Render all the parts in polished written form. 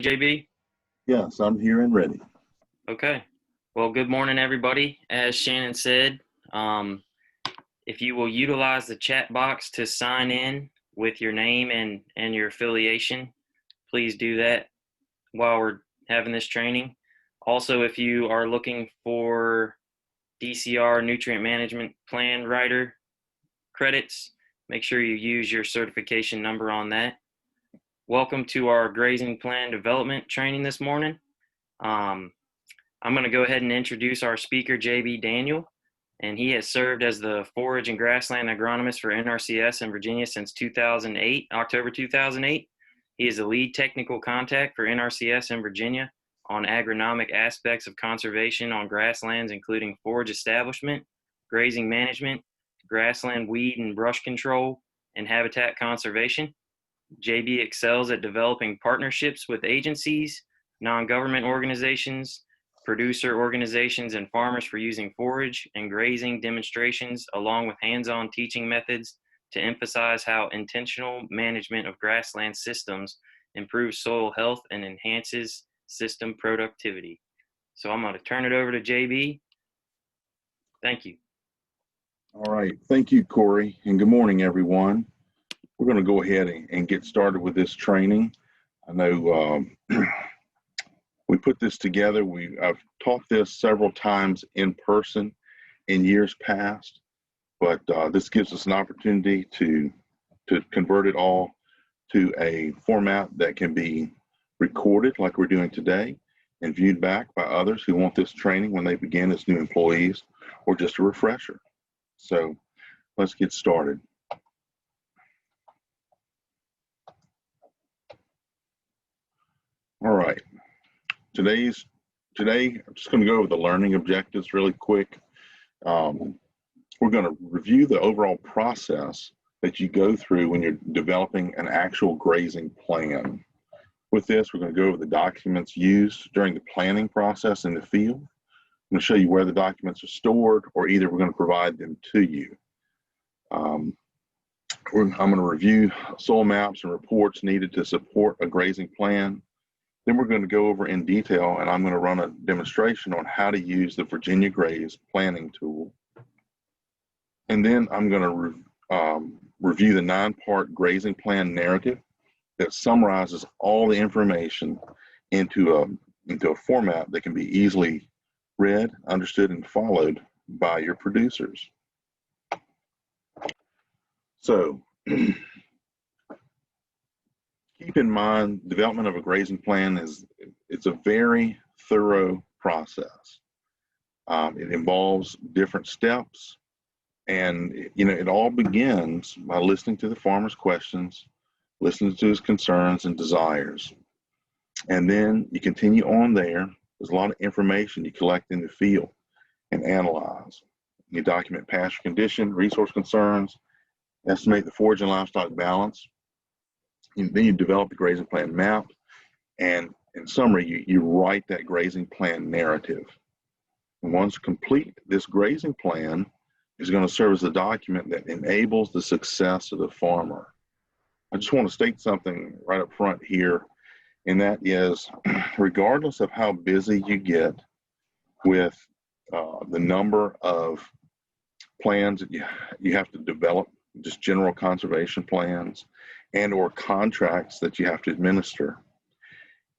JB? Yes, I'm here and ready. Okay. Well, good morning, everybody. As Shannon said, if you will utilize the chat box to sign in with your name and your affiliation, please do that while we're having this training. Also, if you are looking for DCR Nutrient Management Plan Writer credits, make sure you use your certification number on that. Welcome to our grazing plan development training this morning. I'm going to go ahead and introduce our speaker, JB Daniel, and he has served as the Forage and Grassland Agronomist for NRCS in Virginia since 2008, October 2008. He is the lead technical contact for NRCS in Virginia on agronomic aspects of conservation on grasslands, including forage establishment, grazing management, grassland weed and brush control, and habitat conservation. JB excels at developing partnerships with agencies, non-government organizations, producer organizations, and farmers for using forage and grazing demonstrations along with hands-on teaching methods to emphasize how intentional management of grassland systems improves soil health and enhances system productivity. So I'm going to turn it over to JB. Thank you. All right. Thank you, Corey, and good morning, everyone. We're going to go ahead and get started with this training. I know we put this together. I've taught this several times in person in years past, but this gives us an opportunity to convert it all to a format that can be recorded like we're doing today and viewed back by others who want this training when they begin as new employees or just a refresher. So let's get started. All right. Today, I'm just going to go over the learning objectives really quick. We're going to review the overall process that you go through when you're developing an actual grazing plan. With this, we're going to go over the documents used during the planning process in the field. I'm going to show you where the documents are stored, or either we're going to provide them to you. I'm going to review soil maps and reports needed to support a grazing plan. Then we're going to go over in detail, and I'm going to run a demonstration on how to use the Virginia Graze planning tool. And then I'm going to review the 9-part grazing plan narrative that summarizes all the information into a format that can be easily read, understood, and followed by your producers. So, keep in mind, development of a grazing plan it's a very thorough process. It involves different steps, and it all begins by listening to the farmer's questions, listening to his concerns and desires, and then you continue on there. There's a lot of information you collect in the field and analyze. You document pasture condition, resource concerns, estimate the forage and livestock balance. Then you develop the grazing plan map, and in summary, you write that grazing plan narrative. And once complete, this grazing plan is going to serve as a document that enables the success of the farmer. I just want to state something right up front here, and that is, regardless of how busy you get with the number of plans that you have to develop, just general conservation plans and or contracts that you have to administer,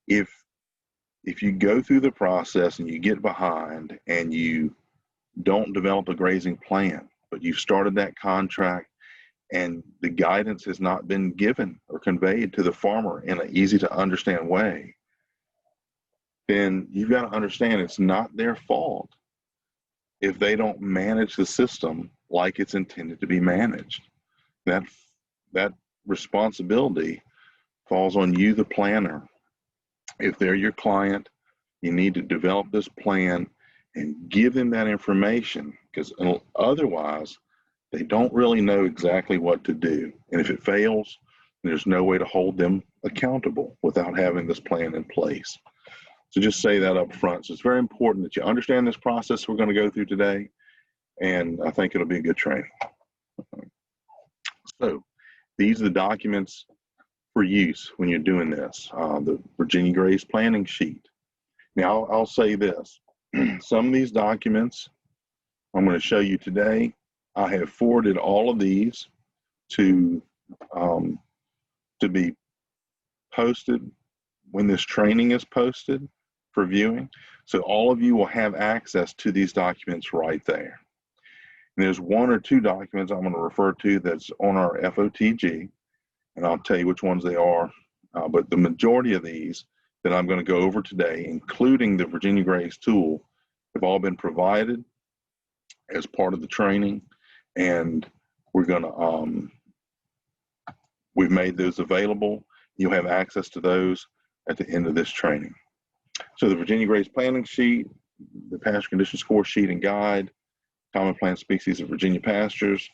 if you go through the process and you get behind and you don't develop a grazing plan, but you've started that contract and the guidance has not been given or conveyed to the farmer in an easy to understand way, then you've got to understand it's not their fault if they don't manage the system like it's intended to be managed. That responsibility falls on you, the planner. If they're your client, you need to develop this plan and give them that information, because otherwise they don't really know exactly what to do. And if it fails, there's no way to hold them accountable without having this plan in place. So just say that up front. So it's very important that you understand this process we're going to go through today, and I think it'll be a good training. So these are the documents for use when you're doing this. The Virginia Grays planning sheet. Now, I'll say this. Some of these documents I'm going to show you today, I have forwarded all of these to be posted when this training is posted for viewing. So all of you will have access to these documents right there. And there's one or two documents I'm going to refer to that's on our FOTG, and I'll tell you which ones they are. But the majority of these that I'm going to go over today, including the Virginia Grays tool, have all been provided as part of the training, and we're going to we've made those available. You'll have access to those at the end of this training. So the Virginia Grays planning sheet, the pasture condition score sheet and guide, common plant species of Virginia pastures.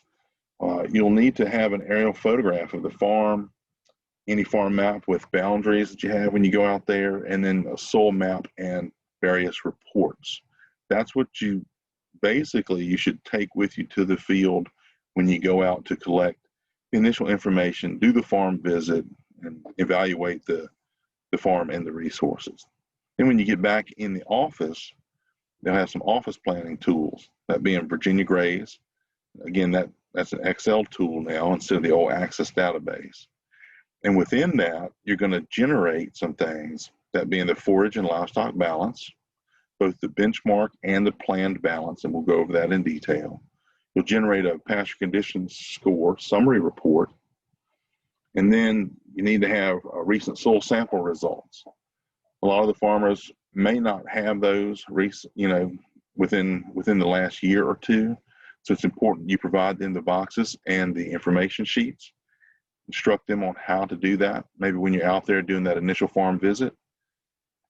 You'll need to have an aerial photograph of the farm, any farm map with boundaries that you have when you go out there, and then a soil map and various reports. That's what you should take with you to the field when you go out to collect initial information, do the farm visit, and evaluate the farm and the resources. Then when you get back in the office, they'll have some office planning tools, that being Virginia Grays. Again, that's an Excel tool now instead of the old Access database. And within that, you're going to generate some things, that being the forage and livestock balance, both the benchmark and the planned balance, and we'll go over that in detail. You'll generate a pasture conditions score summary report, and then you need to have recent soil sample results. A lot of the farmers may not have those within the last year or two, so it's important you provide them the boxes and the information sheets. Instruct them on how to do that, maybe when you're out there doing that initial farm visit,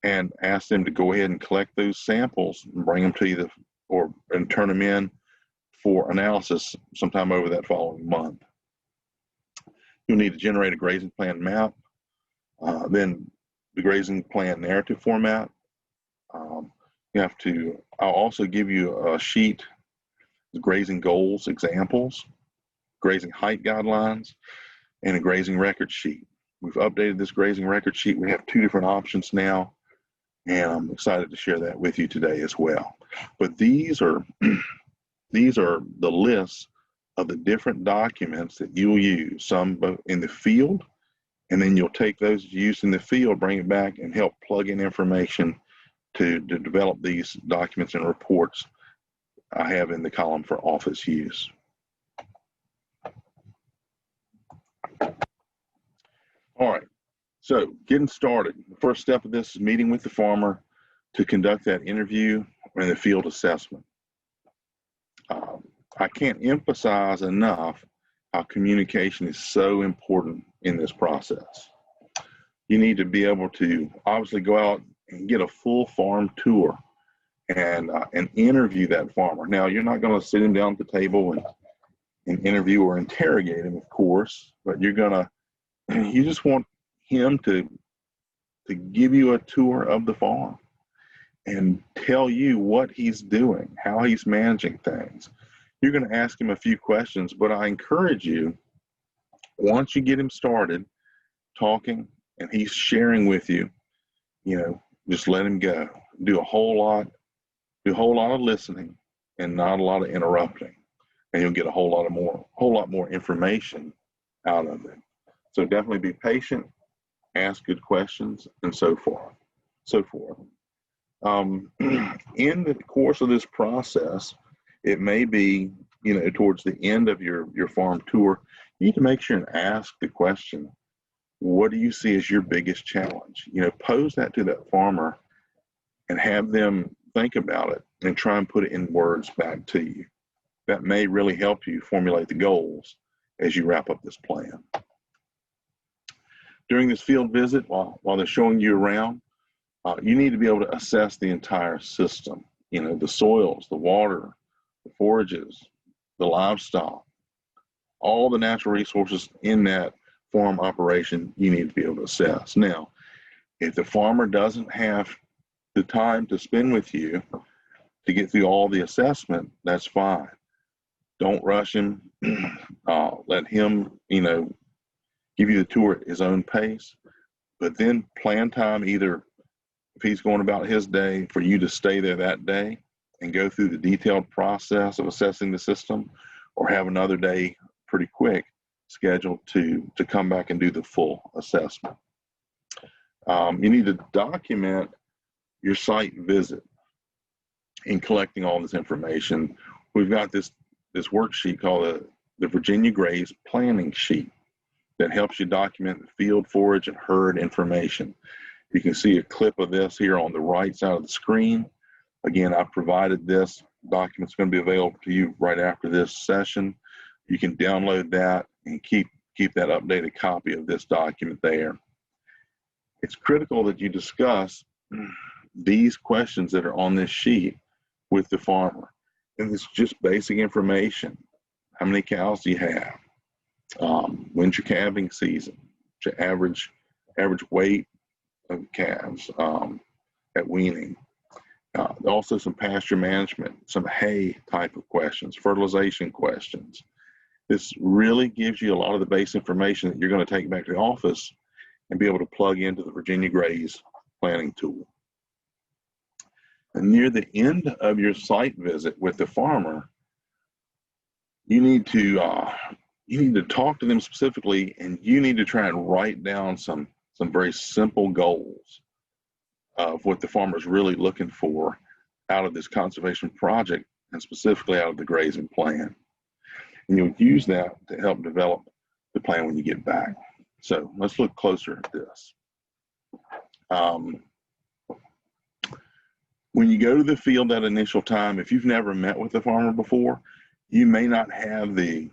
and ask them to go ahead and collect those samples and bring them to you and turn them in for analysis sometime over that following month. You'll need to generate a grazing plan map, then the grazing plan narrative format. I'll also give you a sheet, the grazing goals examples, grazing height guidelines, and a grazing record sheet. We've updated this grazing record sheet. We have two different options now, and I'm excited to share that with you today as well. But these are the lists of the different documents that you'll use, some in the field, and then you'll take those used in the field, bring it back, and help plug in information to develop these documents and reports I have in the column for office use. All right, so getting started. The first step of this is meeting with the farmer to conduct that interview and the field assessment. I can't emphasize enough how communication is so important in this process. You need to be able to obviously go out and get a full farm tour and interview that farmer. Now, you're not going to sit him down at the table and interview or interrogate him, of course, but you just want him to give you a tour of the farm and tell you what he's doing, how he's managing things. You're going to ask him a few questions, but I encourage you, once you get him started talking and he's sharing with you, just let him go. Do a whole lot of listening and not a lot of interrupting, and you'll get a whole lot more information out of it. So definitely be patient, ask good questions, and so forth. In the course of this process, it may be, towards the end of your farm tour, you need to make sure and ask the question, what do you see as your biggest challenge? Pose that to that farmer and have them think about it and try and put it in words back to you. That may really help you formulate the goals as you wrap up this plan. During this field visit, while they're showing you around, you need to be able to assess the entire system, the soils, the water, the forages, the livestock, all the natural resources in that farm operation you need to be able to assess. Now, if the farmer doesn't have the time to spend with you to get through all the assessment, that's fine. Don't rush him. Let him, give you the tour at his own pace, but then plan time, either if he's going about his day, for you to stay there that day and go through the detailed process of assessing the system, or have another day pretty quick scheduled to come back and do the full assessment. You need to document your site visit in collecting all this information. We've got this worksheet called the Virginia Graze Planning Sheet that helps you document the field, forage, and herd information. You can see a clip of this here on the right side of the screen. Again, I've provided this document. It's going to be available to you right after this session. You can download that and keep that updated copy of this document there. It's critical that you discuss these questions that are on this sheet with the farmer. And it's just basic information. How many cows do you have? When's your calving season? What's your average weight of calves at weaning? Also some pasture management, some hay type of questions, fertilization questions. This really gives you a lot of the base information that you're going to take back to the office and be able to plug into the Virginia Graze planning tool. And near the end of your site visit with the farmer, you need to talk to them specifically, and you need to try and write down some very simple goals of what the farmer is really looking for out of this conservation project, and specifically out of the grazing plan. And you'll use that to help develop the plan when you get back. So let's look closer at this. When you go to the field that initial time, if you've never met with the farmer before, you may not have the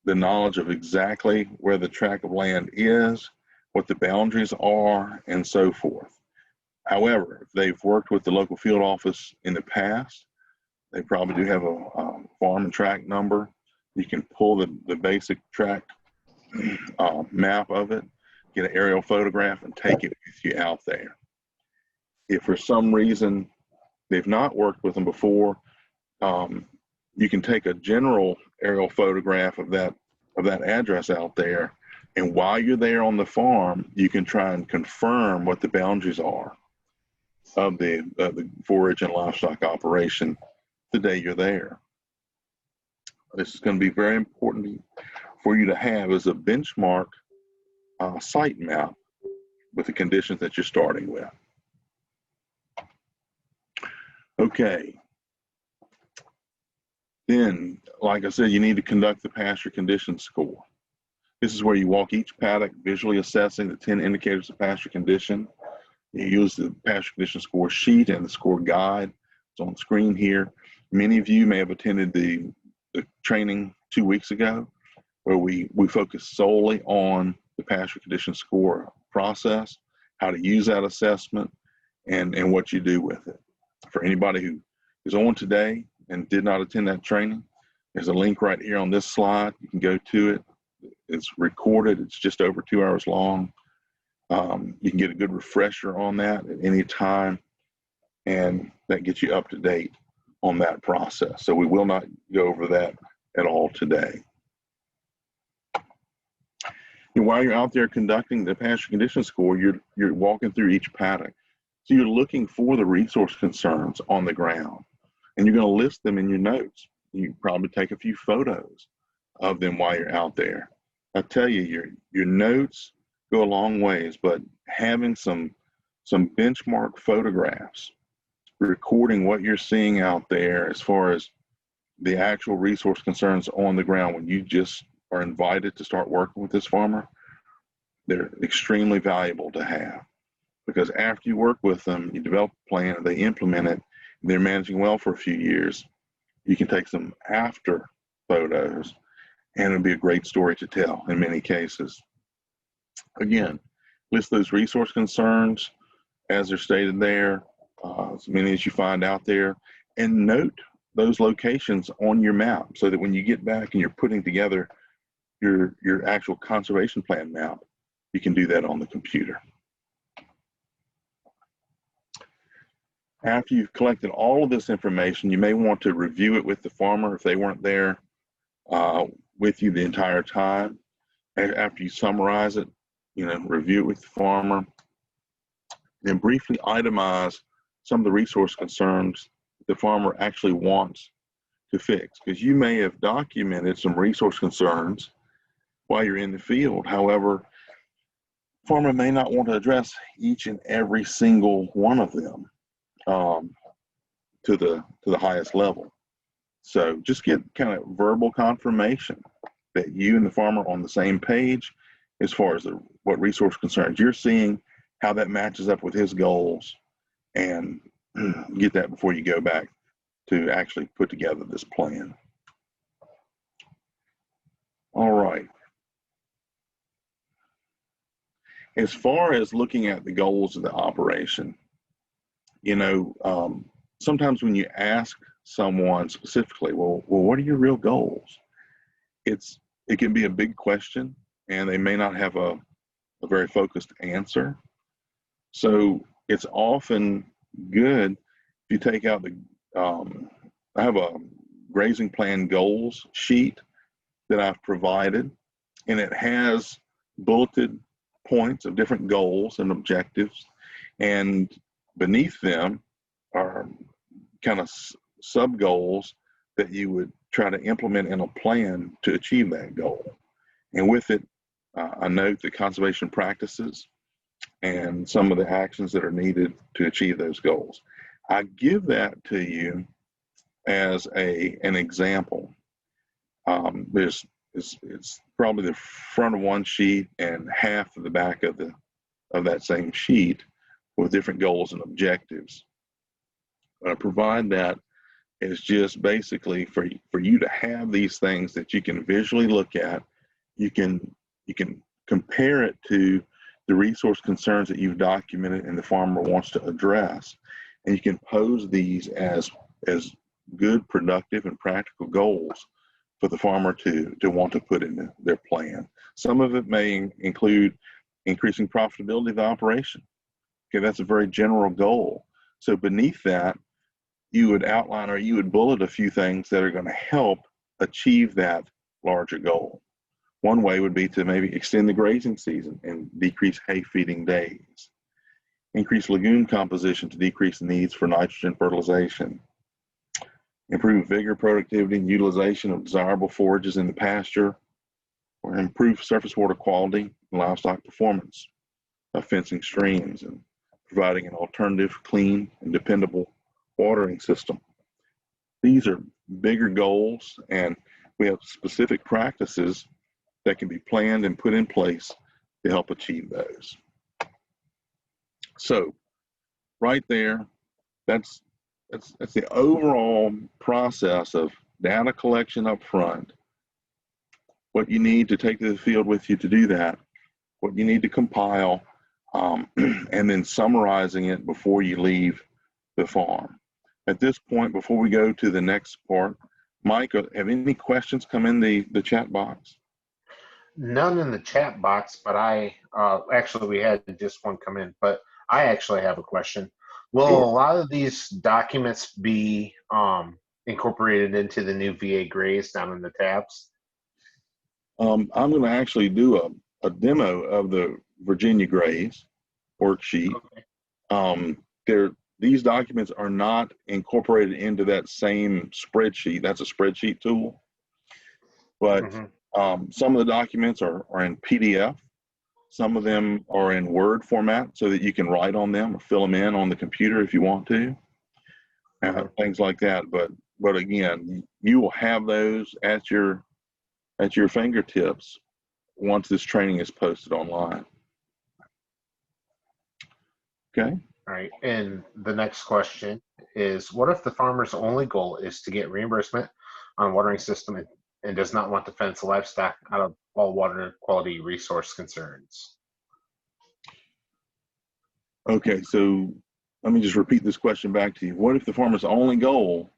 knowledge of exactly where the tract of land is, what the boundaries are, and so forth. However, if they've worked with the local field office in the past, they probably do have a farm and tract number. You can pull the basic tract map of it, get an aerial photograph, and take it with you out there. If for some reason they've not worked with them before, you can take a general aerial photograph of that address out there, and while you're there on the farm, you can try and confirm what the boundaries are of the forage and livestock operation the day you're there. This is going to be very important for you to have as a benchmark site map with the conditions that you're starting with. Okay. Then, like I said, you need to conduct the pasture condition score. This is where you walk each paddock, visually assessing the 10 indicators of pasture condition. You use the pasture condition score sheet and the score guide. It's on the screen here. Many of you may have attended the training 2 weeks ago, where we focus solely on the pasture condition score process, how to use that assessment, and what you do with it. For anybody who is on today and did not attend that training, there's a link right here on this slide. You can go to it. It's recorded. It's just over 2 hours long. You can get a good refresher on that at any time, and that gets you up to date on that process. So we will not go over that at all today. And while you're out there conducting the pasture condition score, you're walking through each paddock. So you're looking for the resource concerns on the ground, and you're going to list them in your notes. You probably take a few photos of them while you're out there. I tell you, your notes go a long ways, but having some benchmark photographs, recording what you're seeing out there as far as the actual resource concerns on the ground when you just are invited to start working with this farmer, they're extremely valuable to have. Because after you work with them, you develop a plan, they implement it, and they're managing well for a few years, you can take some after photos, and it'll be a great story to tell in many cases. Again, list those resource concerns as they're stated there, as many as you find out there, and note those locations on your map so that when you get back and you're putting together your actual conservation plan map, you can do that on the computer. After you've collected all of this information, you may want to review it with the farmer if they weren't there with you the entire time. after you summarize it, review it with the farmer, then briefly itemize some of the resource concerns the farmer actually wants to fix, because you may have documented some resource concerns while you're in the field. However, farmer may not want to address each and every single one of them to the highest level. So just get kind of verbal confirmation that you and the farmer are on the same page as far as what resource concerns you're seeing, how that matches up with his goals, and get that before you go back to actually put together this plan. All right. As far as looking at the goals of the operation, sometimes when you ask someone specifically, well, what are your real goals? It can be a big question, and they may not have a very focused answer. So it's often good if you take out I have a grazing plan goals sheet that I've provided, and it has bulleted points of different goals and objectives, and beneath them are kind of sub goals that you would try to implement in a plan to achieve that goal. And with it, I note the conservation practices and some of the actions that are needed to achieve those goals. I give that to you as an example. It's probably the front of one sheet and half of the back of that same sheet with different goals and objectives. I provide that as just basically for you to have these things that you can visually look at. You can compare it to the resource concerns that you've documented and the farmer wants to address, and you can pose these as good, productive, and practical goals for the farmer to want to put in their plan. Some of it may include increasing profitability of the operation. Okay, that's a very general goal. So beneath that, you would outline or you would bullet a few things that are going to help achieve that larger goal. One way would be to maybe extend the grazing season and decrease hay feeding days, increase lagoon composition to decrease the needs for nitrogen fertilization, improve vigor, productivity, and utilization of desirable forages in the pasture, or improve surface water quality and livestock performance by fencing streams and providing an alternative, clean, and dependable watering system. These are bigger goals, and we have specific practices that can be planned and put in place to help achieve those. So right there, that's the overall process of data collection up front, what you need to take to the field with you to do that, what you need to compile, and then summarizing it before you leave the farm. At this point, before we go to the next part, Mike, have any questions come in the chat box? None in the chat box, but actually we had just one come in, but I actually have a question. Will Sure. a lot of these documents be incorporated into the new VA Graze down in the tabs? I'm going to actually do a demo of the Virginia Graze worksheet. Okay. These documents are not incorporated into that same spreadsheet. That's a spreadsheet tool. But some of the documents are in PDF. Some of them are in Word format so that you can write on them or fill them in on the computer if you want to, things like that. But again, you will have those at your fingertips once this training is posted online. Okay. All right. And the next question is, what if the farmer's only goal is to get reimbursement on watering system and does not want to fence livestock out of all water quality resource concerns? Okay, so let me just repeat this question back to you. What if the farmer's only goal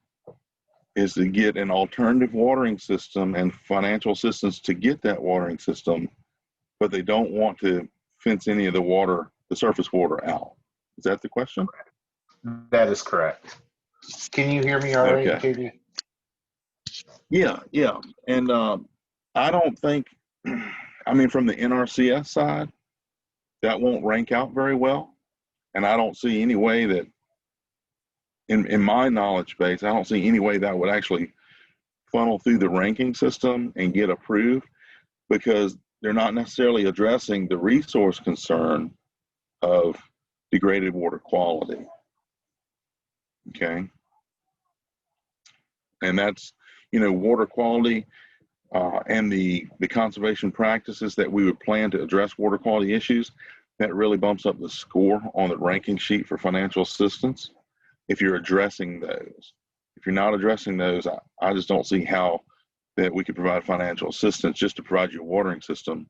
is to get an alternative watering system and financial assistance to get that watering system, but they don't want to fence any of the surface water out? Is that the question? That is correct. Can you hear me all right, Okay. JD? Yeah. And I don't think I mean, from the NRCS side, that won't rank out very well. And I don't see any way that, in my knowledge base, I don't see any way that would actually funnel through the ranking system and get approved, because they're not necessarily addressing the resource concern of degraded water quality. Okay. And that's, water quality and the conservation practices that we would plan to address water quality issues, that really bumps up the score on the ranking sheet for financial assistance if you're addressing those. If you're not addressing those, I just don't see how that we could provide financial assistance just to provide you a watering system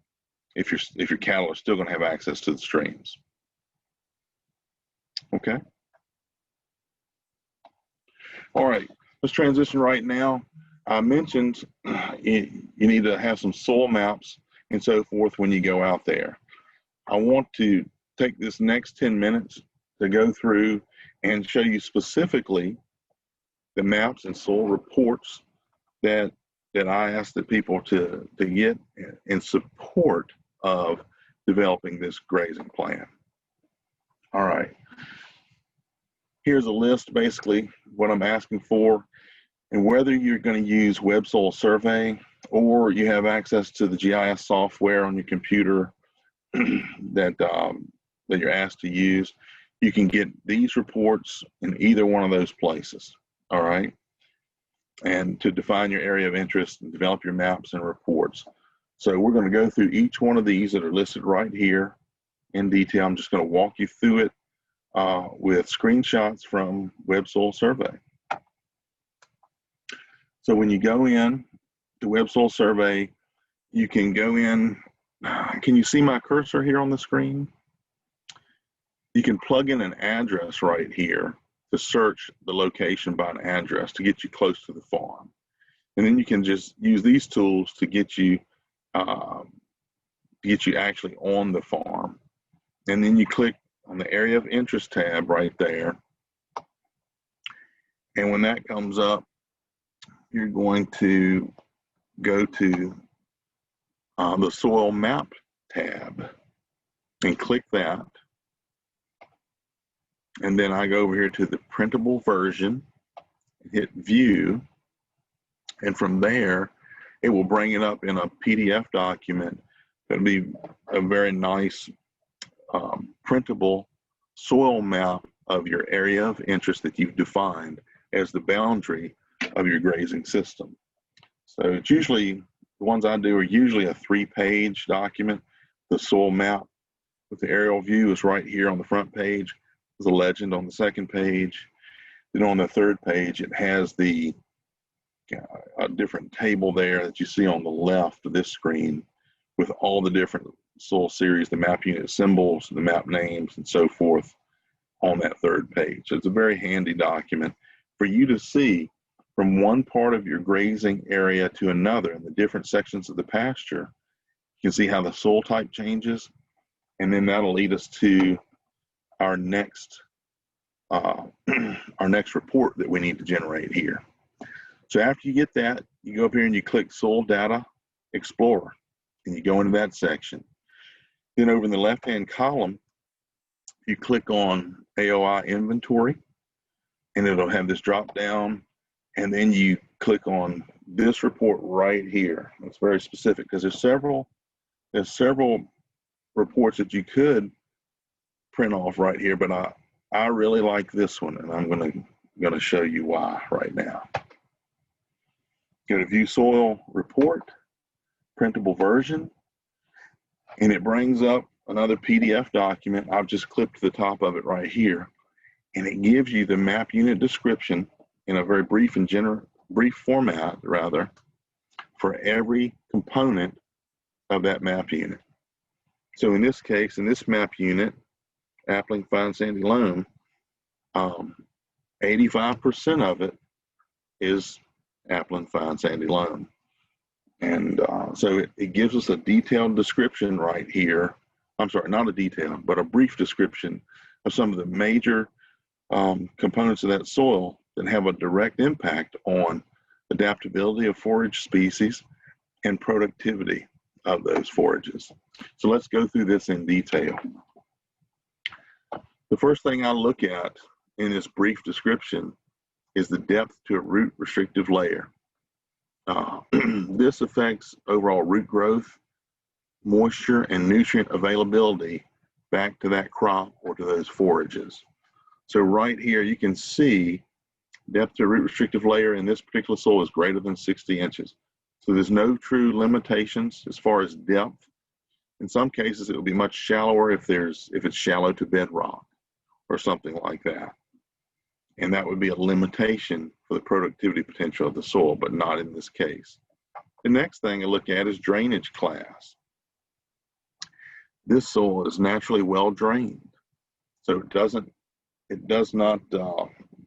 if your cattle are still going to have access to the streams. Okay. All right, let's transition right now. I mentioned you need to have some soil maps and so forth when you go out there. I want to take this next 10 minutes to go through and show you specifically the maps and soil reports that I ask the people to get in support of developing this grazing plan. All right. Here's a list, basically, what I'm asking for, and whether you're going to use web soil survey or you have access to the GIS software on your computer that you're asked to use, you can get these reports in either one of those places. All right. And to define your area of interest and develop your maps and reports. So we're going to go through each one of these that are listed right here in detail. I'm just going to walk you through it with screenshots from Web Soil Survey. So when you go in to Web Soil Survey, you can go in. Can you see my cursor here on the screen? You can plug in an address right here to search the location by an address to get you close to the farm. And then you can just use these tools to get you actually on the farm. And then you click on the area of interest tab right there. And when that comes up, you're going to go to the soil map tab and click that. And then I go over here to the printable version, hit view, and from there, it will bring it up in a PDF document. It'll be a very nice printable soil map of your area of interest that you've defined as the boundary of your grazing system. So it's usually, the ones I do are usually a 3-page document. The soil map with the aerial view is right here on the front page. There's a legend on the second page. Then on the third page, it has a different table there that you see on the left of this screen with all the different soil series, the map unit symbols, the map names, and so forth on that third page. So it's a very handy document for you to see from one part of your grazing area to another in the different sections of the pasture. You can see how the soil type changes, and then that'll lead us to our next report that we need to generate here. So after you get that, you go up here and you click Soil Data Explorer, and you go into that section. Then over in the left-hand column, you click on AOI Inventory, and it'll have this drop down, and then you click on this report right here. It's very specific because there's several reports that you could print off right here, but I really like this one, and I'm gonna show you why right now. Go to View Soil Report, printable version, and it brings up another PDF document. I've just clipped the top of it right here, and it gives you the map unit description in a very brief format rather, for every component of that map unit. So in this case, in this map unit, Appling Fine Sandy Loam, 85% of it is Appling Fine Sandy Loam. And so it gives us a detailed description right here. I'm sorry, not a detail, but a brief description of some of the major components of that soil that have a direct impact on adaptability of forage species and productivity of those forages. So let's go through this in detail. The first thing I look at in this brief description is the depth to a root restrictive layer. This affects overall root growth, moisture, and nutrient availability back to that crop or to those forages. So right here you can see depth to a root restrictive layer in this particular soil is greater than 60 inches. So there's no true limitations as far as depth. In some cases it will be much shallower if it's shallow to bedrock or something like that. And that would be a limitation for the productivity potential of the soil, but not in this case. The next thing I look at is drainage class. This soil is naturally well drained, so it does not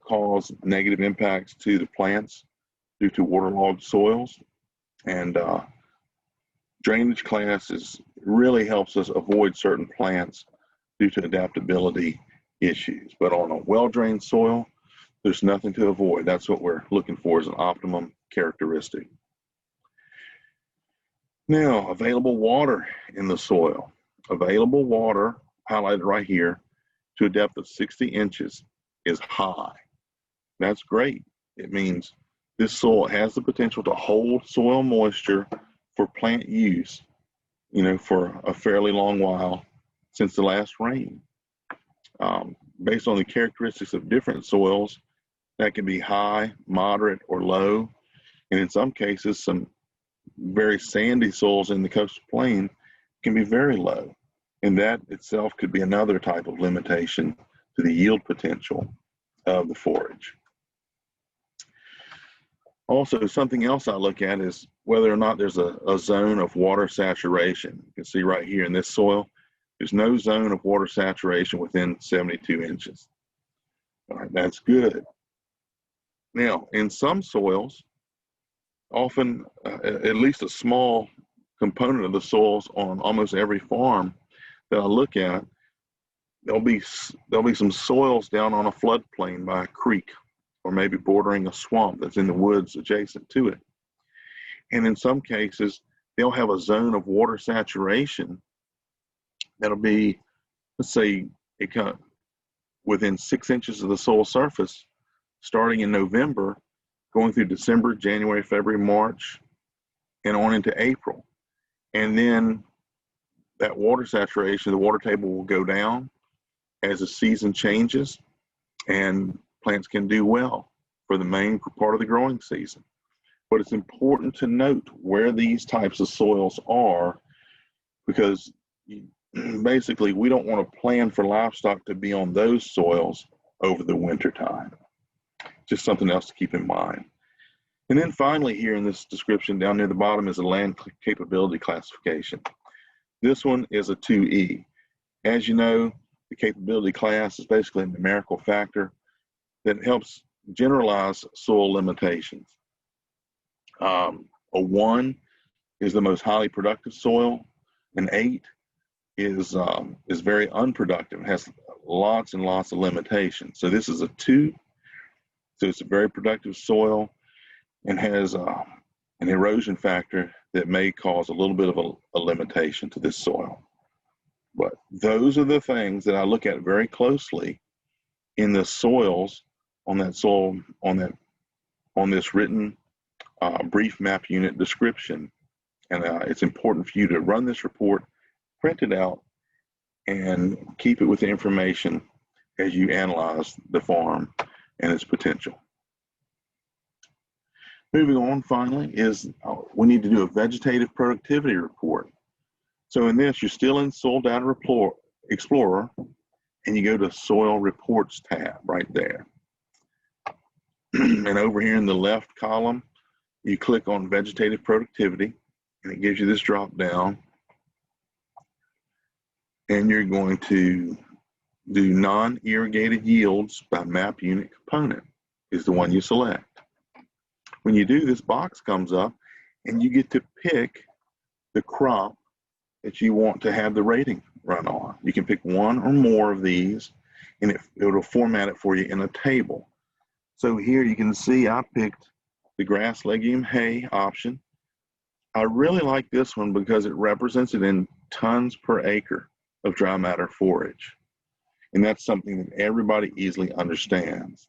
cause negative impacts to the plants due to waterlogged soils. And drainage classes really helps us avoid certain plants due to adaptability issues. But on a well-drained soil, there's nothing to avoid. That's what we're looking for as an optimum characteristic. Now, available water in the soil. Available water, highlighted right here, to a depth of 60 inches is high. That's great. It means this soil has the potential to hold soil moisture for plant use, for a fairly long while since the last rain. Based on the characteristics of different soils, that can be high, moderate, or low. And in some cases, some very sandy soils in the coastal plain can be very low. And that itself could be another type of limitation to the yield potential of the forage. Also, something else I look at is whether or not there's a zone of water saturation. You can see right here in this soil, there's no zone of water saturation within 72 inches. All right, that's good. Now, in some soils, often at least a small component of the soils on almost every farm that I look at, there'll be some soils down on a floodplain by a creek, or maybe bordering a swamp that's in the woods adjacent to it. And in some cases, they'll have a zone of water saturation that'll be, let's say, within 6 inches of the soil surface, starting in November, going through December, January, February, March, and on into April. And then that water saturation, the water table will go down as the season changes, and plants can do well for the main part of the growing season. But it's important to note where these types of soils are, because basically we don't want to plan for livestock to be on those soils over the winter time. Just something else to keep in mind. And then finally here in this description down near the bottom is a land capability classification. This one is a 2E. As you know, the capability class is basically a numerical factor that helps generalize soil limitations. A 1 is the most highly productive soil. An 8 is very unproductive. It has lots and lots of limitations. So this is a 2. So it's a very productive soil and has an erosion factor that may cause a little bit of a limitation to this soil. But those are the things that I look at very closely in the soils on that soil, on this written brief map unit description. And it's important for you to run this report, print it out, and keep it with the information as you analyze the farm and its potential. Moving on, finally, is we need to do a vegetative productivity report. So in this, you're still in Soil Data Explorer, and you go to Soil Reports tab right there. And over here in the left column, you click on Vegetative Productivity, and it gives you this drop down. And you're going to do non-irrigated yields by map unit component is the one you select. When you do, this box comes up and you get to pick the crop that you want to have the rating run on. You can pick one or more of these, and it'll format it for you in a table. So here you can see I picked the grass legume hay option, I really like this one because it represents it in tons per acre of dry matter forage. And that's something that everybody easily understands.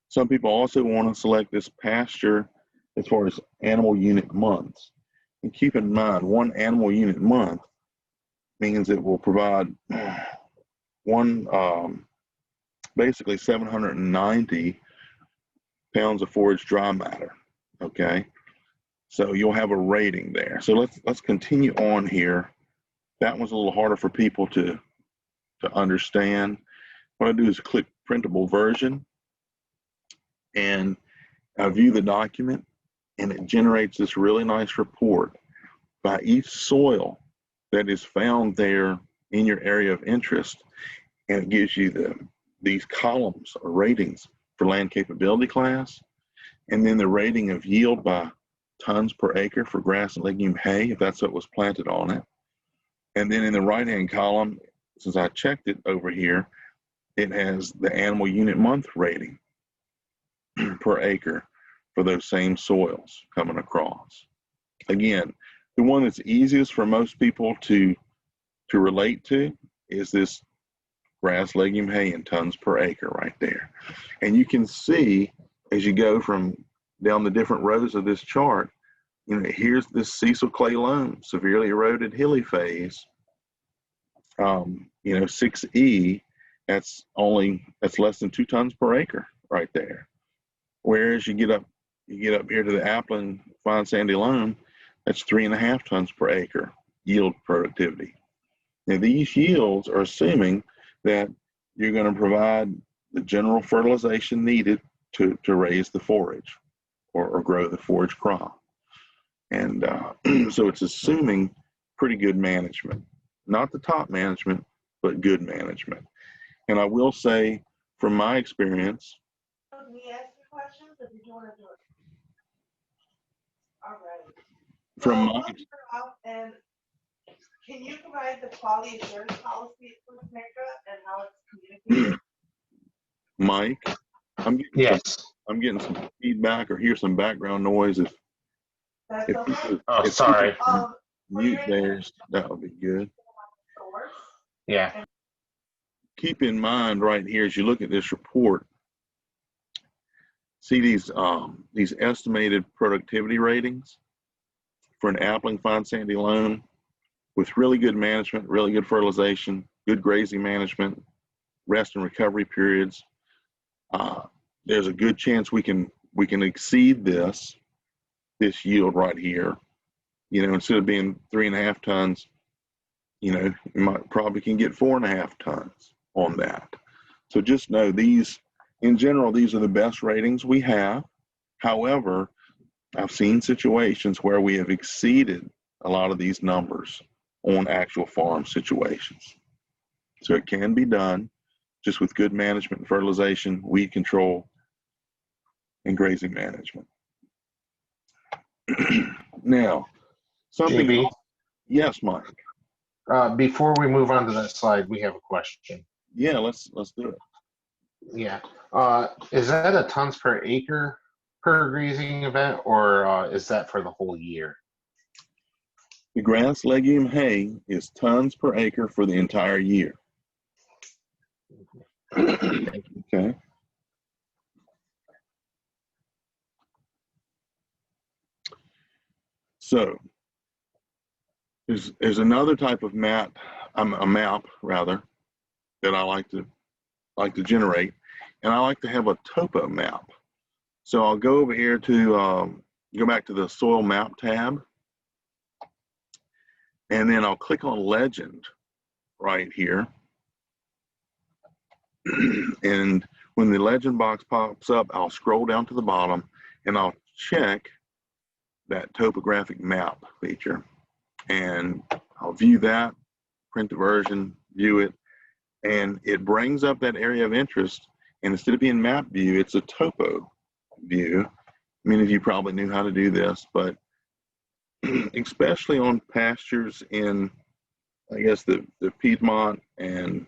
Some people also want to select this pasture as far as animal unit months. And keep in mind, one animal unit month means it will provide basically 790 pounds of forage dry matter, okay? So you'll have a rating there. So let's continue on here. That one's a little harder for people to understand. What I do is click Printable version, and I view the document, and it generates this really nice report by each soil that is found there in your area of interest, and it gives you these columns or ratings for land capability class, and then the rating of yield by tons per acre for grass and legume hay, if that's what was planted on it. And then in the right-hand column, since I checked it over here, it has the animal unit month rating per acre for those same soils coming across. Again, the one that's easiest for most people to relate to is this grass, legume, hay in tons per acre right there. And you can see as you go from down the different rows of this chart, you know, here's this Cecil clay loam, severely eroded hilly phase. You know, 6E, that's less than 2 tons per acre right there. Whereas you get up here to the Appling fine sandy loam, that's 3.5 tons per acre yield productivity. Now these yields are assuming that you're going to provide the general fertilization needed to raise the forage or grow the forage crop. And so it's assuming pretty good management, not the top management, but good management. And I will say, from my experience, Let me ask you questions, or did you want to do it? All right. from So my, let's start off, and can you provide the quality assurance policy for NECA and how it's communicated? Mike, I'm getting some feedback or hear some background noise. That's If okay. people, Oh, if sorry. people mute theirs, that would be good. Source. Yeah. Keep in mind right here as you look at this report, see these estimated productivity ratings for an Appling fine sandy loam with really good management, really good fertilization, good grazing management, rest and recovery periods. There's a good chance we can exceed this yield right here. You know, instead of being 3.5 tons, you know, you probably can get 4.5 tons on that. So just know these, in general, these are the best ratings we have. However, I've seen situations where we have exceeded a lot of these numbers on actual farm situations. So it can be done just with good management and fertilization, weed control, and grazing management. Now, something JB? else. Yes, Mike. Before we move on to that slide, we have a question. Yeah, let's do it. Yeah. Is that a tons per acre per grazing event, or is that for the whole year? The grass, legume, hay is tons per acre for the entire year. Okay. So there's another type of map, a map rather, that I like to generate, and I like to have a topo map. So I'll go over here to go back to the soil map tab, and then I'll click on legend right here. And when the legend box pops up, I'll scroll down to the bottom and I'll check that topographic map feature, and I'll view that, print the version, view it, and it brings up that area of interest. And instead of being map view, it's a topo view. Many of you probably knew how to do this, but especially on pastures in, I guess, the Piedmont and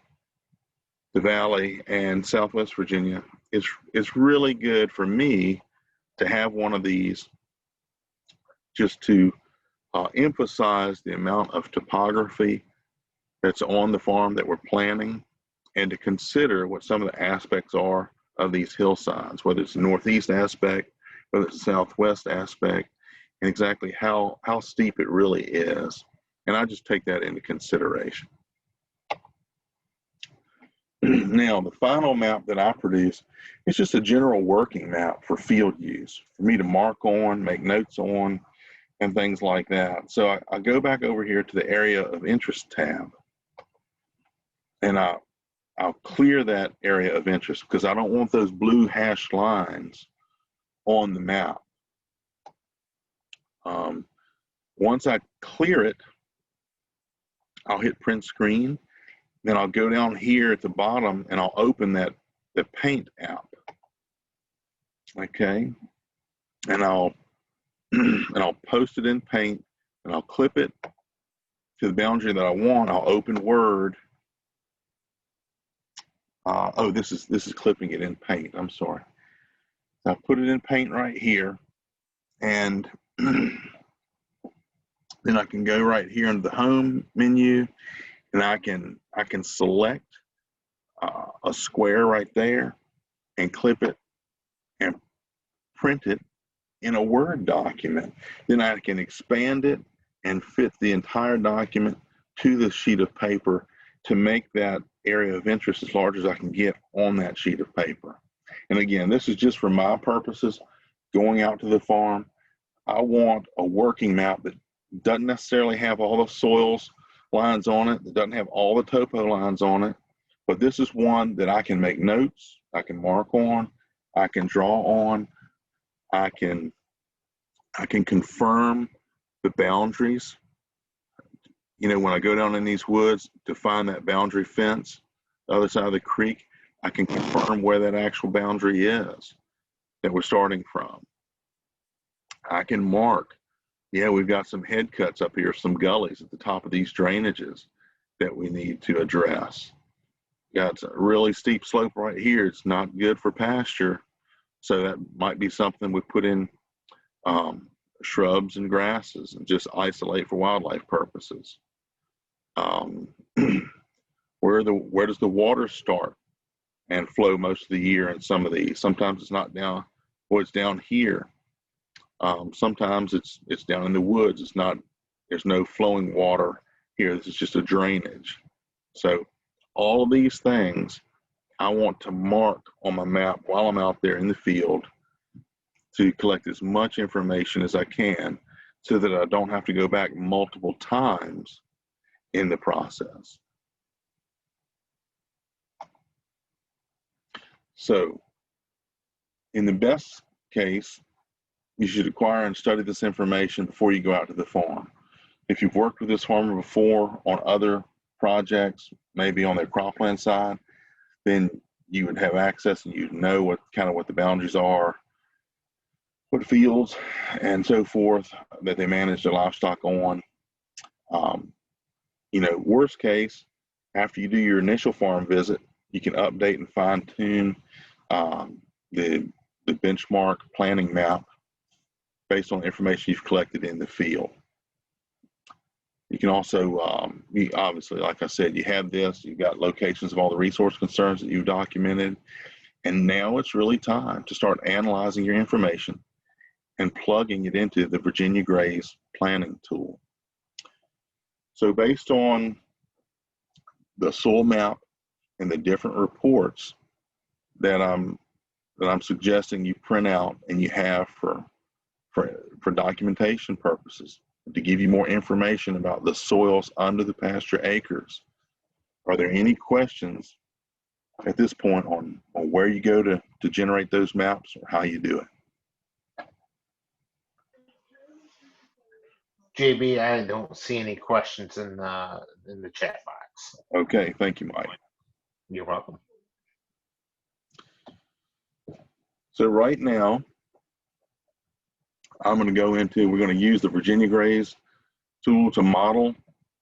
the Valley and Southwest Virginia, it's really good for me to have one of these just to emphasize the amount of topography that's on the farm that we're planning, and to consider what some of the aspects are of these hillsides, whether it's the northeast aspect, whether it's the southwest aspect, and exactly how steep it really is. And I just take that into consideration. Now, the final map that I produce is just a general working map for field use, for me to mark on, make notes on, and things like that. So I go back over here to the area of interest tab, and I'll clear that area of interest because I don't want those blue hashed lines on the map. Once I clear it, I'll hit print screen. Then I'll go down here at the bottom and I'll open the paint app. Okay, and I'll post it in paint, and I'll clip it to the boundary that I want. I'll open Word. Oh, this is clipping it in paint. I'm sorry. So I put it in paint right here, and then I can go right here into the home menu, and I can select a square right there and clip it and print it in a Word document. Then I can expand it and fit the entire document to the sheet of paper to make that area of interest as large as I can get on that sheet of paper. And again, this is just for my purposes, going out to the farm. I want a working map that doesn't necessarily have all the soils lines on it, that doesn't have all the topo lines on it, but this is one that I can make notes, I can mark on, I can draw on, I can confirm the boundaries. You know, when I go down in these woods to find that boundary fence, the other side of the creek, I can confirm where that actual boundary is that we're starting from. I can mark, yeah, we've got some head cuts up here, some gullies at the top of these drainages that we need to address. Got a really steep slope right here. It's not good for pasture. So that might be something we put in shrubs and grasses and just isolate for wildlife purposes. Where does the water start and flow most of the year in some of these? Sometimes it's not down, or it's down here. Sometimes it's down in the woods. It's not, there's no flowing water here. This is just a drainage. So all of these things I want to mark on my map while I'm out there in the field to collect as much information as I can so that I don't have to go back multiple times in the process. So in the best case, you should acquire and study this information before you go out to the farm. If you've worked with this farmer before on other projects, maybe on their cropland side, then you would have access and you'd know what the boundaries are, what fields and so forth that they manage their livestock on. You know, worst case, after you do your initial farm visit, you can update and fine tune the benchmark planning map based on the information you've collected in the field. You can also, obviously, like I said, you have this, you've got locations of all the resource concerns that you've documented, and now it's really time to start analyzing your information and plugging it into the Virginia Graze planning tool. So based on the soil map and the different reports that I'm suggesting you print out and you have for documentation purposes, to give you more information about the soils under the pasture acres, are there any questions at this point on where you go to generate those maps or how you do it? JB, I don't see any questions in the chat box. Okay, thank you, Mike. You're welcome. So right now, we're going to use the Virginia Graze tool to model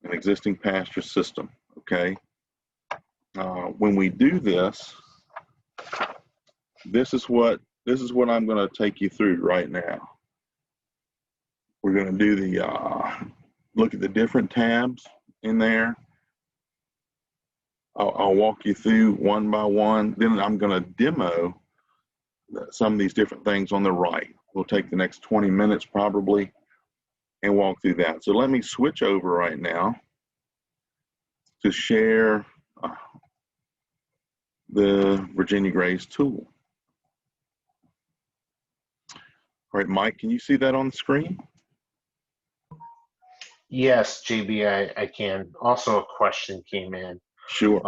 an existing pasture system, okay? When we do this, this is what I'm going to take you through right now. We're going to do the look at the different tabs in there. I'll walk you through one by one. Then I'm going to demo some of these different things on the right. We'll take the next 20 minutes probably and walk through that. So let me switch over right now to share the Virginia Graze tool. All right, Mike, can you see that on the screen? Yes, JB, I can. Also, a question came in. Sure.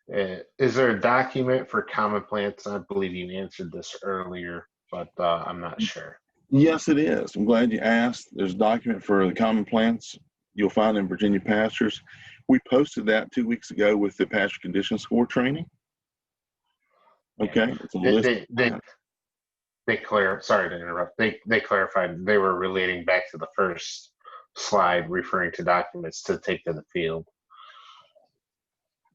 Is there a document for common plants? I believe you answered this earlier, but I'm not sure. Yes, it is. I'm glad you asked. There's a document for the common plants you'll find in Virginia pastures. We posted that 2 weeks ago with the pasture condition score training. Okay, it's a list. Sorry to interrupt. They clarified they were relating back to the first slide referring to documents to take to the field.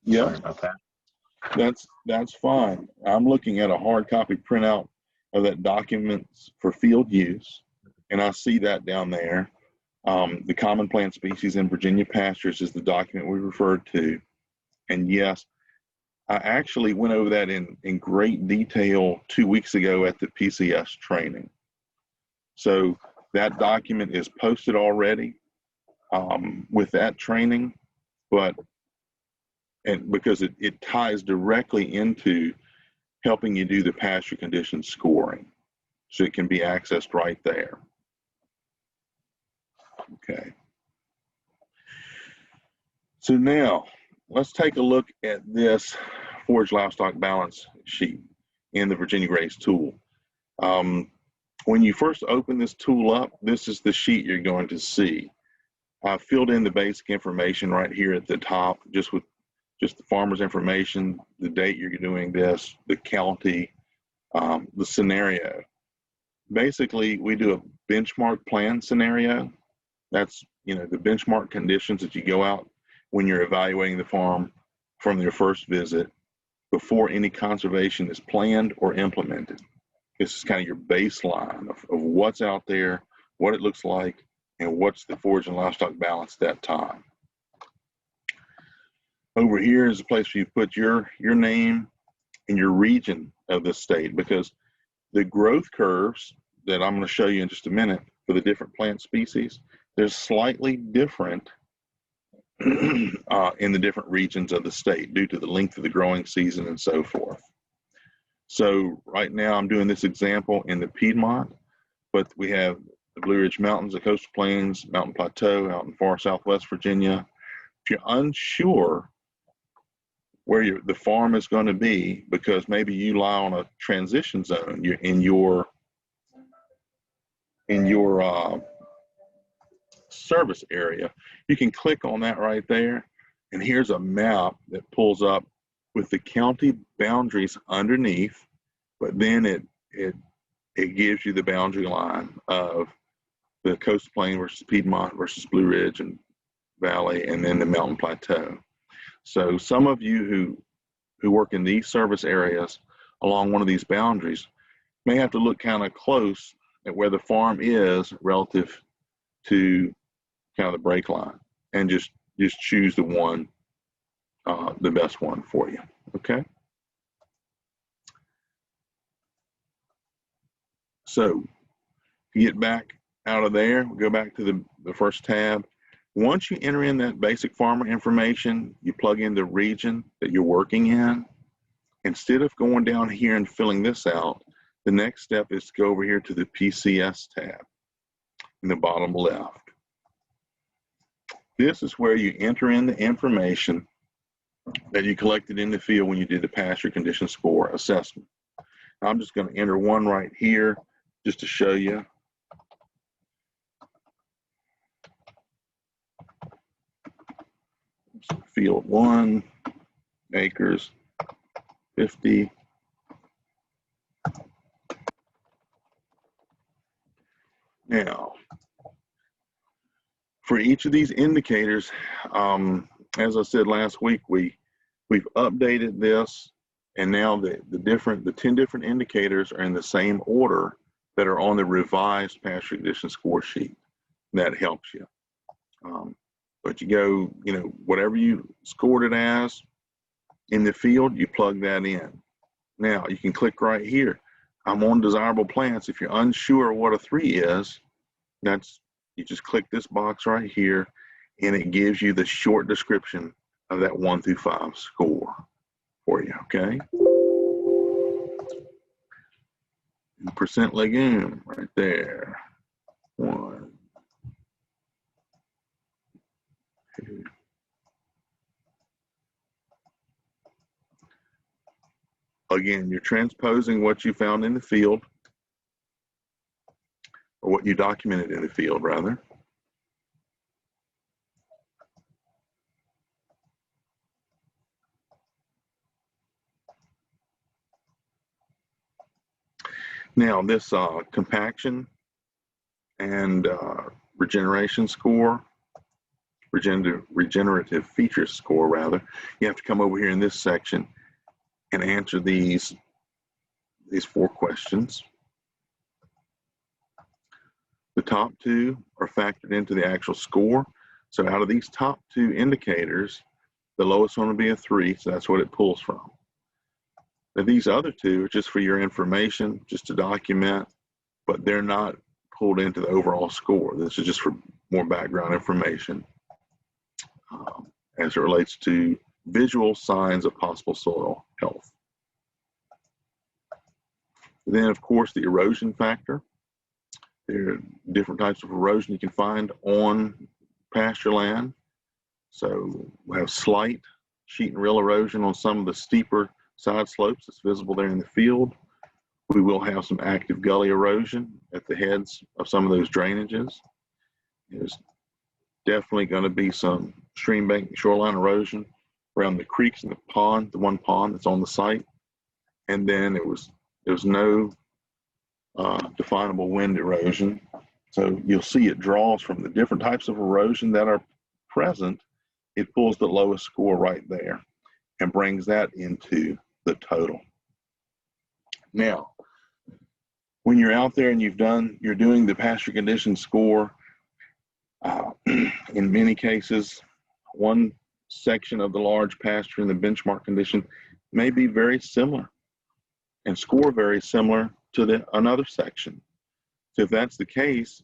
Yeah, sorry about that. That's fine. I'm looking at a hard copy printout of that documents for field use, and I see that down there. The common plant species in Virginia pastures is the document we referred to. And yes, I actually went over that in great detail 2 weeks ago at the PCS training. So that document is posted already with that training, because it ties directly into helping you do the pasture condition scoring. So it can be accessed right there. Okay. So now let's take a look at this forage livestock balance sheet in the Virginia Graze tool. When you first open this tool up, this is the sheet you're going to see. I filled in the basic information right here at the top, just the farmer's information, the date you're doing this, the county, the scenario. Basically, we do a benchmark plan scenario. That's, the benchmark conditions that you go out when you're evaluating the farm from your first visit before any conservation is planned or implemented. This is kind of your baseline of what's out there, what it looks like, and what's the forage and livestock balance at that time. Over here is a place where you put your name and your region of the state, because the growth curves that I'm going to show you in just a minute for the different plant species, they're slightly different in the different regions of the state due to the length of the growing season and so forth. So right now I'm doing this example in the Piedmont, but we have the Blue Ridge Mountains, the Coastal Plains, Mountain Plateau out in far southwest Virginia. If you're unsure where the farm is going to be, because maybe you lie on a transition zone, you're in your service area, you can click on that right there, and here's a map that pulls up with the county boundaries underneath, but then it gives you the boundary line of the Coastal Plain versus Piedmont versus Blue Ridge and Valley, and then the Mountain Plateau. So some of you who work in these service areas along one of these boundaries may have to look kind of close at where the farm is relative to kind of the break line, and just choose the one, the best one for you. Okay. So you get back out of there, we go back to the first tab. Once you enter in that basic farmer information, you plug in the region that you're working in. Instead of going down here and filling this out, the next step is to go over here to the PCS tab in the bottom left. This is where you enter in the information that you collected in the field when you did the pasture condition score assessment. I'm just going to enter one right here just to show you. Field 1, acres, 50. Now, for each of these indicators, as I said last week, we've updated this, and now the 10 different indicators are in the same order that are on the revised pasture condition score sheet. That helps you. But you go, you know, whatever you scored it as in the field, you plug that in. Now you can click right here. I'm on desirable plants. If you're unsure what a 3 is, you just click this box right here, and it gives you the short description of that 1 through 5 score for you, okay? And percent legume right there. 1, 2. Again, you're transposing what you found in the field, or what you documented in the field, rather. Now, this compaction and regeneration score, regenerative features score, rather, you have to come over here in this section and answer these 4 questions. The top 2 are factored into the actual score. So out of these top 2 indicators, the lowest one will be a 3, so that's what it pulls from. Now these other 2 are just for your information, just to document, but they're not pulled into the overall score. This is just for more background information as it relates to visual signs of possible soil health. Then, of course, the erosion factor. There are different types of erosion you can find on pasture land. So we have slight sheet and rill erosion on some of the steeper side slopes that's visible there in the field. We will have some active gully erosion at the heads of some of those drainages. There's definitely going to be some stream bank and shoreline erosion around the creeks and the pond, the one pond that's on the site. And then there was no definable wind erosion. So you'll see it draws from the different types of erosion that are present. It pulls the lowest score right there and brings that into the total. Now, when you're out there and you're doing the pasture condition score, in many cases, one section of the large pasture in the benchmark condition may be very similar and score very similar to another section. So if that's the case,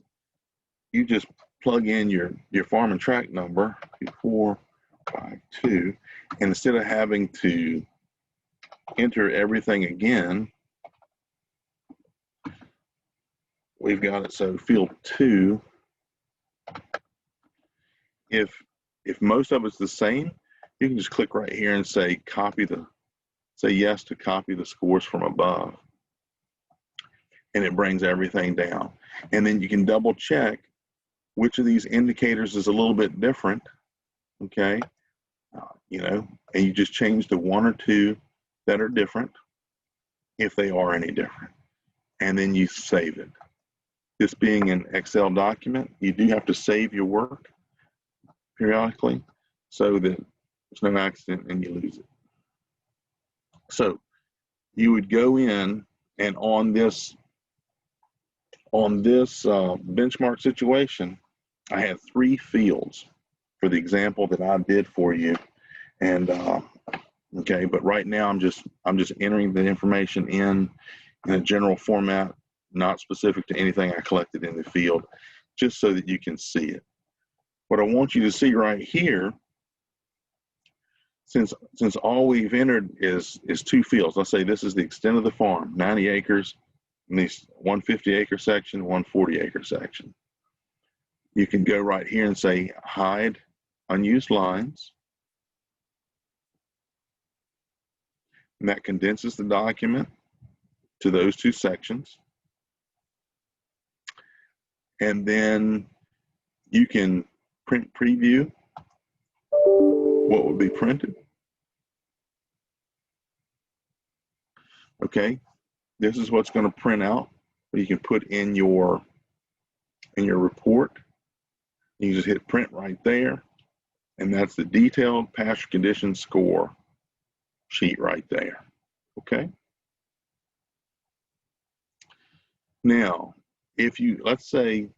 you just plug in your farm and tract number, 2452, and instead of having to enter everything again, we've got it so field 2, if most of it's the same, you can just click right here and say say yes to copy the scores from above. And it brings everything down. And then you can double check which of these indicators is a little bit different, okay? You know, and you just change the 1 or 2 that are different, if they are any different. And then you save it. This being an Excel document, you do have to save your work periodically so that there's no accident and you lose it. So you would go in and on this benchmark situation, I had 3 fields for the example that I did for you. And okay, but right now I'm just entering the information in a general format, not specific to anything I collected in the field, just so that you can see it. What I want you to see right here, since all we've entered is 2 fields, let's say this is the extent of the farm, 90 acres, in this 150-acre section, 140-acre section. You can go right here and say hide unused lines. And that condenses the document to those 2 sections. And then you can print preview what will be printed. Okay, this is what's going to print out. You can put in your report. You just hit print right there, and that's the detailed pasture condition score sheet right there. Okay. Now, if you, let's say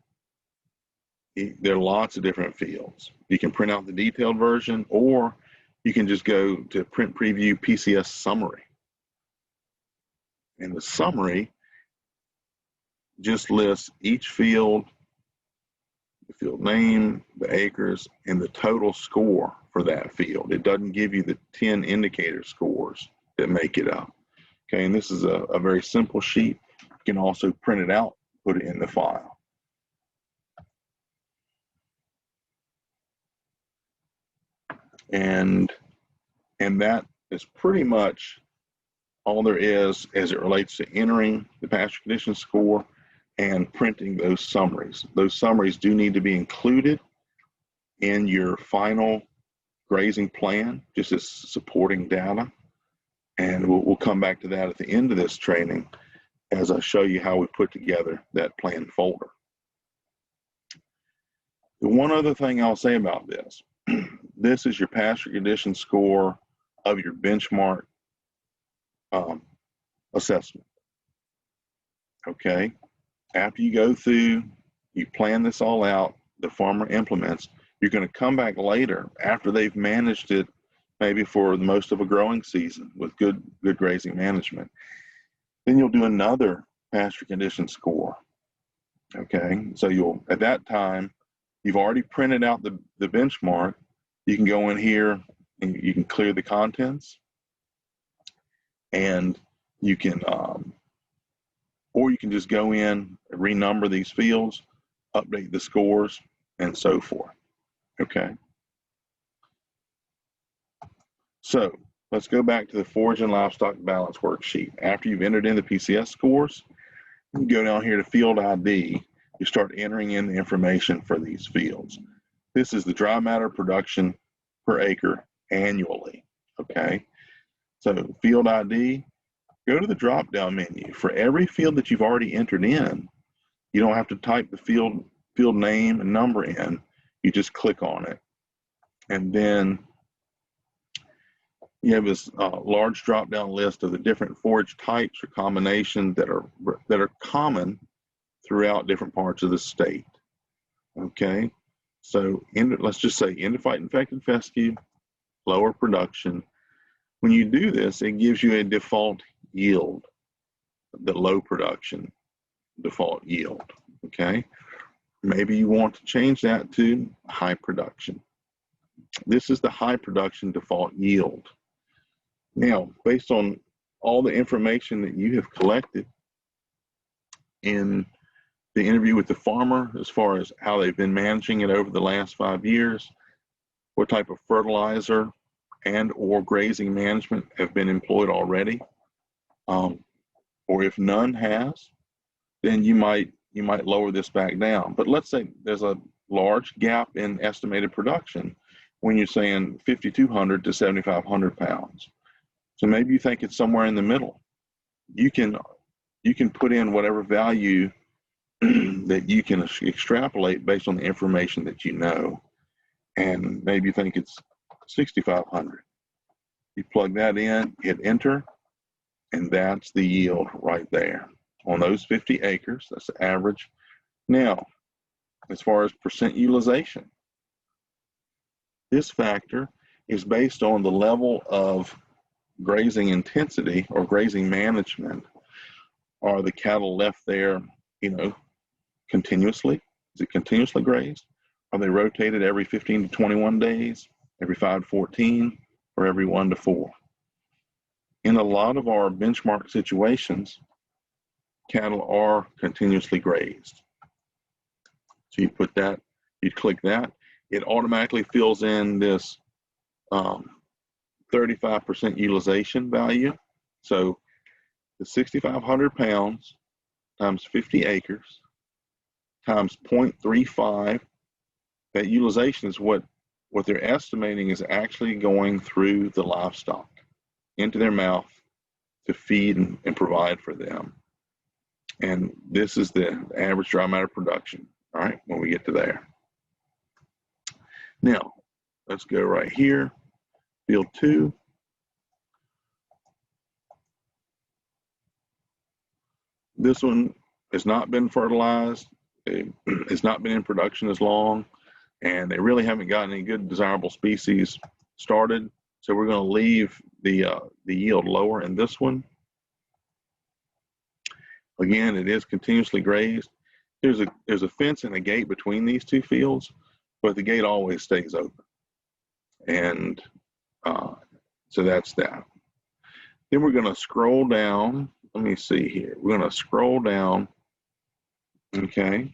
there are lots of different fields. You can print out the detailed version, or you can just go to Print Preview PCS Summary. And the summary just lists each field, the field name, the acres, and the total score for that field. It doesn't give you the 10 indicator scores that make it up. Okay, and this is a very simple sheet. You can also print it out, put it in the file. And that is pretty much all there is as it relates to entering the pasture condition score and printing those summaries. Those summaries do need to be included in your final grazing plan, just as supporting data. And we'll come back to that at the end of this training as I show you how we put together that plan folder. The one other thing I'll say about this, this is your pasture condition score of your benchmark assessment. Okay, after you go through, you plan this all out, the farmer implements, you're going to come back later after they've managed it maybe for most of a growing season with good grazing management. Then you'll do another pasture condition score. Okay, so you'll, at that time, you've already printed out the benchmark. You can go in here and you can clear the contents, and you can, or you can just go in, renumber these fields, update the scores, and so forth. Okay. So let's go back to the Forage and Livestock Balance Worksheet. After you've entered in the PCS scores, you go down here to Field ID. You start entering in the information for these fields. This is the dry matter production per acre annually. Okay. So Field ID, go to the drop-down menu. For every field that you've already entered in, you don't have to type the field name and number in. You just click on it. And then you have this large drop-down list of the different forage types or combinations that are common throughout different parts of the state. Okay, so let's just say endophyte infected fescue, lower production. When you do this, it gives you a default yield, the low production default yield. Okay, maybe you want to change that to high production. This is the high production default yield. Now, based on all the information that you have collected in the interview with the farmer, as far as how they've been managing it over the last 5 years, what type of fertilizer and or grazing management have been employed already, or if none has, then you might lower this back down. But let's say there's a large gap in estimated production when you're saying 5,200 to 7,500 pounds. So maybe you think it's somewhere in the middle. You can put in whatever value that you can extrapolate based on the information that you know. And maybe you think it's 6,500. You plug that in, hit enter, and that's the yield right there on those 50 acres. That's the average. Now, as far as percent utilization, this factor is based on the level of grazing intensity or grazing management. Are the cattle left there, continuously? Is it continuously grazed? Are they rotated every 15 to 21 days, every 5 to 14, or every 1 to 4? In a lot of our benchmark situations, cattle are continuously grazed. So you put that, you click that, it automatically fills in this 35% utilization value. So the 6,500 pounds times 50 acres times 0.35, that utilization is what they're estimating is actually going through the livestock into their mouth to feed and provide for them. And this is the average dry matter production, all right, when we get to there. Now, let's go right here, field 2. This one has not been fertilized, it's not been in production as long, and they really haven't got any good desirable species started. So we're going to leave the yield lower in this one. Again, it is continuously grazed. There's a fence and a gate between these two fields, but the gate always stays open. And so that's that. Then we're going to scroll down. Let me see here. We're going to scroll down. Okay.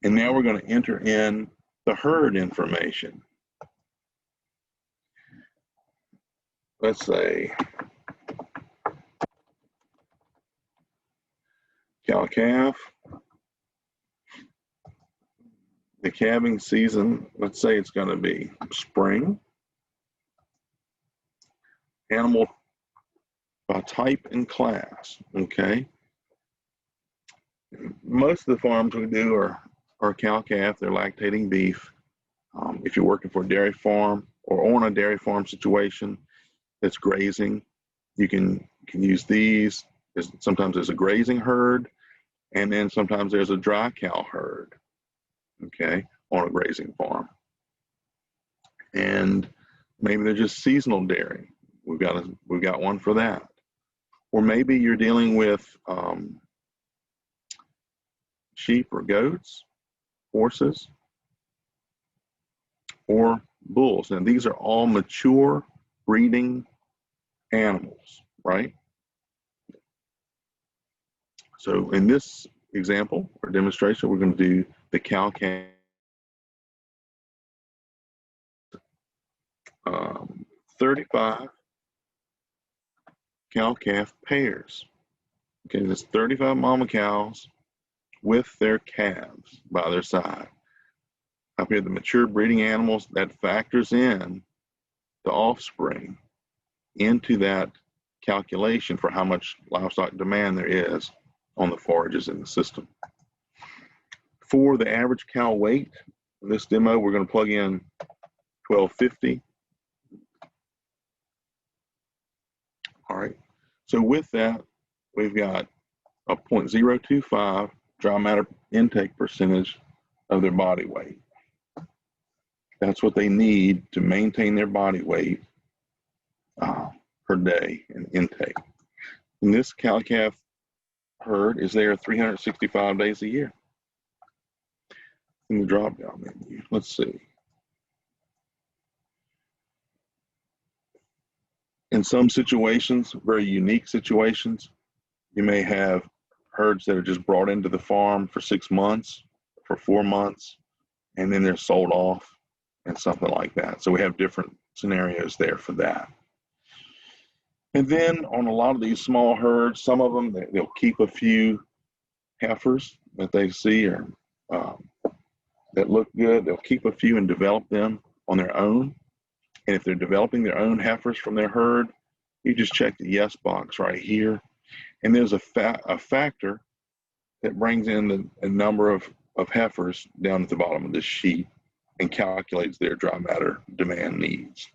And now we're going to enter in the herd information. Let's say cow-calf. The calving season, let's say it's going to be spring. Animal by type and class, okay? Most of the farms we do are cow-calf, they're lactating beef. If you're working for a dairy farm or on a dairy farm situation that's grazing, you can use these. Sometimes there's a grazing herd, and then sometimes there's a dry cow herd, okay, on a grazing farm. And maybe they're just seasonal dairy. We've got one for that. Or maybe you're dealing with sheep or goats, horses, or bulls. And these are all mature breeding animals, right? So in this example or demonstration, we're going to do the cow-calf 35 cow-calf pairs. Okay, that's 35 mama cows with their calves by their side. Up here, the mature breeding animals, that factors in the offspring into that calculation for how much livestock demand there is on the forages in the system. For the average cow weight, in this demo, we're going to plug in 1250. All right, so with that, we've got a 0.025 dry matter intake percentage of their body weight. That's what they need to maintain their body weight per day in intake. And this cow-calf herd is there 365 days a year. In the drop-down menu, let's see. In some situations, very unique situations, you may have herds that are just brought into the farm for 6 months, for 4 months, and then they're sold off and something like that. So we have different scenarios there for that. And then on a lot of these small herds, some of them, they'll keep a few heifers that they see or that look good. They'll keep a few and develop them on their own. And if they're developing their own heifers from their herd, you just check the yes box right here. And there's a factor that brings in the number of heifers down at the bottom of this sheet and calculates their dry matter demand needs.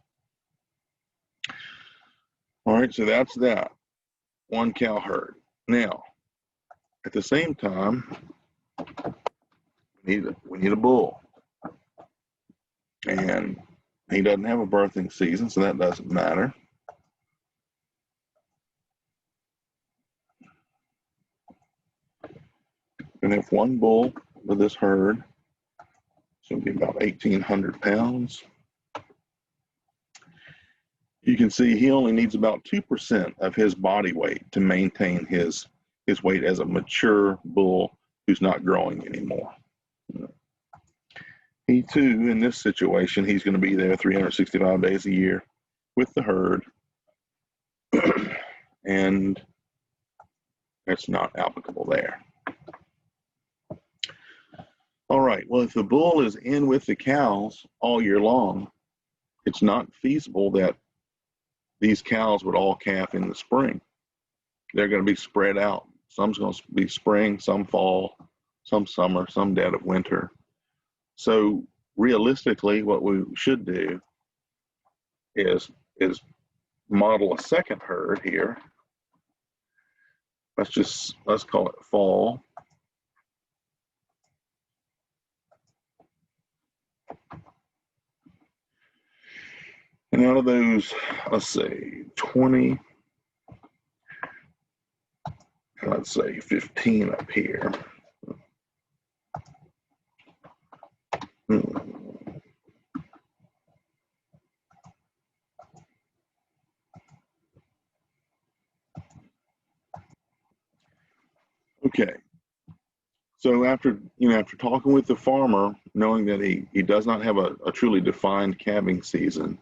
All right, so that's that. One cow herd. Now, at the same time, we need a bull. And he doesn't have a birthing season, so that doesn't matter. And if one bull with this herd, so it'll be about 1,800 pounds. You can see he only needs about 2% of his body weight to maintain his weight as a mature bull who's not growing anymore. He too, in this situation, he's going to be there 365 days a year with the herd, and it's not applicable there. All right, well, if the bull is in with the cows all year long, it's not feasible that these cows would all calf in the spring. They're going to be spread out. Some's going to be spring, some fall, some summer, some dead of winter. So realistically, what we should do is model a second herd here let's call it fall. And out of those, let's say 20, and let's say 15 up here. Okay. So after talking with the farmer, knowing that he does not have a truly defined calving season,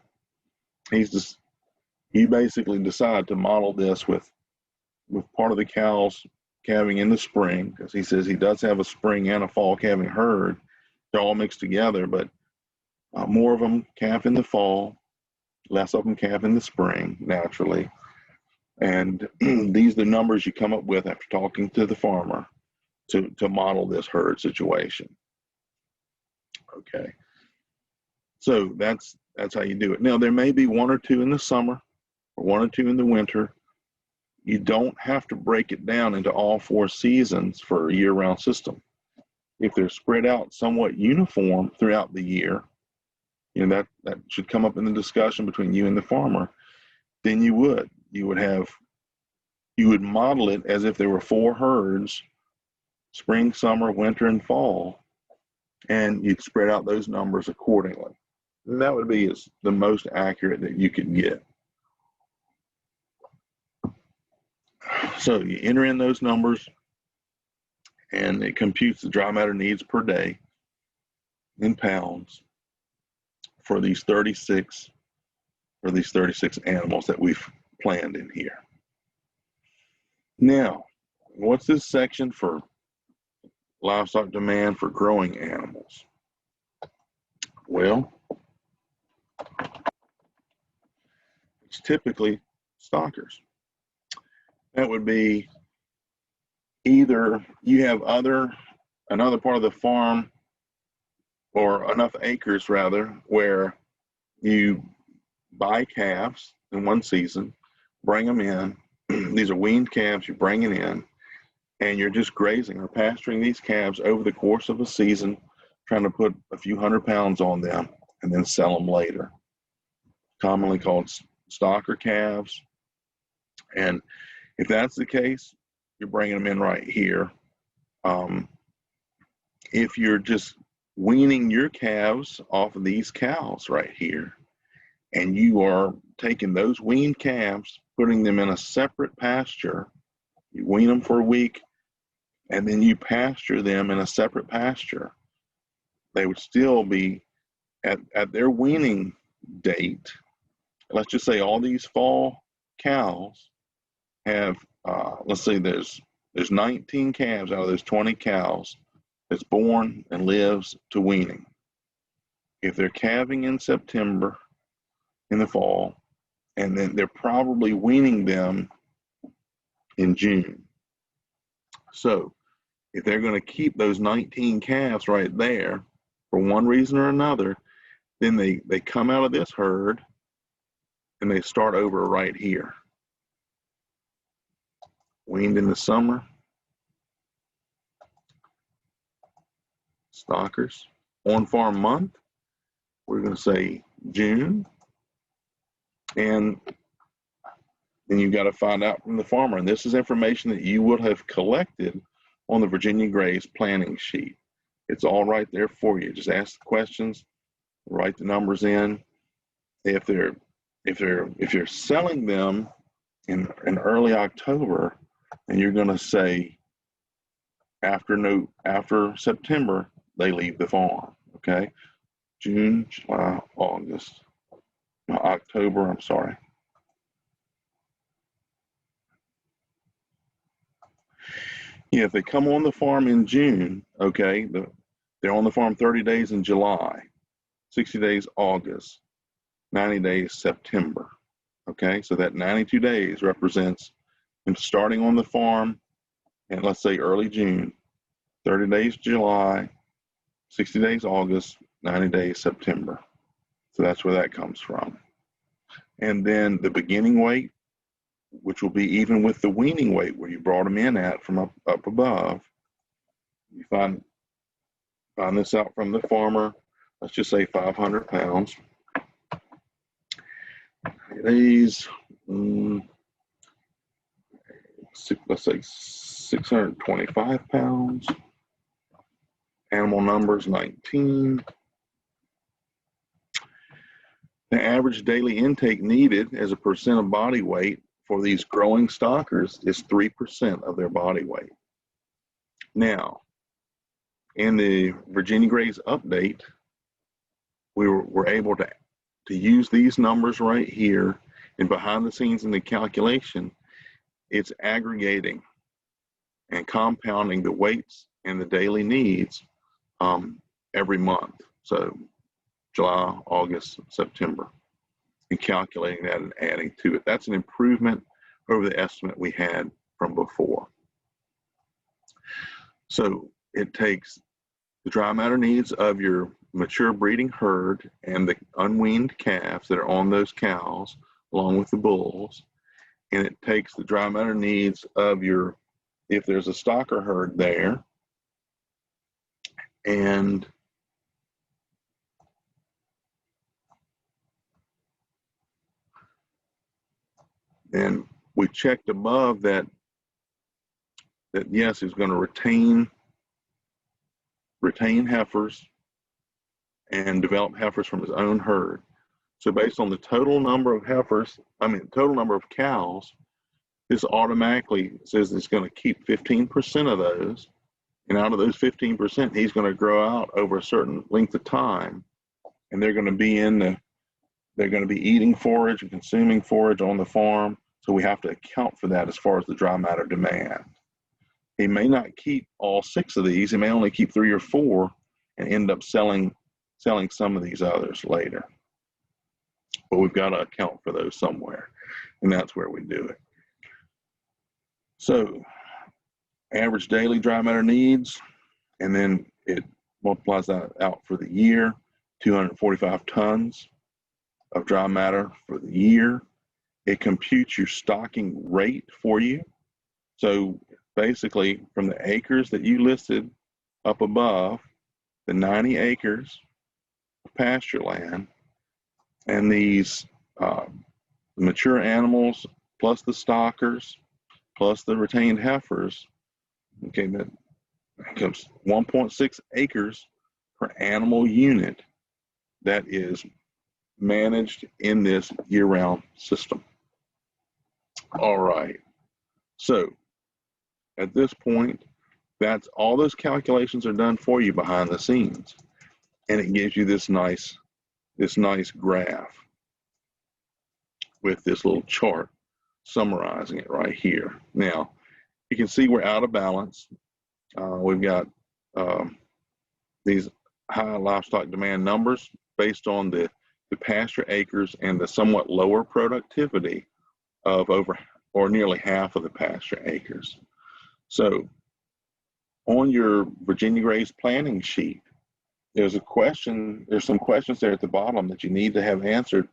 he basically decided to model this with part of the cows calving in the spring, because he says he does have a spring and a fall calving herd. They're all mixed together, but more of them calf in the fall, less of them calf in the spring naturally. And these are the numbers you come up with after talking to the farmer to model this herd situation. Okay, so that's how you do it. Now there may be one or two in the summer or one or two in the winter. You don't have to break it down into all 4 seasons for a year-round system. If they're spread out somewhat uniform throughout the year, that should come up in the discussion between you and the farmer. Then you would model it as if there were 4 herds, spring, summer, winter, and fall, and you'd spread out those numbers accordingly. And that would be the most accurate that you could get. So you enter in those numbers, and it computes the dry matter needs per day in pounds for these 36 animals that we've planned in here. Now, what's this section for livestock demand for growing animals? Well, it's typically stockers. That would be either you have another part of the farm, or enough acres rather, where you buy calves in one season, bring them in. These are weaned calves you're bringing in, and you're just grazing or pasturing these calves over the course of a season, trying to put a few 100 pounds on them and then sell them later. Commonly called stocker calves. And if that's the case, you're bringing them in right here. If you're just weaning your calves off of these cows right here, and you are taking those weaned calves, putting them in a separate pasture, you wean them for a week, and then you pasture them in a separate pasture, they would still be at their weaning date. Let's just say all these fall cows have, let's say there's 19 calves out of those 20 cows that's born and lives to weaning. If they're calving in September in the fall, and then they're probably weaning them in June. So if they're going to keep those 19 calves right there for one reason or another, then they come out of this herd and they start over right here. Weaned in the summer, stockers. On farm month, we're going to say June, and then you've got to find out from the farmer, and this is information that you would have collected on the Virginia Graze planning sheet. It's all right there for you. Just ask the questions, write the numbers in. If you're selling them in early October, and you're going to say after September they leave the farm. Okay, June, July, August, October. I'm sorry. Yeah, if they come on the farm in June, okay, they're on the farm 30 days in July, 60 days August, 90 days September. Okay, so that 92 days represents them starting on the farm, and let's say early June, 30 days July, 60 days August, 90 days September. So that's where that comes from. And then the beginning weight, which will be even with the weaning weight where you brought them in at from up above. You find this out from the farmer. Let's just say 500 pounds. These, let's say 625 pounds. Animal numbers 19. The average daily intake needed as a percent of body weight for these growing stockers is 3% of their body weight. Now, in the Virginia Graze update, we were able to use these numbers right here, and behind the scenes in the calculation, it's aggregating and compounding the weights and the daily needs every month. So July, August, September, and calculating that and adding to it. That's an improvement over the estimate we had from before. So it takes the dry matter needs of your mature breeding herd and the unweaned calves that are on those cows, along with the bulls, and it takes the dry matter needs of your, if there's a stocker herd there, and then we checked above that yes, he's going to retain heifers and develop heifers from his own herd. So based on the total number of heifers, total number of cows, this automatically says it's going to keep 15% of those. And out of those 15%, he's going to grow out over a certain length of time. And they're going to be they're going to be eating forage and consuming forage on the farm. So we have to account for that as far as the dry matter demand. He may not keep all 6 of these. He may only keep 3 or 4 and end up selling some of these others later. But we've got to account for those somewhere, and that's where we do it. So average daily dry matter needs, and then it multiplies that out for the year, 245 tons of dry matter for the year. It computes your stocking rate for you. So basically, from the acres that you listed up above, the 90 acres of pasture land, and these mature animals, plus the stockers, plus the retained heifers, okay, that comes 1.6 acres per animal unit that is managed in this year-round system. All right, so at this point, that's all those calculations are done for you behind the scenes, and it gives you this nice graph with this little chart summarizing it right here. Now, you can see we're out of balance. We've got these high livestock demand numbers based on the pasture acres and the somewhat lower productivity of over or nearly half of the pasture acres. So on your Virginia Graze planning sheet, there's some questions there at the bottom that you need to have answered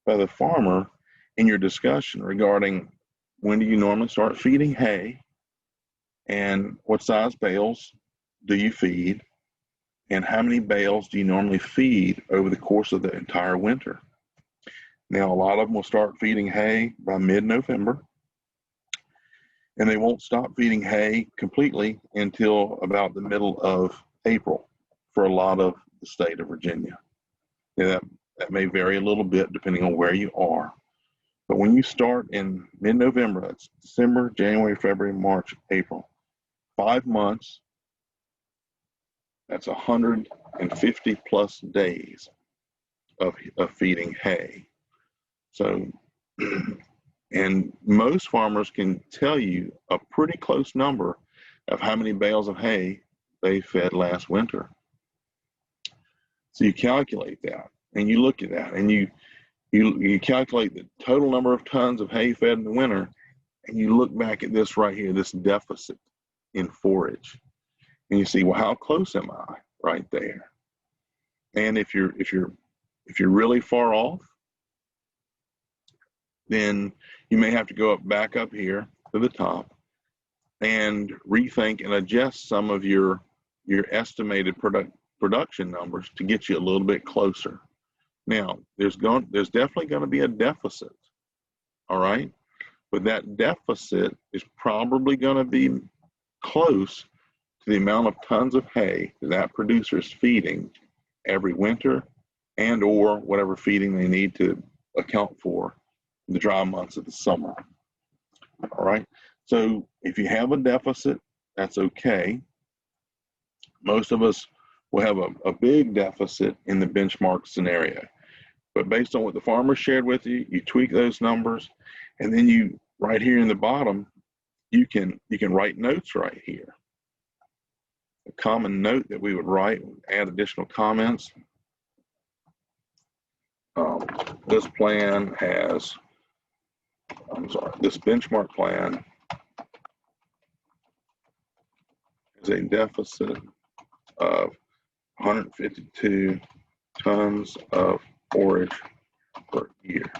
by the farmer in your discussion regarding when do you normally start feeding hay, and what size bales do you feed, and how many bales do you normally feed over the course of the entire winter. Now, a lot of them will start feeding hay by mid-November, and they won't stop feeding hay completely until about the middle of April for a lot of the state of Virginia. Now, that may vary a little bit depending on where you are. But when you start in mid-November, that's December, January, February, March, April, 5 months, that's 150 plus days of feeding hay. So, and most farmers can tell you a pretty close number of how many bales of hay they fed last winter. So you calculate that, and you look at that, and you calculate the total number of tons of hay fed in the winter, and you look back at this right here, this deficit in forage, and you see, well, how close am I right there? And if you're really far off, then you may have to go back up here to the top and rethink and adjust some of your estimated production numbers to get you a little bit closer. Now, there's definitely going to be a deficit, all right? But that deficit is probably going to be close to the amount of tons of hay that producer is feeding every winter and or whatever feeding they need to account for the dry months of the summer, all right? So if you have a deficit, that's okay. Most of us will have a big deficit in the benchmark scenario. But based on what the farmer shared with you, you tweak those numbers, and then you, right here in the bottom, you can write notes right here. A common note that we would write, add additional comments. This plan has, this benchmark plan has a deficit of 152 tons of forage per year.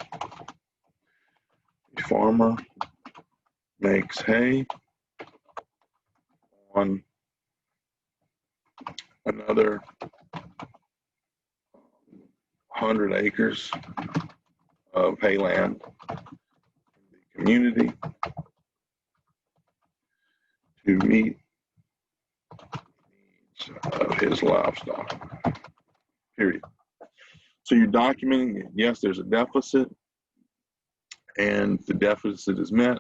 The farmer makes hay on another 100 acres of hayland in the community to meet the needs of his livestock, period. So you're documenting, yes, there's a deficit, and the deficit is met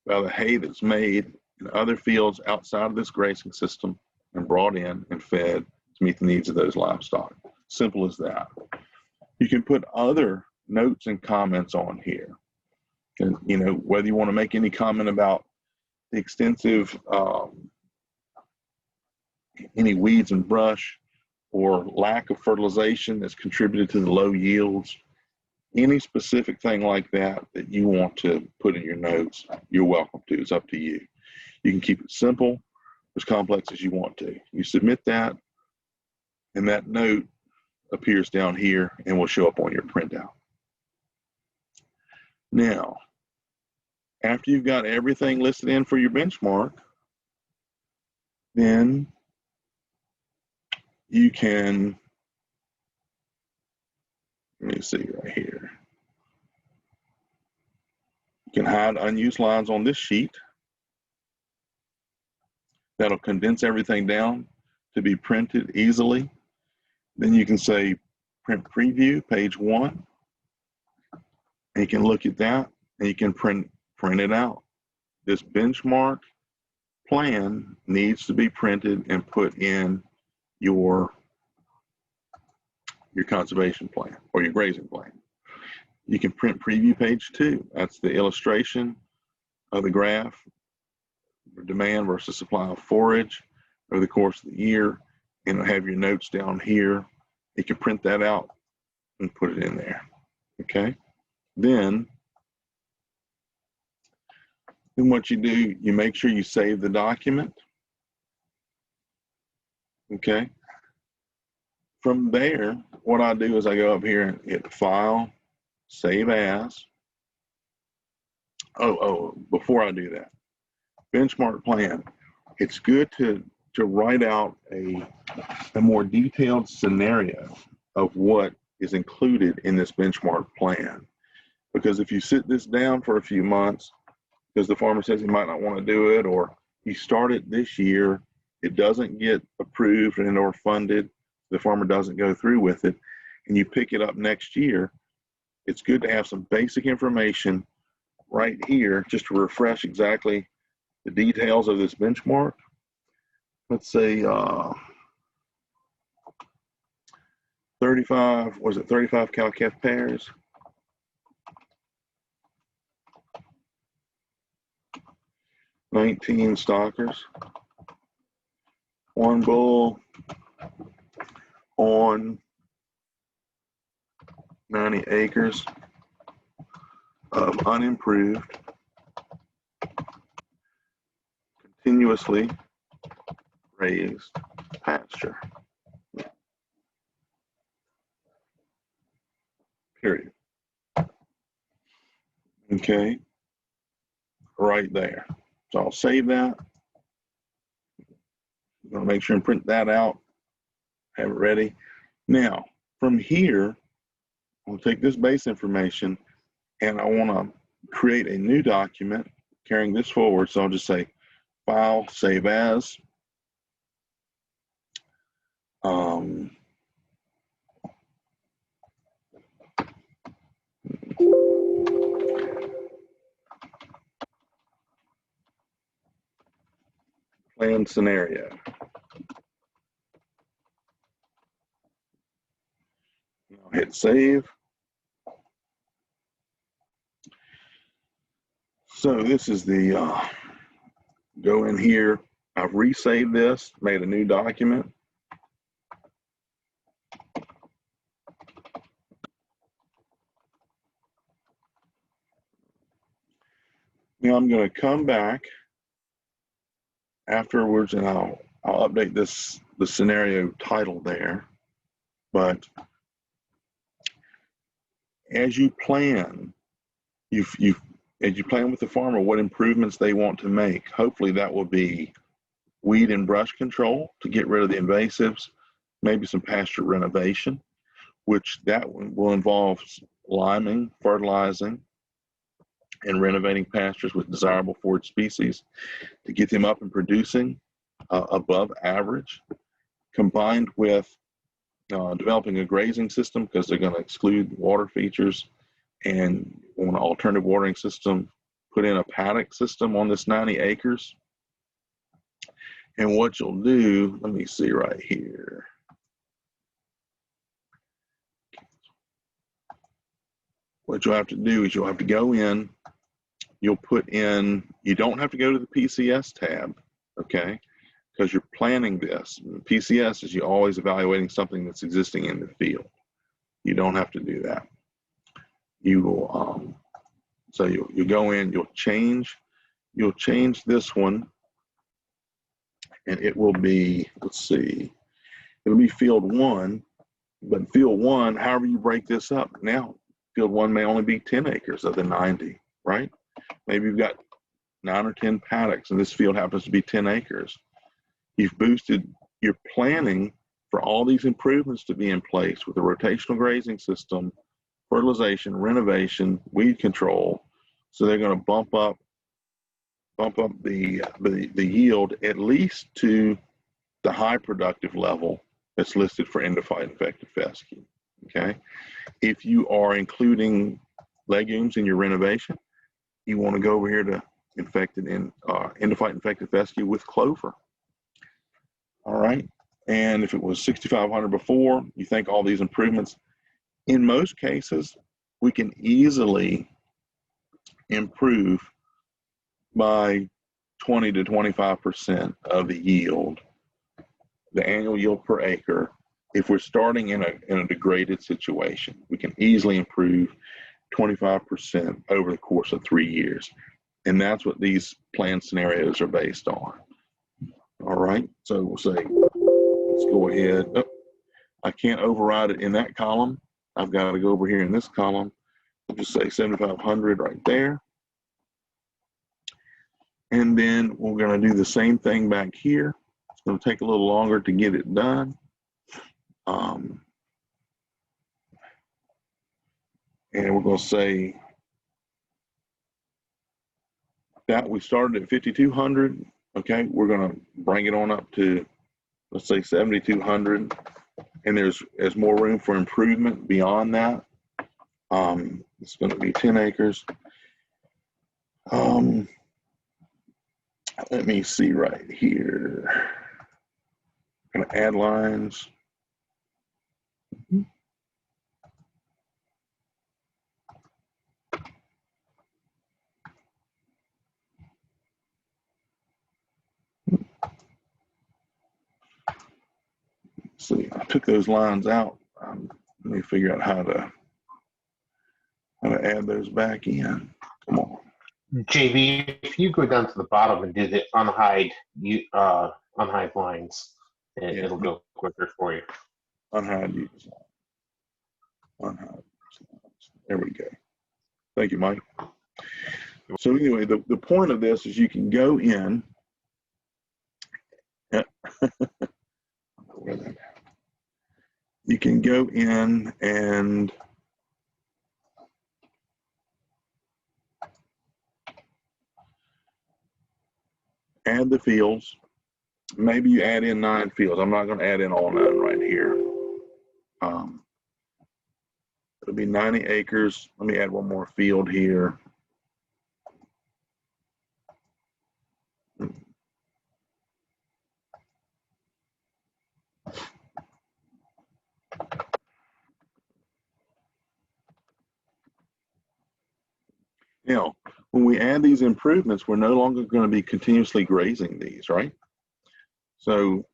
by the hay that's made in other fields outside of this grazing system and brought in and fed to meet the needs of those livestock. Simple as that. You can put other notes and comments on here. And, you know, whether you want to make any comment about the extensive, any weeds and brush or lack of fertilization that's contributed to the low yields, any specific thing like that that you want to put in your notes, you're welcome to. It's up to you. You can keep it simple, as complex as you want to. You submit that, and that note appears down here and will show up on your printout. Now, after you've got everything listed in for your benchmark, then you can, let me see right here. You can hide unused lines on this sheet. That'll condense everything down to be printed easily. Then you can say print preview, page 1. And you can look at that and you can print it out. This benchmark plan needs to be printed and put in your conservation plan or your grazing plan. You can print preview page 2. That's the illustration of the graph, demand versus supply of forage over the course of the year, and it'll have your notes down here. You can print that out and put it in there, okay? Then what you do, you make sure you save the document, okay? From there, what I do is I go up here and hit File, Save As. Before I do that, benchmark plan. It's good to write out a more detailed scenario of what is included in this benchmark plan. Because if you sit this down for a few months, because the farmer says he might not want to do it, or you start it this year, it doesn't get approved and or funded, the farmer doesn't go through with it, and you pick it up next year, it's good to have some basic information right here just to refresh exactly the details of this benchmark. Let's say 35 cow-calf pairs. 19 stockers, 1 bull on 90 acres of unimproved, continuously raised pasture. Period. Okay, right there. So I'll save that. I'm gonna make sure and print that out, have it ready. Now, from here, I'll take this base information and I wanna create a new document carrying this forward. So I'll just say File, Save As. Plan scenario. I'll hit save. So this is the, go in here. I've resaved this, made a new document. Now I'm going to come back afterwards and I'll update the scenario title there. But as you plan, as you plan with the farmer what improvements they want to make, hopefully that will be weed and brush control to get rid of the invasives, maybe some pasture renovation, which that will involve liming, fertilizing, and renovating pastures with desirable forage species to get them up and producing above average, combined with developing a grazing system because they're going to exclude water features, and on an alternative watering system, put in a paddock system on this 90 acres. And what you'll do, let me see right here. What you'll have to do is you'll have to go in, you'll put in, you don't have to go to the PCS tab, okay? Because you're planning this. PCS is you're always evaluating something that's existing in the field. You don't have to do that. You will, so you go in, you'll change this one, and it will be, let's see, it'll be field 1, but field 1, however you break this up, now field 1 may only be 10 acres of the 90, right? Maybe you've got 9 or 10 paddocks and this field happens to be 10 acres. You've boosted your planning for all these improvements to be in place with a rotational grazing system, fertilization, renovation, weed control. So they're going to bump up the yield at least to the high productive level that's listed for end-of-fight infected fescue. Okay, if you are including legumes in your renovation, you want to go over here to end-of-fight infected fescue with clover. All right, and if it was 6,500 before, you think all these improvements, in most cases, we can easily improve by 20 to 25% of the yield, the annual yield per acre. If we're starting in a degraded situation, we can easily improve 25% over the course of 3 years. And that's what these plan scenarios are based on. All right, so we'll say, let's go ahead. Oh, I can't override it in that column. I've got to go over here in this column. We'll just say 7,500 right there. And then we're going to do the same thing back here. It's going to take a little longer to get it done. And we're going to say that we started at 5,200. Okay, we're going to bring it on up to, let's say, 7,200. And there's more room for improvement beyond that. It's going to be 10 acres. Let me see right here. I'm going to add lines. See, I took those lines out. Let me figure out how to add those back in. Come on. JB, if you go down to the bottom and do the unhide lines, it'll go quicker for you. Unhide use. Unhide. There we go. Thank you, Mike. So anyway, the point of this is you can go in. You can go in and add the fields. Maybe you add in 9 fields. I'm not going to add in all 9 right here. It'll be 90 acres. Let me add one more field here. Now, when we add these improvements, we're no longer going to be continuously grazing these, right? So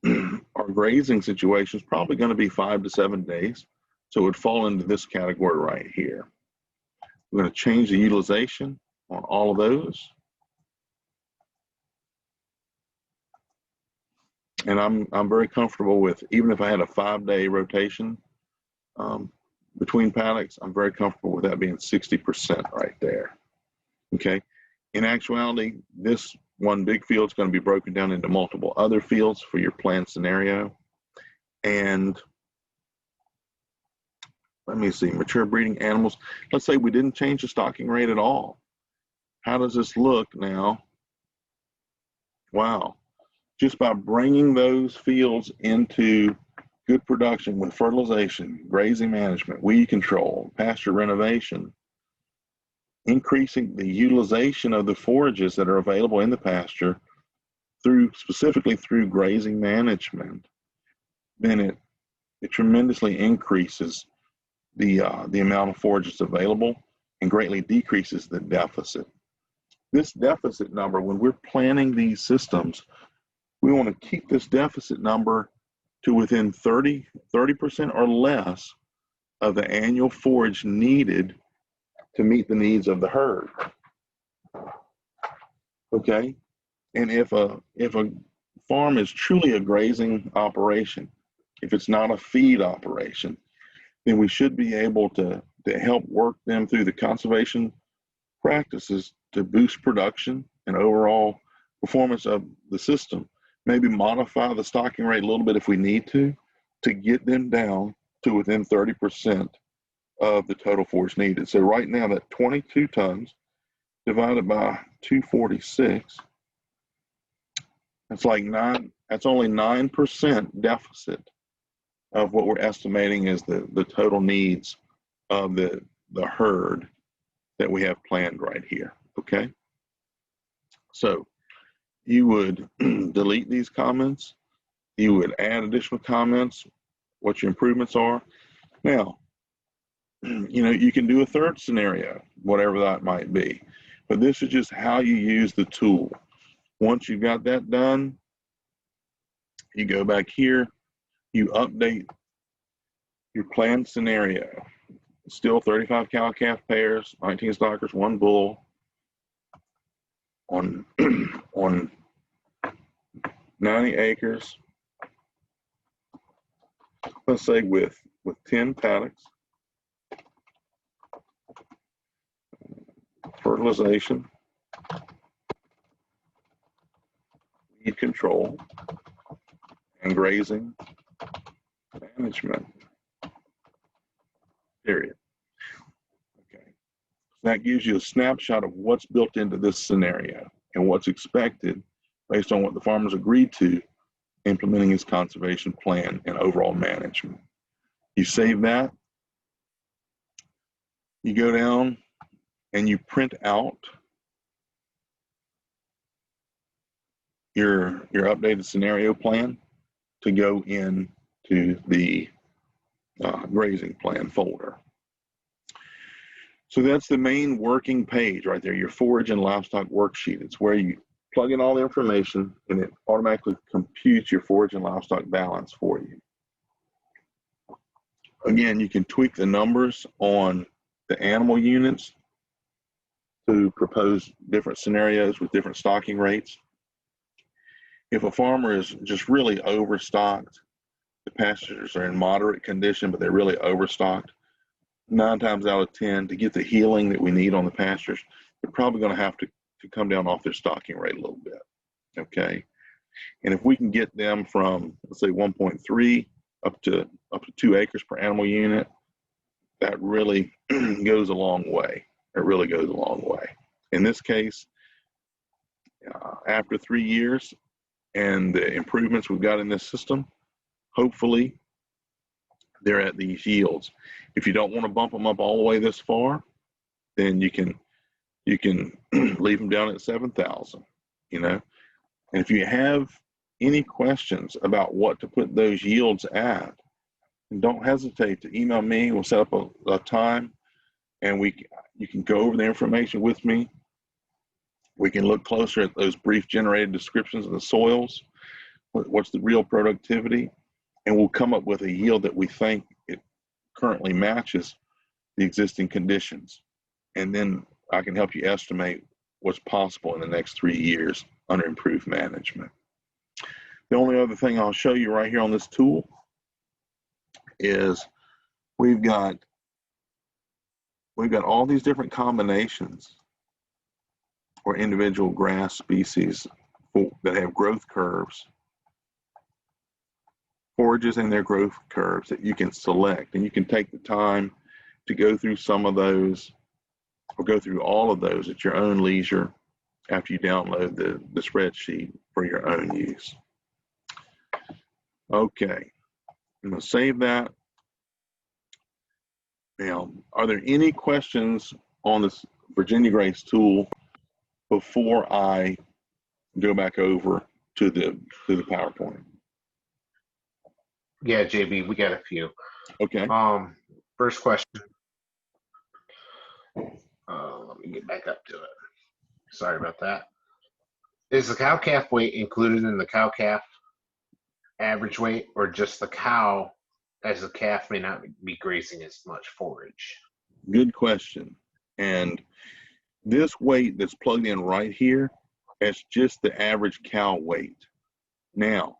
our grazing situation is probably going to be 5 to 7 days. So it would fall into this category right here. We're going to change the utilization on all of those. And I'm very comfortable with, even if I had a 5-day rotation between paddocks, I'm very comfortable with that being 60% right there. Okay. In actuality, this one big field is going to be broken down into multiple other fields for your planned scenario. And let me see, mature breeding animals. Let's say we didn't change the stocking rate at all. How does this look now? Wow. Just by bringing those fields into good production with fertilization, grazing management, weed control, pasture renovation, increasing the utilization of the forages that are available in the pasture specifically through grazing management, then it tremendously increases the amount of forages available and greatly decreases the deficit. This deficit number, when we're planning these systems, we want to keep this deficit number to within 30% or less of the annual forage needed to meet the needs of the herd. Okay? And if a farm is truly a grazing operation, if it's not a feed operation, then we should be able to help work them through the conservation practices to boost production and overall performance of the system. Maybe modify the stocking rate a little bit if we need to get them down to within 30% of the total forage needed. So right now that 22 tons divided by 246, that's only 9% deficit of what we're estimating is the total needs of the herd that we have planned right here, okay? So you would delete these comments, you would add additional comments, what your improvements are. Now, you can do a third scenario, whatever that might be, but this is just how you use the tool. Once you've got that done, you go back here, you update your planned scenario. Still 35 cow-calf pairs, 19 stockers, 1 bull on 90 acres. Let's say with 10 paddocks. Fertilization, weed control, and grazing management, period. Okay, so that gives you a snapshot of what's built into this scenario and what's expected based on what the farmers agreed to implementing his conservation plan and overall management. You save that, you go down and you print out your updated scenario plan to go into the grazing plan folder. So that's the main working page right there, your forage and livestock worksheet. It's where you plug in all the information and it automatically computes your forage and livestock balance for you. Again, you can tweak the numbers on the animal units to propose different scenarios with different stocking rates. If a farmer is just really overstocked, the pastures are in moderate condition, but they're really overstocked, 9 times out of 10, to get the healing that we need on the pastures, they're probably going to have to come down off their stocking rate a little bit. Okay. And if we can get them from, let's say 1.3 up to 2 acres per animal unit, that really goes a long way. It really goes a long way. In this case, after 3 years and the improvements we've got in this system, hopefully they're at these yields. If you don't want to bump them up all the way this far, then you can leave them down at 7,000, you know. And if you have any questions about what to put those yields at, don't hesitate to email me. We'll set up a time, and you can go over the information with me. We can look closer at those brief generated descriptions of the soils, what's the real productivity, and we'll come up with a yield that we think it currently matches the existing conditions. And then I can help you estimate what's possible in the next 3 years under improved management. The only other thing I'll show you right here on this tool is we've got all these different combinations or individual grass species that have growth curves, forages and their growth curves that you can select, and you can take the time to go through some of those or go through all of those at your own leisure after you download the spreadsheet for your own use. Okay, I'm going to save that. Now, are there any questions on this Virginia Grace tool before I go back over to the PowerPoint? Yeah, JB, we got a few. Okay. First question. Let me get back up to it. Sorry about that. Is the cow calf weight included in the cow calf average weight, or just the cow, as the calf may not be grazing as much forage? Good question. And this weight that's plugged in right here, that's just the average cow weight. Now,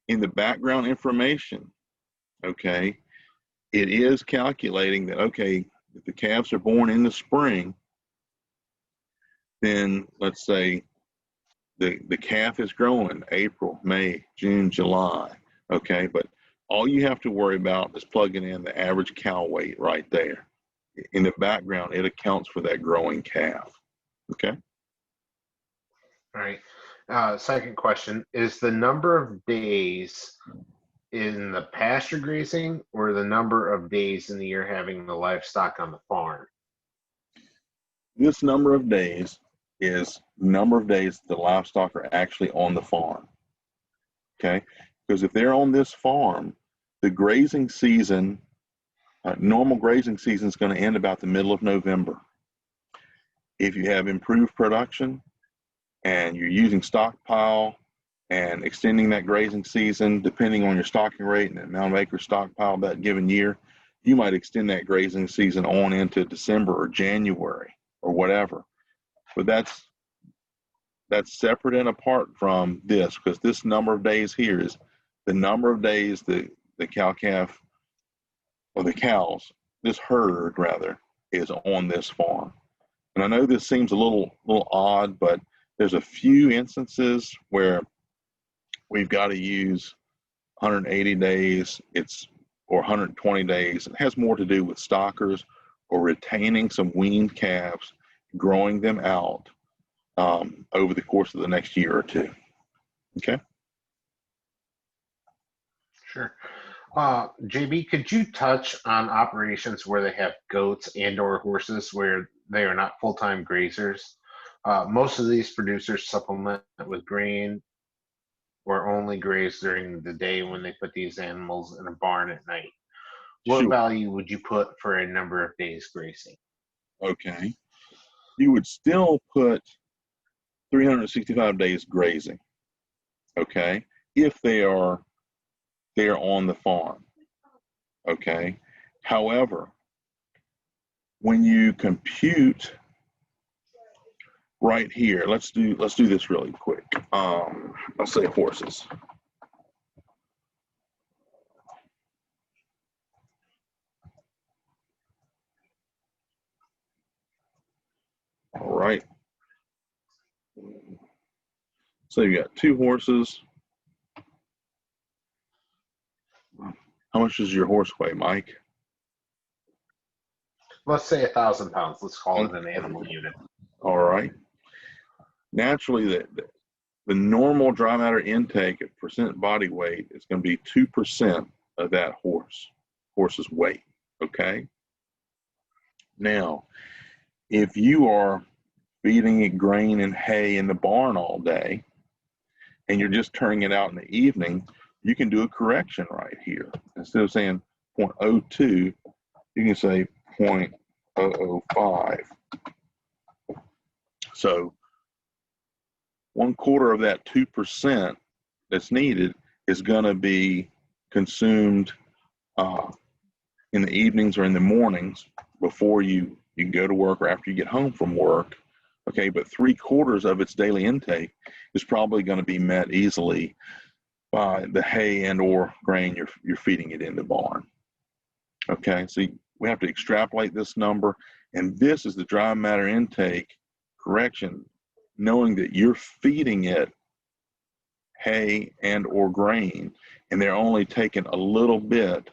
in the background information, okay, it is calculating that, okay, if the calves are born in the spring, then let's say the calf is growing April, May, June, July, okay, but all you have to worry about is plugging in the average cow weight right there. In the background, it accounts for that growing calf, okay? All right. Second question, is the number of days in the pasture grazing or the number of days in the year having the livestock on the farm? This number of days is number of days the livestock are actually on the farm, okay? Because if they're on this farm, the grazing season, normal grazing season is going to end about the middle of November. If you have improved production and you're using stockpile and extending that grazing season, depending on your stocking rate and the amount of acres stockpile that given year, you might extend that grazing season on into December or January or whatever. But that's separate and apart from this, because this number of days here is the number of days the cow-calf, or the cows, this herd rather, is on this farm. And I know this seems a little odd, but there's a few instances where we've got to use 180 days, or 120 days. It has more to do with stockers or retaining some weaned calves, growing them out over the course of the next year or two. Okay. Sure. JB, could you touch on operations where they have goats and/or horses where they are not full-time grazers? Most of these producers supplement with grain or only graze during the day when they put these animals in a barn at night. What Sure. value would you put for a number of days grazing? Okay. You would still put 365 days grazing, okay, if they are on the farm, okay. However, when you compute right here, let's do this really quick. I'll say horses. All right. So you got 2 horses. How much does your horse weigh, Mike? Let's say 1,000 pounds. Let's call it an animal unit. All right. Naturally, the normal dry matter intake at percent body weight is going to be 2% of that horse's weight. Okay. Now, if you are feeding it grain and hay in the barn all day, and you're just turning it out in the evening, you can do a correction right here. Instead of saying 0.02, you can say 0.005. So 1/4 of that 2% that's needed is going to be consumed in the evenings or in the mornings before you go to work or after you get home from work. Okay, but 3/4 of its daily intake is probably going to be met easily by the hay and or grain you're feeding it in the barn. Okay, so we have to extrapolate this number, and this is the dry matter intake correction, knowing that you're feeding it hay and or grain, and they're only taking a little bit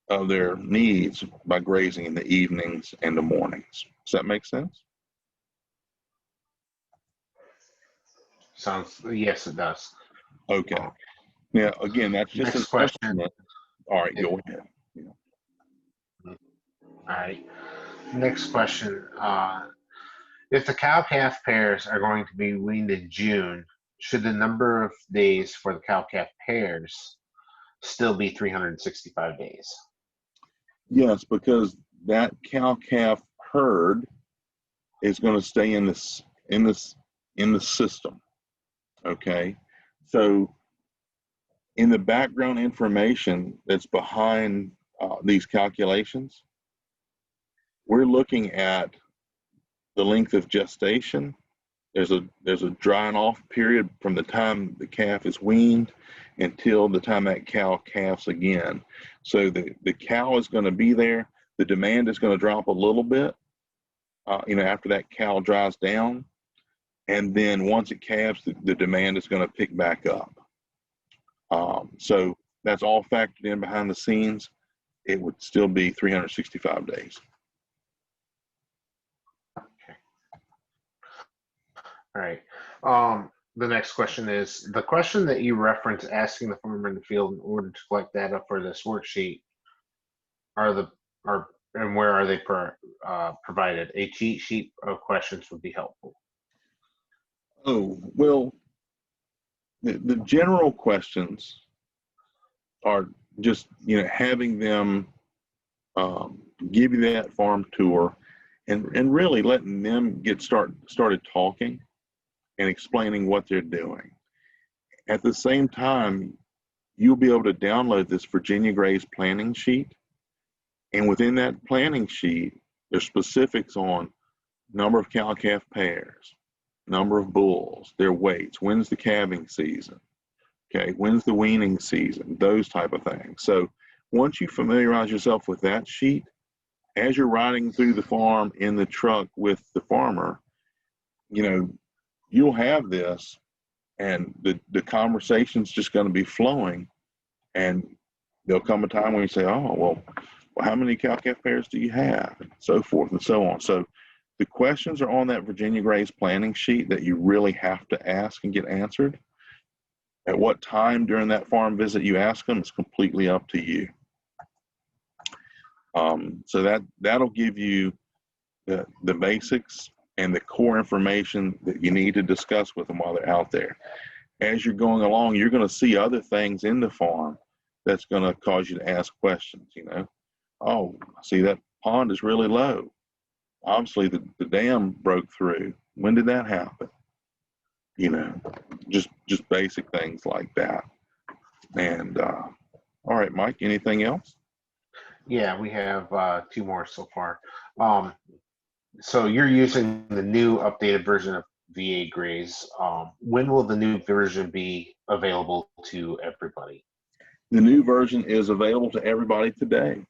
of their needs by grazing in the evenings and the mornings. Does that make sense? Yes, it does. Okay. Now, again, that's just Next an question. estimate. All right, go ahead. Yeah. All right. Next question. If the cow-calf pairs are going to be weaned in June, should the number of days for the cow-calf pairs still be 365 days? Yes, because that cow-calf herd is going to stay in the system. Okay, so in the background information that's behind these calculations, we're looking at the length of gestation. There's a drying off period from the time the calf is weaned until the time that cow calves again. So the cow is going to be there. The demand is going to drop a little bit, after that cow dries down. And then once it calves, the demand is going to pick back up. So that's all factored in behind the scenes. It would still be 365 days. All right. The next question is, the question that you reference asking the farmer in the field in order to collect data for this worksheet and where are they provided? A cheat sheet of questions would be helpful. Oh, well, the general questions are just, having them give you that farm tour and really letting them get started talking and explaining what they're doing. At the same time, you'll be able to download this Virginia Grays planning sheet. And within that planning sheet, there's specifics on number of cow-calf pairs, number of bulls, their weights, when's the calving season, okay, when's the weaning season, those type of things. So once you familiarize yourself with that sheet, as you're riding through the farm in the truck with the farmer, you'll have this, and the conversation's just going to be flowing, and there'll come a time when you say, oh, well, how many cow-calf pairs do you have, and so forth and so on. So the questions are on that Virginia Grays planning sheet that you really have to ask and get answered. At what time during that farm visit you ask them is completely up to you. So that'll give you the basics and the core information that you need to discuss with them while they're out there. As you're going along, you're going to see other things in the farm that's going to cause you to ask questions. Oh, see, that pond is really low. Obviously, the dam broke through. When did that happen? Just basic things like that. And all right, Mike, anything else? Yeah, we have 2 more so far. So you're using the new updated version of VA Grays. When will the new version be available to everybody? The new version is available to everybody today,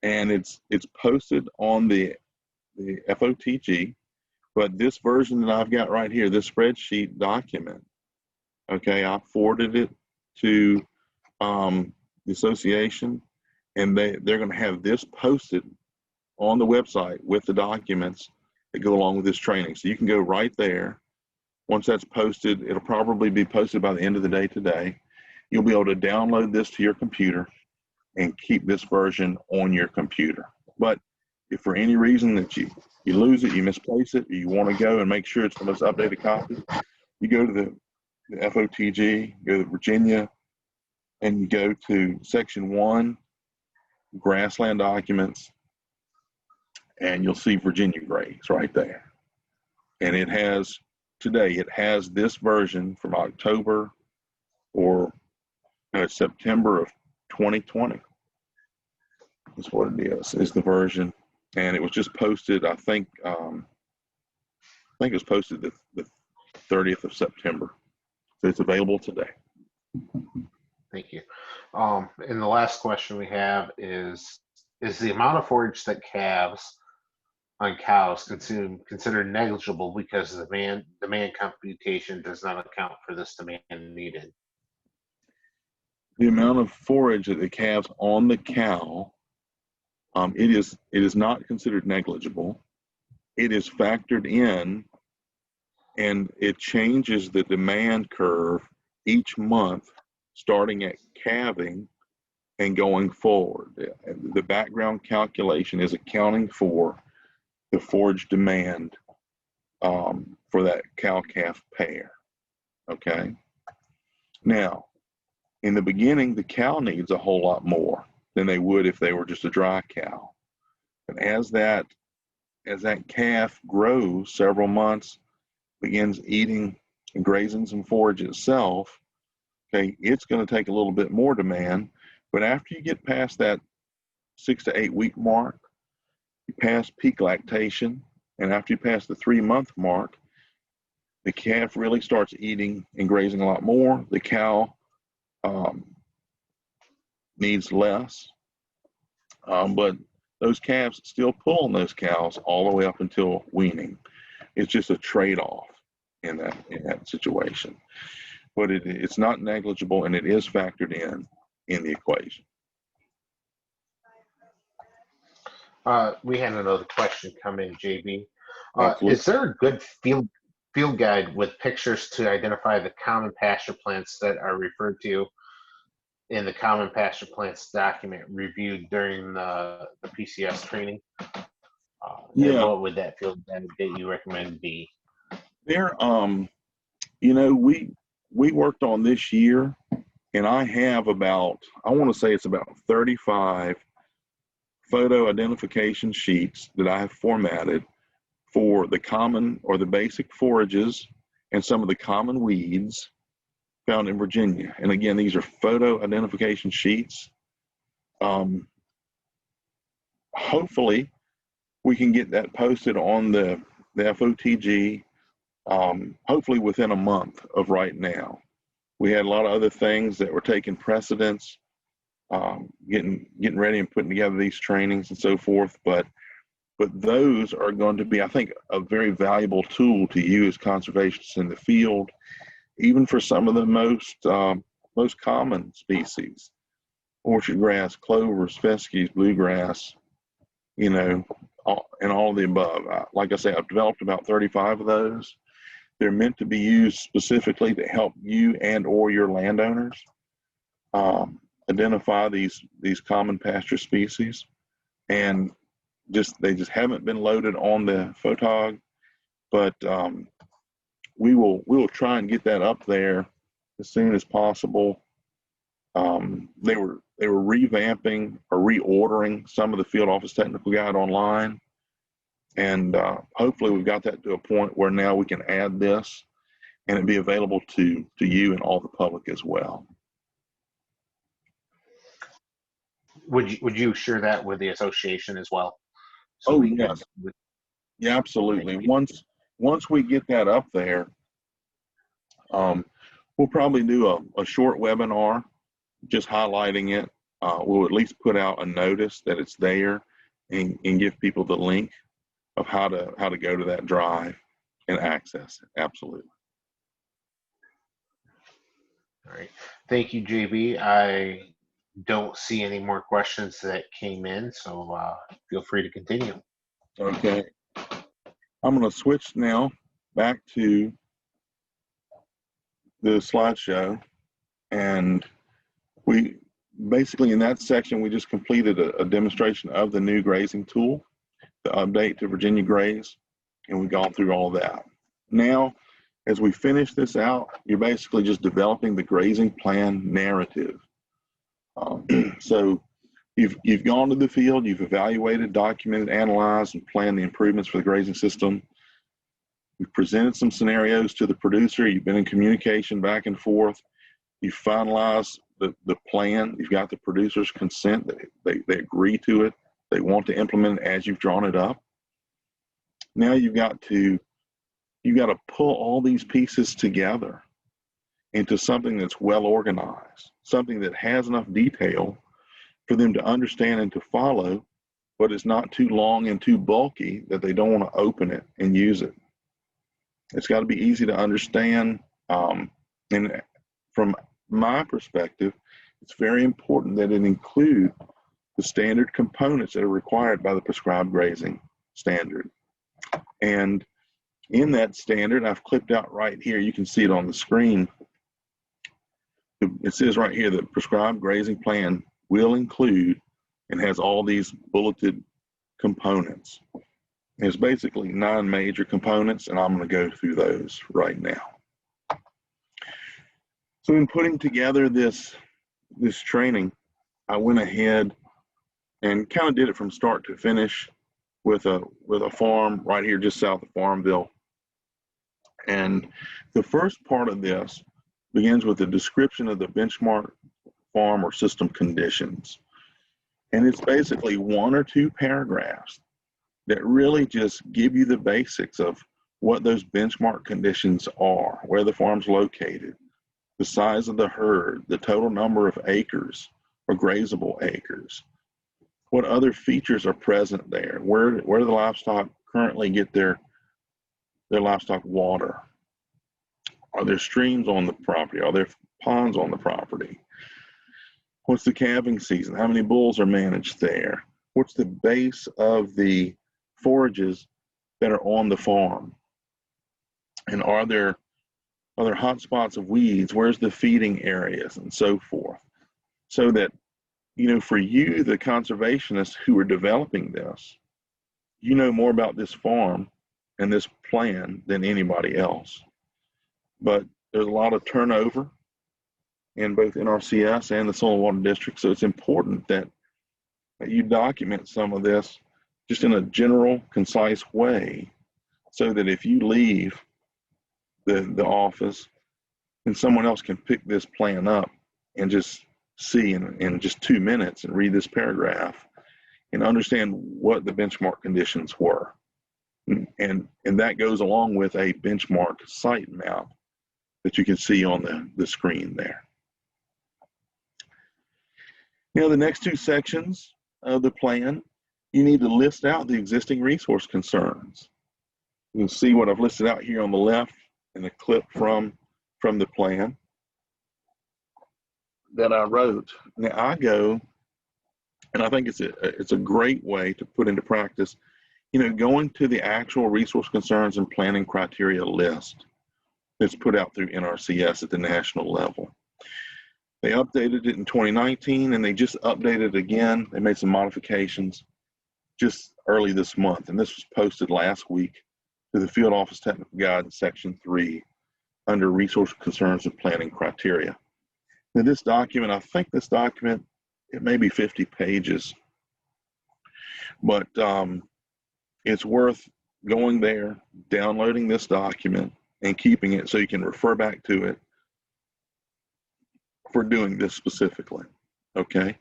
and it's posted on the FOTG. But this version that I've got right here, this spreadsheet document, okay, I forwarded it to the association, and they're going to have this posted on the website with the documents that go along with this training. So you can go right there. Once that's posted, it'll probably be posted by the end of the day today. You'll be able to download this to your computer and keep this version on your computer. But if for any reason that you lose it, you misplace it, or you want to go and make sure it's the most updated copy, you go to the FOTG, go to Virginia, and you go to section 1, Grassland documents, and you'll see Virginia grades right there. And it has, today, it has this version from October or September of 2020. That's what it is the version. And it was just posted, I think it was posted the 30th of September. So it's available today. Thank you. And the last question we have is the amount of forage that calves on cows considered negligible because the demand computation does not account for this demand needed? The amount of forage that the calves on the cow, it is not considered negligible. It is factored in, and it changes the demand curve each month, starting at calving and going forward. The background calculation is accounting for the forage demand for that cow-calf pair, okay? Now, in the beginning, the cow needs a whole lot more than they would if they were just a dry cow. And as that calf grows several months, begins eating and grazing some forage itself, okay, it's going to take a little bit more demand. But after you get past that 6 to 8 week mark, you pass peak lactation, and after you pass the 3-month mark, the calf really starts eating and grazing a lot more. The cow needs less, but those calves still pull on those cows all the way up until weaning. It's just a trade-off in that situation. But it's not negligible, and it is factored in the equation. We had another question come in, JB. Absolutely. Is there a good field guide with pictures to identify the common pasture plants that are referred to in the common pasture plants document reviewed during the PCS training? And what would that field guide that you recommend be? There, we worked on this year, and I have about, I want to say it's about 35 photo identification sheets that I have formatted for the common or the basic forages and some of the common weeds found in Virginia. And again, these are photo identification sheets. Hopefully we can get that posted on the FOTG, hopefully within a month of right now. We had a lot of other things that were taking precedence, getting ready and putting together these trainings and so forth. But those are going to be, I think, a very valuable tool to you as conservationists in the field, even for some of the most common species, orchard grass, clovers, fescues, bluegrass, and all of the above. Like I say, I've developed about 35 of those. They're meant to be used specifically to help you and or your landowners identify these common pasture species, and they just haven't been loaded on the photog, but we will try and get that up there as soon as possible. They were revamping or reordering some of the field office technical guide online, and hopefully we've got that to a point where now we can add this and it be available to you and all the public as well. Would you share that with the association as well? So yes. Yeah, absolutely. Once we get that up there, we'll probably do a short webinar just highlighting it. We'll at least put out a notice that it's there and give people the link of how to go to that drive and access it. Absolutely. All right. Thank you, JB. I don't see any more questions that came in, so feel free to continue. Okay. I'm going to switch now back to the slideshow, and we basically in that section we just completed a demonstration of the new grazing tool, the update to Virginia Graze, and we've gone through all that. Now, as we finish this out, you're basically just developing the grazing plan narrative. So you've gone to the field, you've evaluated, documented, analyzed, and planned the improvements for the grazing system. You've presented some scenarios to the producer. You've been in communication back and forth. You've finalized the plan. You've got the producer's consent. They agree to it. They want to implement it as you've drawn it up. Now you've got to pull all these pieces together into something that's well organized, something that has enough detail for them to understand and to follow, but it's not too long and too bulky that they don't want to open it and use it. It's got to be easy to understand. And from my perspective, it's very important that it include the standard components that are required by the prescribed grazing standard. And in that standard, I've clipped out right here, you can see it on the screen. It says right here that prescribed grazing plan will include and has all these bulleted components. There's basically 9 major components, and I'm going to go through those right now. So in putting together this training, I went ahead and kind of did it from start to finish with a farm right here just south of Farmville. And the first part of this begins with a description of the benchmark farm or system conditions. And it's basically 1 or 2 paragraphs that really just give you the basics of what those benchmark conditions are, where the farm's located, the size of the herd, the total number of acres or grazable acres, what other features are present there, where the livestock currently get their livestock water. Are there streams on the property? Are there ponds on the property? What's the calving season? How many bulls are managed there? What's the base of the forages that are on the farm? And are there hot spots of weeds? Where's the feeding areas and so forth? So that, for you, the conservationists who are developing this, you know more about this farm and this plan than anybody else. But there's a lot of turnover in both NRCS and the Soil and Water District, so it's important that you document some of this just in a general, concise way, so that if you leave the office, and someone else can pick this plan up and just see in just 2 minutes and read this paragraph and understand what the benchmark conditions were. And that goes along with a benchmark site map that you can see on the screen there. The next 2 sections of the plan, you need to list out the existing resource concerns. You can see what I've listed out here on the left in the clip from the plan that I wrote. Now I go, and I think it's a great way to put into practice, going to the actual resource concerns and planning criteria list that's put out through NRCS at the national level. They updated it in 2019, and they just updated it again. They made some modifications just early this month, and this was posted last week to the Field Office Technical Guide in Section 3 under Resource Concerns and Planning Criteria. Now this document, I think this document, it may be 50 pages, but it's worth going there, downloading this document, and keeping it so you can refer back to it for doing this specifically, okay?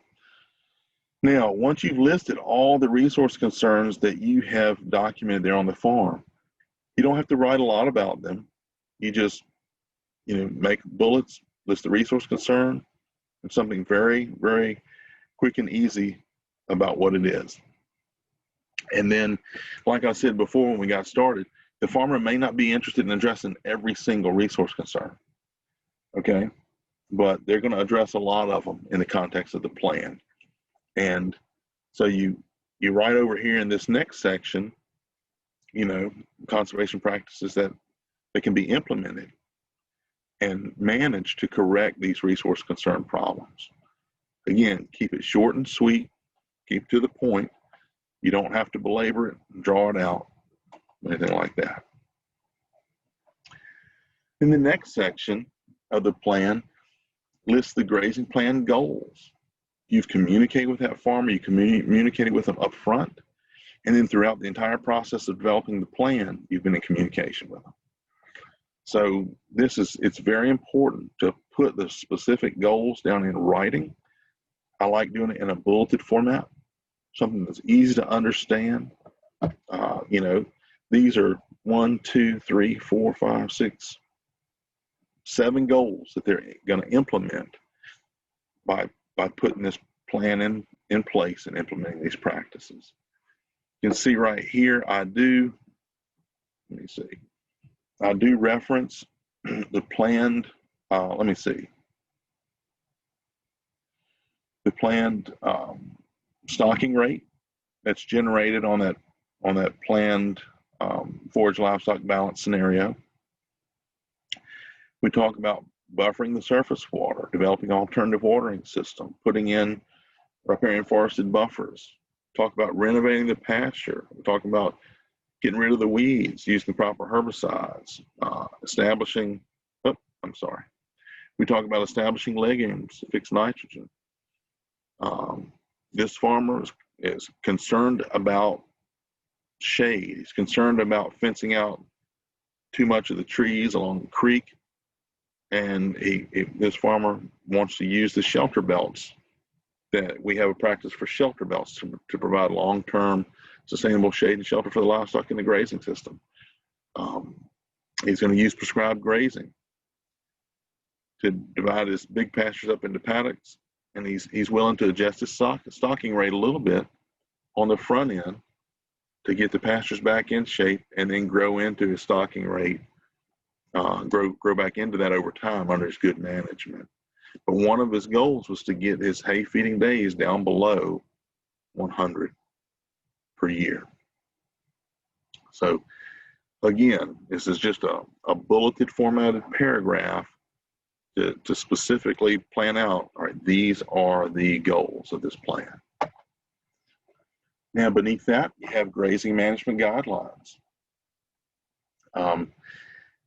Now, once you've listed all the resource concerns that you have documented there on the farm, you don't have to write a lot about them. You just, make bullets, list the resource concern, and something very, very quick and easy about what it is. And then, like I said before when we got started, the farmer may not be interested in addressing every single resource concern, okay? But they're going to address a lot of them in the context of the plan. And so you write over here in this next section, you know, conservation practices that can be implemented and managed to correct these resource concern problems. Again, keep it short and sweet, keep to the point. You don't have to belabor it, draw it out, anything like that. In the next section of the plan, lists the grazing plan goals. You've communicated with that farmer, you communicated with them up front, and then throughout the entire process of developing the plan, you've been in communication with them. So it's very important to put the specific goals down in writing. I like doing it in a bulleted format, something that's easy to understand. You know, these are 1, 2, 3, 4, 5, 6, 7 goals that they're going to implement by putting this plan in place and implementing these practices. You can see right here, I do reference the planned, the planned stocking rate that's generated on that planned forage livestock balance scenario. We talk about buffering the surface water, developing alternative watering system, putting in riparian forested buffers. Talk about renovating the pasture. We talk about getting rid of the weeds, using the proper herbicides, we talk about establishing legumes to fix nitrogen. This farmer is concerned about shade. He's concerned about fencing out too much of the trees along the creek. And this farmer wants to use the shelter belts, that we have a practice for shelter belts to provide long-term sustainable shade and shelter for the livestock in the grazing system. He's going to use prescribed grazing to divide his big pastures up into paddocks, and he's willing to adjust his stocking rate a little bit on the front end to get the pastures back in shape, and then grow into his stocking rate, grow back into that over time under his good management. But one of his goals was to get his hay feeding days down below 100 per year. So again, this is just a bulleted formatted paragraph to specifically plan out, all right, these are the goals of this plan. Now beneath that, you have grazing management guidelines.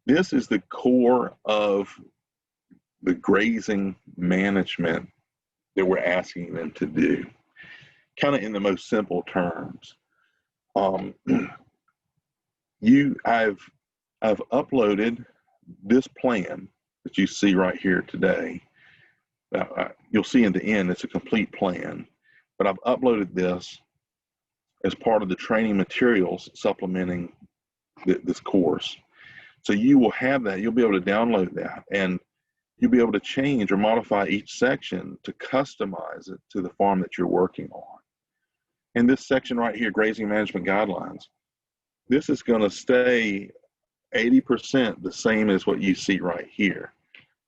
This is the core of the grazing management that we're asking them to do, kind of in the most simple terms. I've uploaded this plan that you see right here today. You'll see in the end, it's a complete plan, but I've uploaded this as part of the training materials supplementing this course. So you will have that, you'll be able to download that, and you'll be able to change or modify each section to customize it to the farm that you're working on. In this section right here, grazing management guidelines, this is going to stay 80% the same as what you see right here.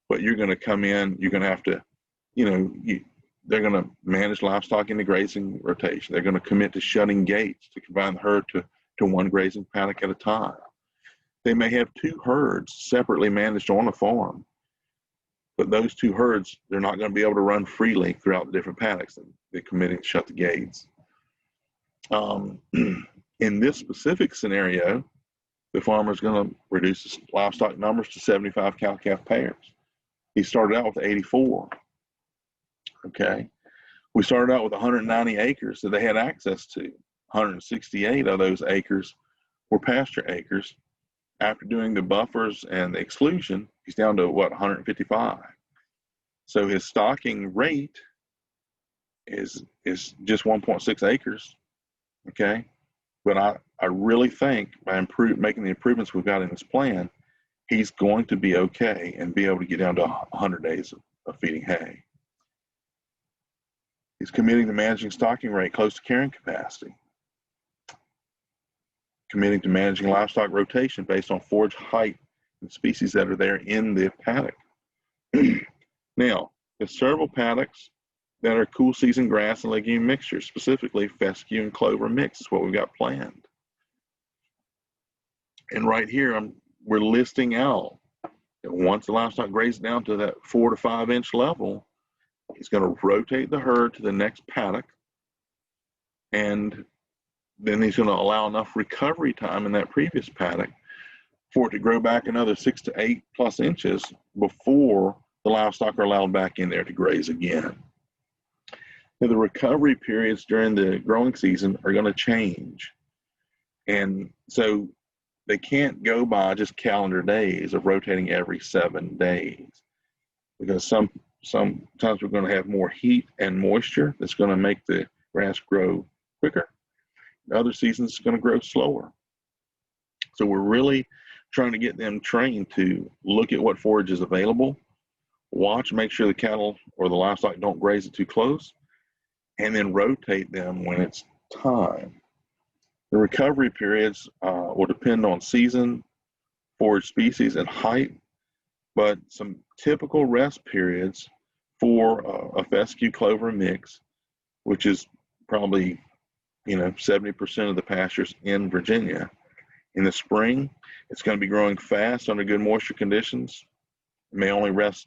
But you're going to come in, you're going to have to, they're going to manage livestock in the grazing rotation. They're going to commit to shutting gates to combine the herd to one grazing paddock at a time. They may have 2 herds separately managed on a farm, but those 2 herds, they're not going to be able to run freely throughout the different paddocks. They're committing to shut the gates. In this specific scenario, the farmer is going to reduce his livestock numbers to 75 cow-calf pairs. He started out with 84. Okay. We started out with 190 acres that they had access to. 168 of those acres were pasture acres. After doing the buffers and the exclusion, he's down to 155. So his stocking rate is just 1.6 acres. Okay. But I really think by making the improvements we've got in this plan, he's going to be okay and be able to get down to 100 days of feeding hay. He's committing to managing stocking rate close to carrying capacity. committing to managing livestock rotation based on forage height and species that are there in the paddock. Now, there's several paddocks that are cool season grass and legume mixtures, specifically fescue and clover mix is what we've got planned. And right here, we're listing out that once the livestock grazes down to that 4 to 5 inch level, he's going to rotate the herd to the next paddock, and then he's going to allow enough recovery time in that previous paddock for it to grow back another 6 to 8 plus inches before the livestock are allowed back in there to graze again. Now, the recovery periods during the growing season are going to change. And so they can't go by just calendar days of rotating every 7 days, because sometimes we're going to have more heat and moisture that's going to make the grass grow quicker. Other seasons it's going to grow slower. So we're really trying to get them trained to look at what forage is available, watch, make sure the cattle or the livestock don't graze it too close, and then rotate them when it's time. The recovery periods will depend on season, forage species, and height, but some typical rest periods for a fescue clover mix, which is probably 70% of the pastures in Virginia. In the spring, it's going to be growing fast under good moisture conditions. It may only rest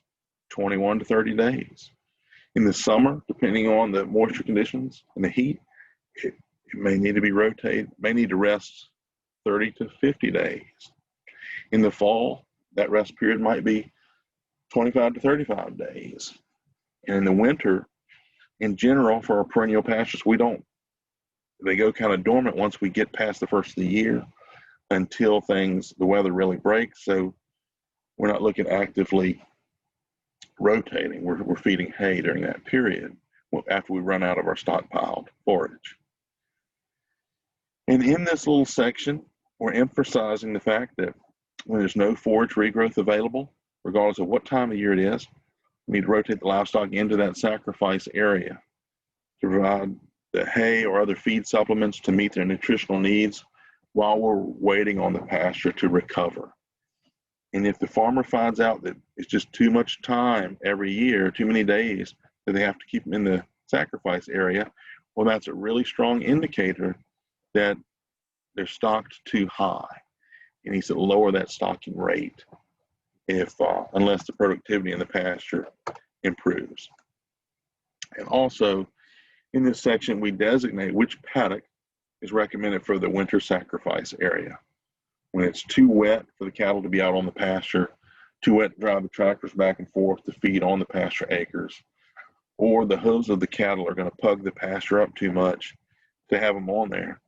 21 to 30 days. In the summer, depending on the moisture conditions and the heat, it may need to be rotated, may need to rest 30 to 50 days. In the fall, that rest period might be 25 to 35 days. And in the winter, in general, for our perennial pastures, they go kind of dormant once we get past the first of the year until the weather really breaks. So we're not looking actively rotating. We're feeding hay during that period after we run out of our stockpiled forage. And in this little section, we're emphasizing the fact that when there's no forage regrowth available, regardless of what time of year it is, we need to rotate the livestock into that sacrifice area to provide the hay or other feed supplements to meet their nutritional needs while we're waiting on the pasture to recover. And if the farmer finds out that it's just too much time every year, too many days, that they have to keep them in the sacrifice area, well, that's a really strong indicator that they're stocked too high. He needs to lower that stocking rate unless the productivity in the pasture improves. And also, in this section, we designate which paddock is recommended for the winter sacrifice area. When it's too wet for the cattle to be out on the pasture, too wet to drive the tractors back and forth to feed on the pasture acres, or the hooves of the cattle are going to pug the pasture up too much to have them on there,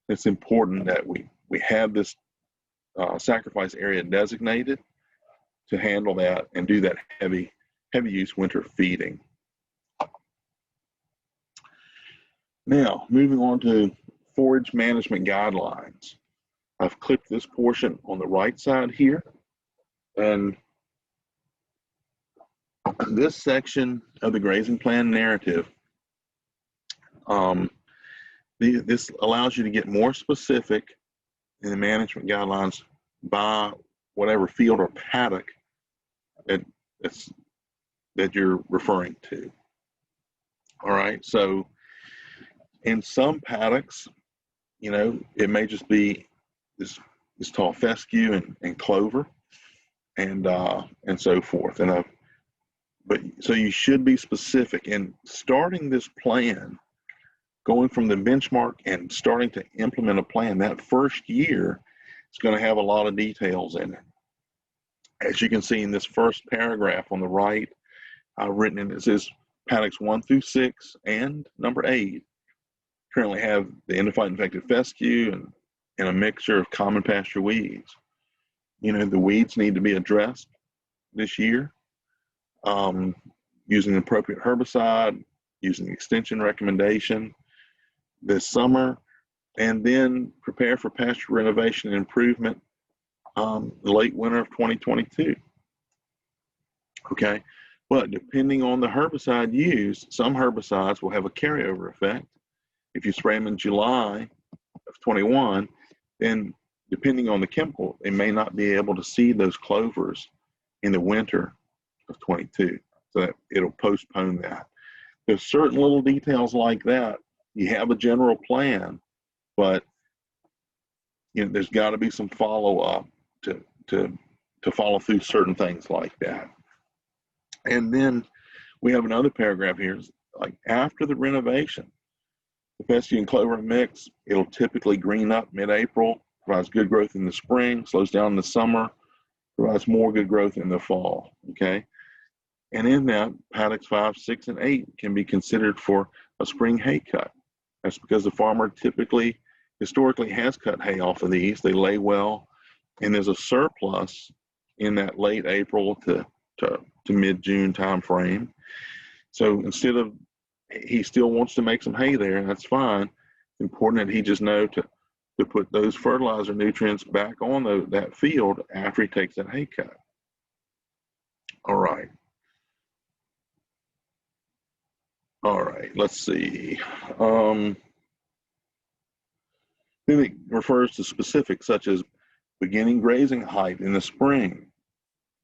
it's important that we have this sacrifice area designated to handle that and do that heavy use winter feeding. Now, moving on to forage management guidelines. I've clicked this portion on the right side here, and this section of the grazing plan narrative, this allows you to get more specific in the management guidelines by whatever field or paddock that you're referring to. All right, so in some paddocks, it may just be this tall fescue and clover and so forth. So you should be specific in starting this plan, going from the benchmark and starting to implement a plan. That first year is going to have a lot of details in it. As you can see in this first paragraph on the right, I've written in it says paddocks 1 through 6 and number 8 currently have the endophyte infected fescue and a mixture of common pasture weeds. The weeds need to be addressed this year using appropriate herbicide, using extension recommendation this summer, and then prepare for pasture renovation and improvement late winter of 2022. Okay, but depending on the herbicide used, some herbicides will have a carryover effect. If you spray them in July of 21, then depending on the chemical, they may not be able to seed those clovers in the winter of 22. So that it'll postpone that. There's certain little details like that. You have a general plan, but there's got to be some follow-up to follow through certain things like that. And then we have another paragraph here, like after the renovation, the fescue and clover mix, it'll typically green up mid-April, provides good growth in the spring, slows down in the summer, provides more good growth in the fall, okay? And in that, paddocks 5, 6, and 8 can be considered for a spring hay cut. That's because the farmer historically has cut hay off of these. They lay well, and there's a surplus in that late April to mid-June time frame. So instead of, he still wants to make some hay there, and that's fine. It's important that he just know to put those fertilizer nutrients back on that field after he takes that hay cut. All right. All right, let's see. Then it refers to specifics such as beginning grazing height in the spring.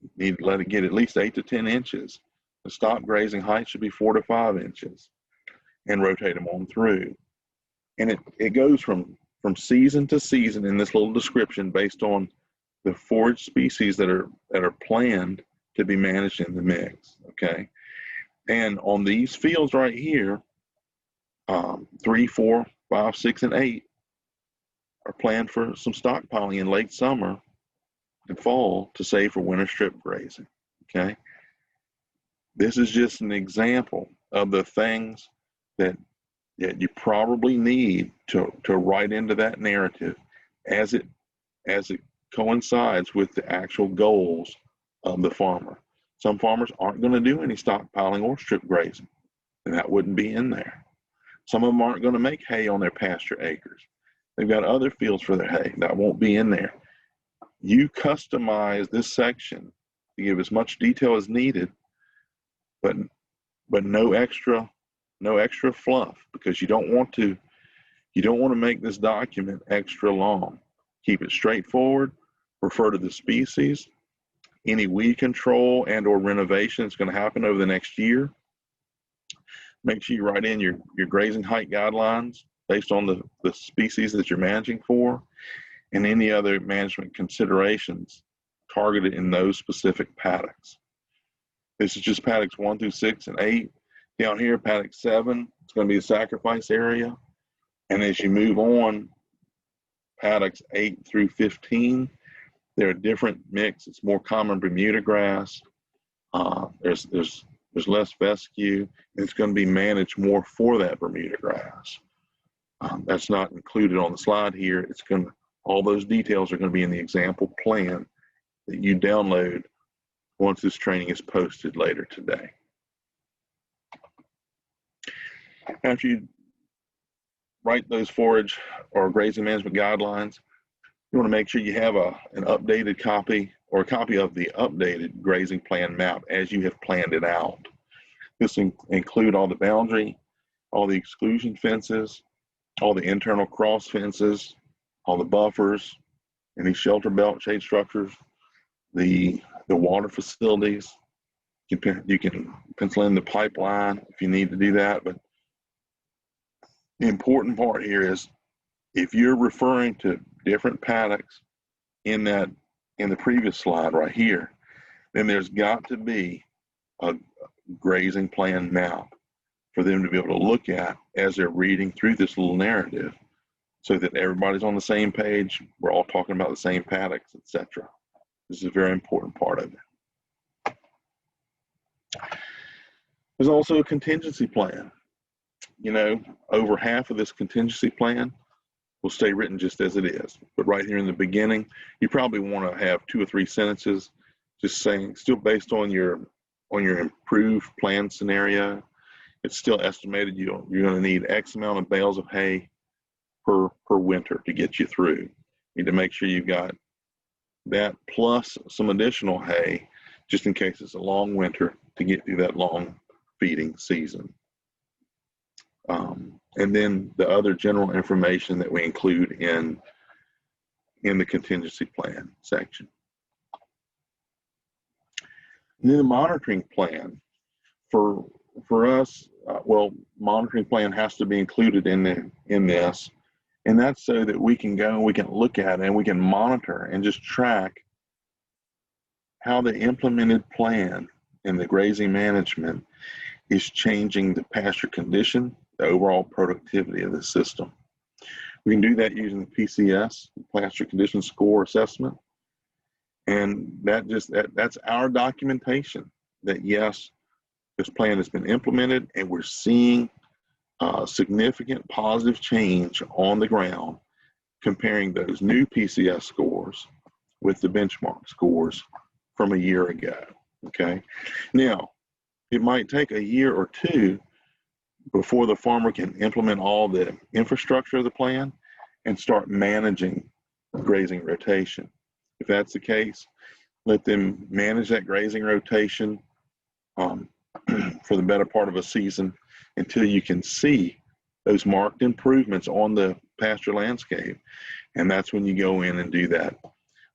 You need to let it get at least 8 to 10 inches. The stop grazing height should be 4 to 5 inches, and rotate them on through. And it goes from season to season in this little description based on the forage species that are planned to be managed in the mix, okay? And on these fields right here, 3, 4, 5, 6, and 8 are planned for some stockpiling in late summer and fall to save for winter strip grazing, okay? This is just an example of the things that you probably need to write into that narrative as it coincides with the actual goals of the farmer. Some farmers aren't going to do any stockpiling or strip grazing, and that wouldn't be in there. Some of them aren't going to make hay on their pasture acres. They've got other fields for their hay that won't be in there. You customize this section to give as much detail as needed, but no extra fluff, because you don't want to make this document extra long. Keep it straightforward, refer to the species, any weed control and or renovation that's going to happen over the next year. Make sure you write in your grazing height guidelines based on the species that you're managing for, and any other management considerations targeted in those specific paddocks. This is just paddocks 1 through 6 and 8. Down here, paddock 7, it's going to be a sacrifice area. And as you move on, paddocks 8 through 15, they're a different mix. It's more common Bermuda grass. There's less fescue, and it's going to be managed more for that Bermuda grass. That's not included on the slide here. All those details are going to be in the example plan that you download once this training is posted later today. After you write those forage or grazing management guidelines, you want to make sure you have an updated copy or a copy of the updated grazing plan map as you have planned it out. This include all the boundary, all the exclusion fences, all the internal cross fences, all the buffers, any shelter belt, shade structures, the water facilities. You can pencil in the pipeline if you need to do that, but the important part here is if you're referring to different paddocks in the previous slide right here, then there's got to be a grazing plan map for them to be able to look at as they're reading through this little narrative, so that everybody's on the same page, we're all talking about the same paddocks, etc. This is a very important part of it. There's also a contingency plan. Over half of this contingency plan will stay written just as it is. But right here in the beginning, you probably want to have 2 or 3 sentences just saying, still based on your improved plan scenario, it's still estimated you're going to need X amount of bales of hay per winter to get you through. You need to make sure you've got that plus some additional hay just in case it's a long winter to get through that long feeding season. And then the other general information that we include in in the contingency plan section. And then the monitoring plan for us, well, monitoring plan has to be included in this, and that's so that we can go and we can look at it and we can monitor and just track how the implemented plan in the grazing management is changing the pasture condition, the overall productivity of the system. We can do that using the PCS, Pasture Condition Score Assessment. And that's our documentation that yes, this plan has been implemented and we're seeing significant positive change on the ground comparing those new PCS scores with the benchmark scores from a year ago, okay? Now, it might take a year or two before the farmer can implement all the infrastructure of the plan and start managing grazing rotation. If that's the case, let them manage that grazing rotation for the better part of a season until you can see those marked improvements on the pasture landscape. And that's when you go in and do that.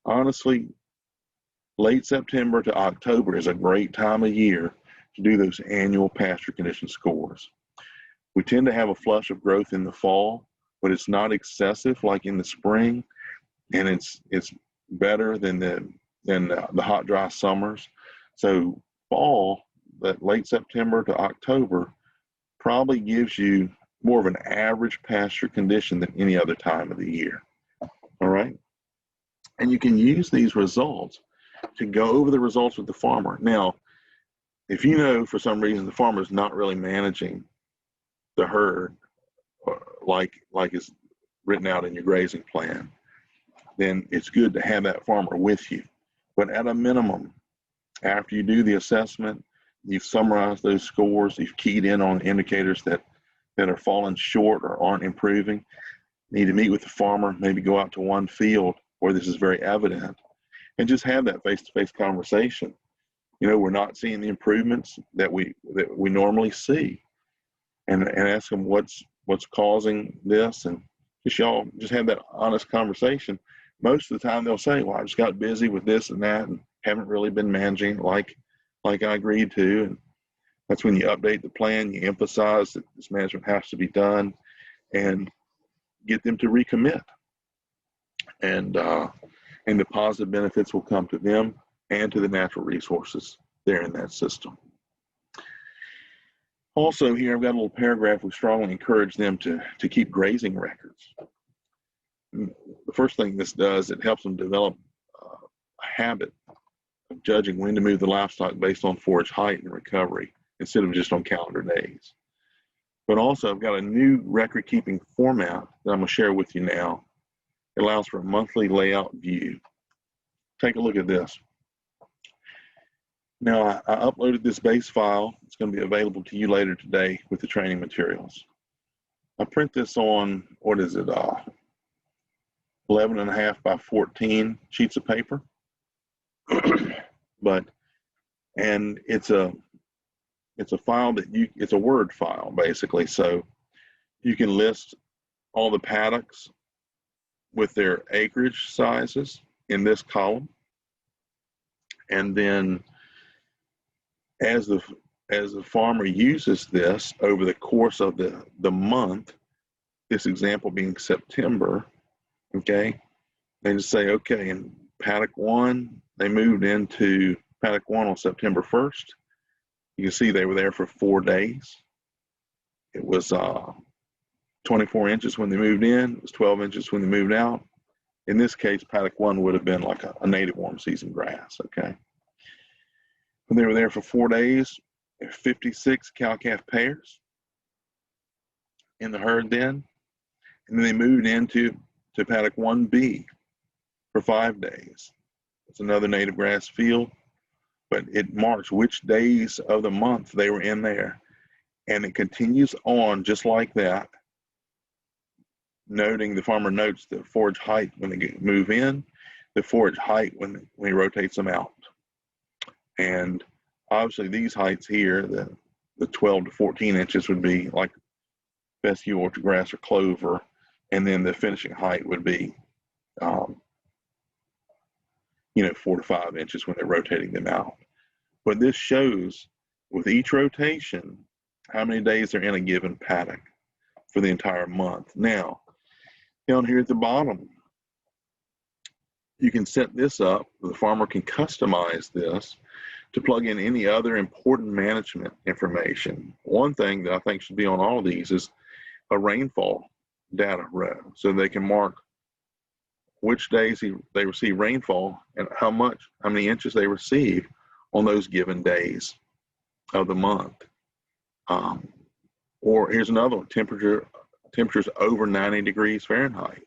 Honestly, late September to October is a great time of year to do those annual pasture condition scores. We tend to have a flush of growth in the fall, but it's not excessive like in the spring, and it's better than the hot, dry summers. So fall, that late September to October, probably gives you more of an average pasture condition than any other time of the year. All right, and you can use these results to go over the results with the farmer. Now, if you know for some reason the farmer is not really managing the herd like is written out in your grazing plan, then it's good to have that farmer with you. But at a minimum, after you do the assessment, you've summarized those scores, you've keyed in on indicators that are falling short or aren't improving, you need to meet with the farmer, maybe go out to one field where this is very evident, and just have that face-to-face conversation. You know, we're not seeing the improvements that we normally see, and ask them what's causing this, and just have that honest conversation. Most of the time they'll say, well, I just got busy with this and that and haven't really been managing like I agreed to. And that's when you update the plan, you emphasize that this management has to be done and get them to recommit. And the positive benefits will come to them and to the natural resources there in that system. Also here, I've got a little paragraph. We strongly encourage them to keep grazing records. The first thing this does, it helps them develop a habit of judging when to move the livestock based on forage height and recovery instead of just on calendar days. But also, I've got a new record keeping format that I'm going to share with you now. It allows for a monthly layout view. Take a look at this. Now, I uploaded this base file. It's going to be available to you later today with the training materials. I print this on, 11.5 by 14 sheets of paper. And it's a file it's a Word file basically. So you can list all the paddocks with their acreage sizes in this column. And then as the farmer uses this over the course of the month, this example being September, okay, they just say, okay, in paddock 1, they moved into paddock 1 on September 1st. You can see they were there for 4 days. It was 24 inches when they moved in. It was 12 inches when they moved out. In this case, paddock 1 would have been like a native warm season grass, okay? When they were there for 4 days, 56 cow-calf pairs in the herd then. And then they moved into paddock 1B for 5 days. It's another native grass field, but it marks which days of the month they were in there. And it continues on just like that, noting, the farmer notes the forage height when they move in, the forage height when he rotates them out. And obviously these heights here, the 12 to 14 inches would be like fescue orchard grass or clover, and then the finishing height would be 4 to 5 inches when they're rotating them out. But this shows with each rotation how many days they're in a given paddock for the entire month. Now, down here at the bottom, you can set this up. The farmer can customize this to plug in any other important management information. One thing that I think should be on all of these is a rainfall data row, so they can mark which days they receive rainfall and how many inches they receive on those given days of the month. Or here's another one, temperatures over 90 degrees Fahrenheit.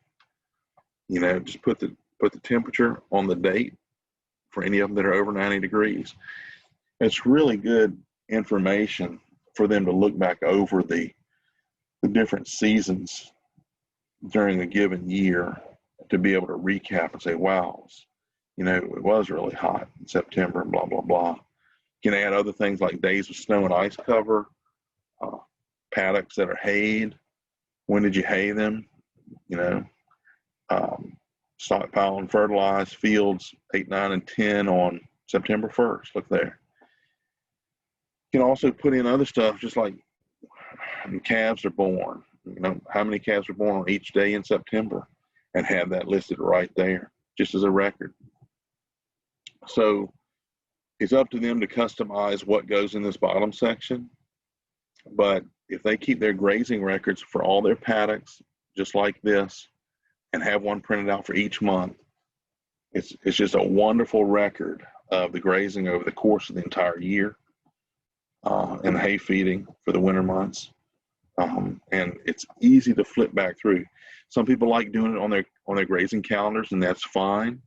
Just put the temperature on the date for any of them that are over 90 degrees. It's really good information for them to look back over the different seasons during a given year, to be able to recap and say, wow, it was really hot in September and blah, blah, blah. You can add other things like days of snow and ice cover, paddocks that are hayed. When did you hay them? Stockpile and fertilize fields 8, 9, and 10 on September 1st. Look there. You can also put in other stuff, just like when calves are born. How many calves are born on each day in September, and have that listed right there, just as a record. So it's up to them to customize what goes in this bottom section. But if they keep their grazing records for all their paddocks, just like this, and have one printed out for each month, it's just a wonderful record of the grazing over the course of the entire year, and the hay feeding for the winter months. And it's easy to flip back through. Some people like doing it on their grazing calendars, and that's fine,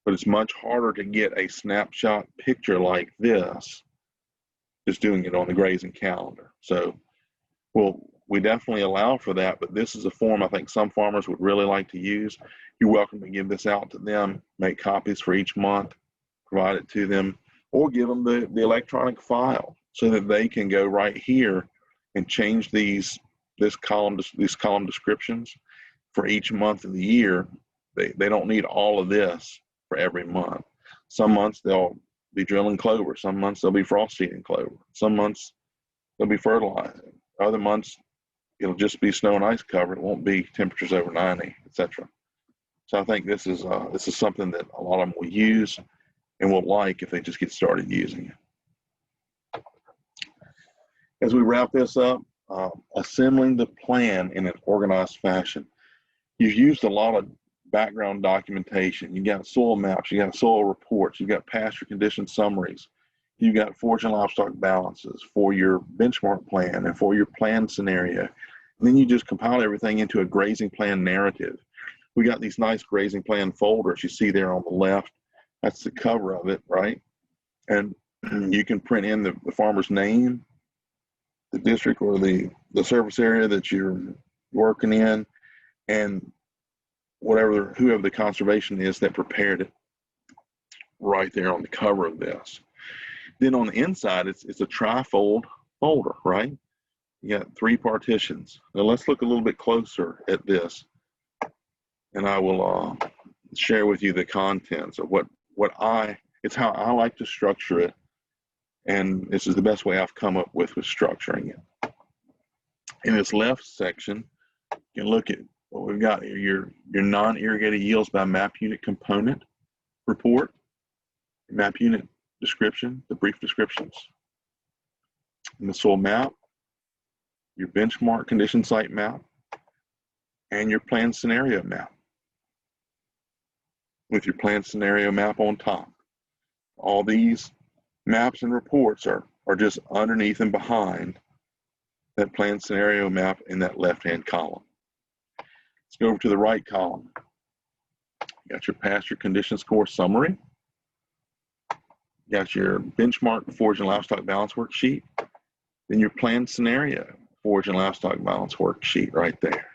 but it's much harder to get a snapshot picture like this just doing it on the grazing calendar. So we definitely allow for that, but this is a form I think some farmers would really like to use. You're welcome to give this out to them, make copies for each month, provide it to them, or give them the electronic file so that they can go right here and change these column descriptions for each month of the year. They don't need all of this for every month. Some months they'll be drilling clover. Some months they'll be frost seeding clover. Some months they'll be fertilizing. Other months it'll just be snow and ice cover. It won't be temperatures over 90, etc. So I think this is something that a lot of them will use and will like if they just get started using it. As we wrap this up, assembling the plan in an organized fashion. You've used a lot of background documentation. You got soil maps, you got soil reports, you got pasture condition summaries, you got forage and livestock balances for your benchmark plan and for your plan scenario. And then you just compile everything into a grazing plan narrative. We got these nice grazing plan folders you see there on the left. That's the cover of it, right? And you can print in the farmer's name, the district or the service area that you're working in, and whoever the conservation is that prepared it, right there on the cover of this. Then on the inside, it's a trifold folder, right? You got 3 partitions. Now let's look a little bit closer at this, and I will share with you the contents of it's how I like to structure it, and this is the best way I've come up with structuring it. In this left section, you can look at what we've got here, your non-irrigated yields by map unit component report, map unit description, the brief descriptions. In the soil map, your benchmark condition site map, and your plan scenario map, with your plan scenario map on top. All these maps and reports are just underneath and behind that plan scenario map in that left-hand column. Let's go over to the right column. You got your pasture condition score summary. You got your benchmark forage and livestock balance worksheet. Then your plan scenario forage and livestock balance worksheet right there.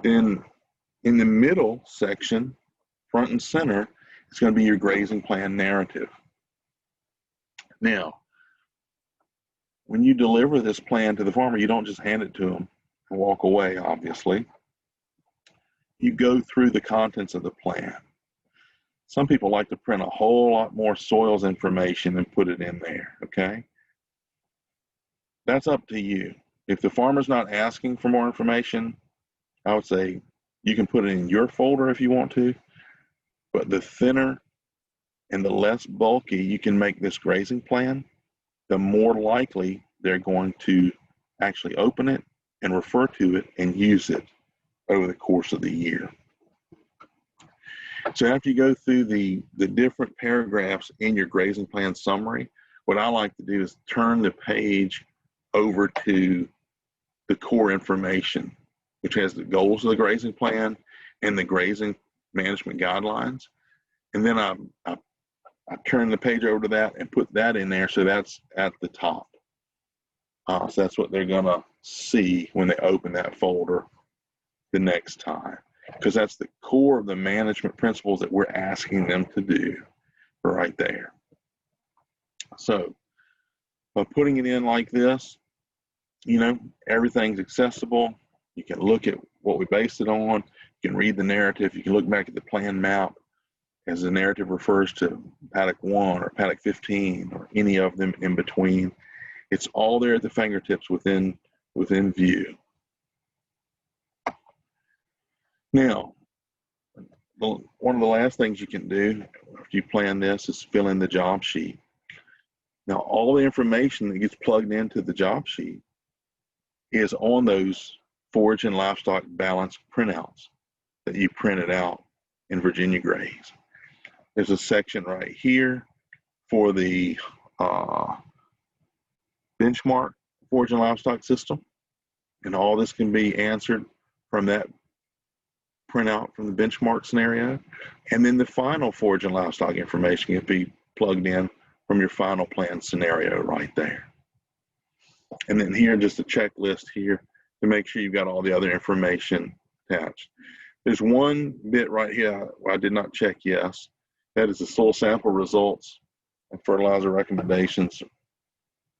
Then in the middle section, front and center, it's going to be your grazing plan narrative. Now, when you deliver this plan to the farmer, you don't just hand it to them and walk away, obviously. You go through the contents of the plan. Some people like to print a whole lot more soils information and put it in there, okay? That's up to you. If the farmer's not asking for more information, I would say you can put it in your folder if you want to, but the thinner and the less bulky you can make this grazing plan, the more likely they're going to actually open it and refer to it and use it over the course of the year. So after you go through the different paragraphs in your grazing plan summary, what I like to do is turn the page over to the core information, which has the goals of the grazing plan and the grazing management guidelines. And then I turn the page over to that and put that in there, so that's at the top. So that's what they're gonna see when they open that folder the next time, because that's the core of the management principles that we're asking them to do right there. So by putting it in like this, you know, everything's accessible. You can look at what we based it on. You can read the narrative. You can look back at the plan map as the narrative refers to paddock 1 or paddock 15 or any of them in between. It's all there at the fingertips within view. Now, one of the last things you can do if you plan this is fill in the job sheet. Now, all the information that gets plugged into the job sheet is on those forage and livestock balance printouts that you printed out in Virginia Graze. There's a section right here for the benchmark forage and livestock system, and all this can be answered from that printout from the benchmark scenario. And then the final forage and livestock information can be plugged in from your final plan scenario right there. And then here, just a checklist here to make sure you've got all the other information attached. There's one bit right here where I did not check yes. That is the soil sample results and fertilizer recommendations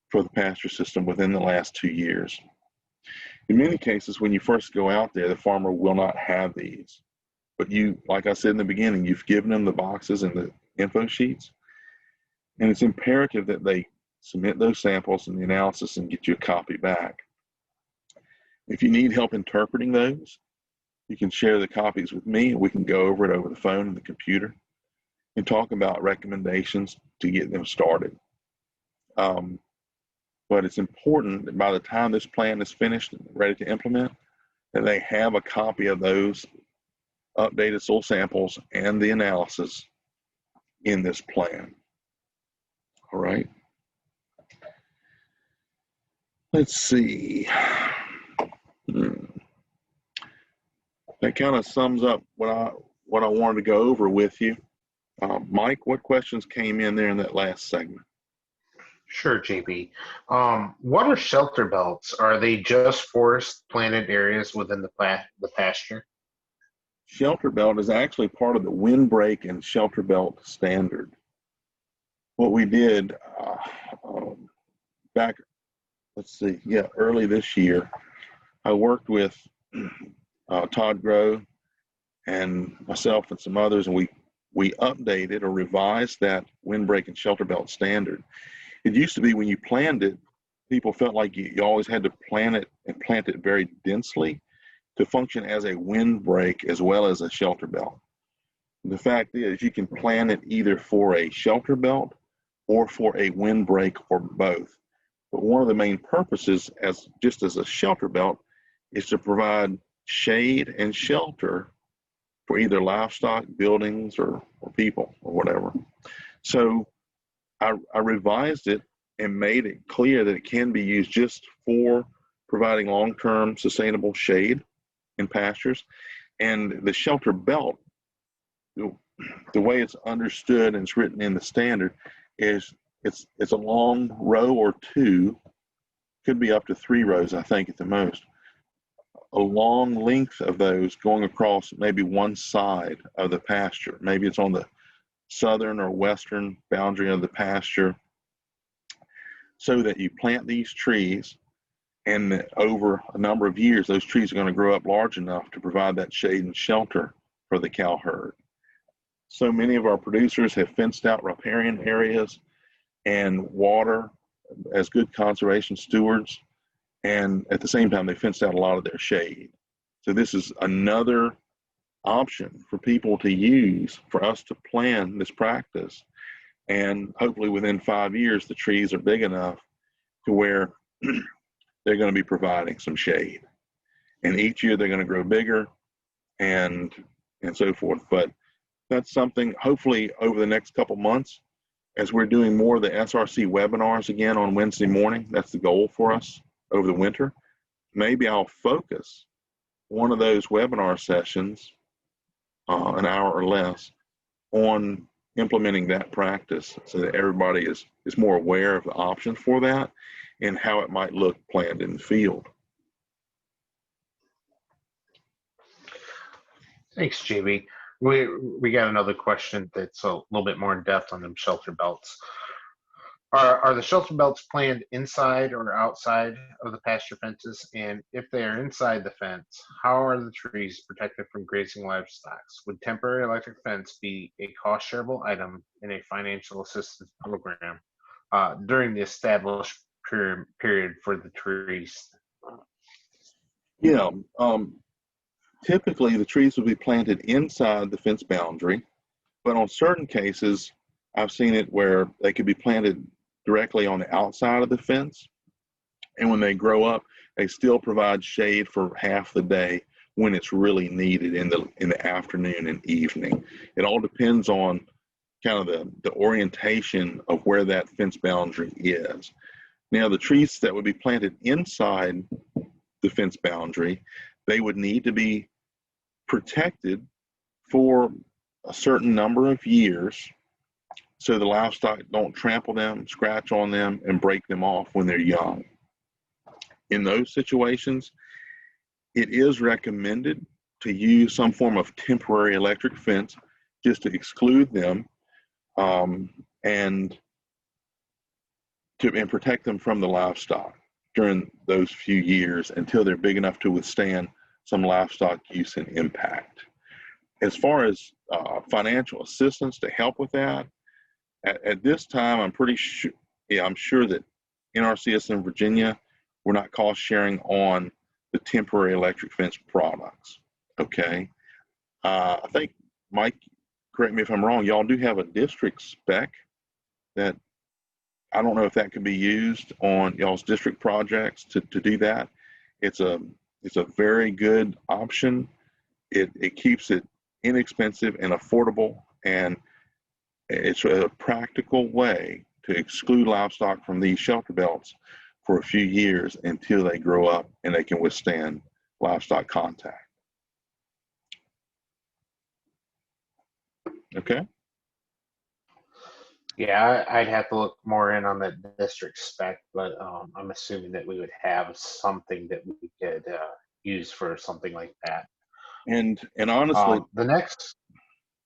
for the pasture system within the last 2 years. In many cases, when you first go out there, the farmer will not have these. But you, like I said in the beginning, you've given them the boxes and the info sheets. And it's imperative that they submit those samples and the analysis and get you a copy back. If you need help interpreting those, you can share the copies with me and we can go over it over the phone and the computer and talk about recommendations to get them started. But it's important that by the time this plan is finished and ready to implement, that they have a copy of those updated soil samples and the analysis in this plan. All right. Let's see. That kind of sums up what I wanted to go over with you. Mike, what questions came in there in that last segment? Sure, JP. What are shelter belts? Are they just forest planted areas within the pasture? Shelter belt is actually part of the Windbreak and shelter belt standard. What we did back, early this year, I worked with Todd Groh and myself and some others, and we updated or revised that Windbreak and shelter belt standard. It used to be when you planned it, people felt like you always had to plan it and plant it very densely to function as a windbreak as well as a shelter belt. The fact is you can plan it either for a shelter belt or for a windbreak or both. But one of the main purposes as a shelter belt is to provide shade and shelter for either livestock, buildings, or people or whatever. So I revised it and made it clear that it can be used just for providing long-term sustainable shade in pastures. And the shelter belt, the way it's understood and it's written in the standard is it's a long row or two, could be up to 3 rows, I think at the most, a long length of those going across maybe one side of the pasture. Maybe it's on the southern or western boundary of the pasture, so that you plant these trees and over a number of years, those trees are going to grow up large enough to provide that shade and shelter for the cow herd. so many of our producers have fenced out riparian areas and water as good conservation stewards, and at the same time they fenced out a lot of their shade. So this is another option for people to use for us to plan this practice, and hopefully within 5 years the trees are big enough to where they're going to be providing some shade, and each year they're going to grow bigger and so forth. But that's something hopefully over the next couple months, as we're doing more of the SRC webinars again on Wednesday morning. That's the goal for us over the winter. Maybe I'll focus one of those webinar sessions, an hour or less, on implementing that practice so that everybody is more aware of the options for that and how it might look planned in the field. Thanks, JB. We got another question that's a little bit more in depth on them shelter belts. Are the shelter belts planned inside or outside of the pasture fences? And if they are inside the fence, how are the trees protected from grazing livestock? Would temporary electric fence be a cost shareable item in a financial assistance program during the established period for the trees? Yeah, typically the trees would be planted inside the fence boundary, but on certain cases, I've seen it where they could be planted directly on the outside of the fence, and when they grow up, they still provide shade for half the day when it's really needed in the afternoon and evening. It all depends on kind of the orientation of where that fence boundary is. Now, the trees that would be planted inside the fence boundary, they would need to be protected for a certain number of years so the livestock don't trample them, scratch on them, and break them off when they're young. In those situations, it is recommended to use some form of temporary electric fence just to exclude them and protect them from the livestock during those few years until they're big enough to withstand some livestock use and impact. As far as financial assistance to help with that, at this time, I'm sure that NRCS in Virginia, we're not cost sharing on the temporary electric fence products. Okay. I think, Mike, correct me if I'm wrong, y'all do have a district spec that I don't know if that could be used on y'all's district projects to do that. It's a very good option. It keeps it inexpensive and affordable, and it's a practical way to exclude livestock from these shelter belts for a few years until they grow up and they can withstand livestock contact. Okay. Yeah, I'd have to look more in on the district spec, but I'm assuming that we would have something that we could use for something like that. And honestly, the next.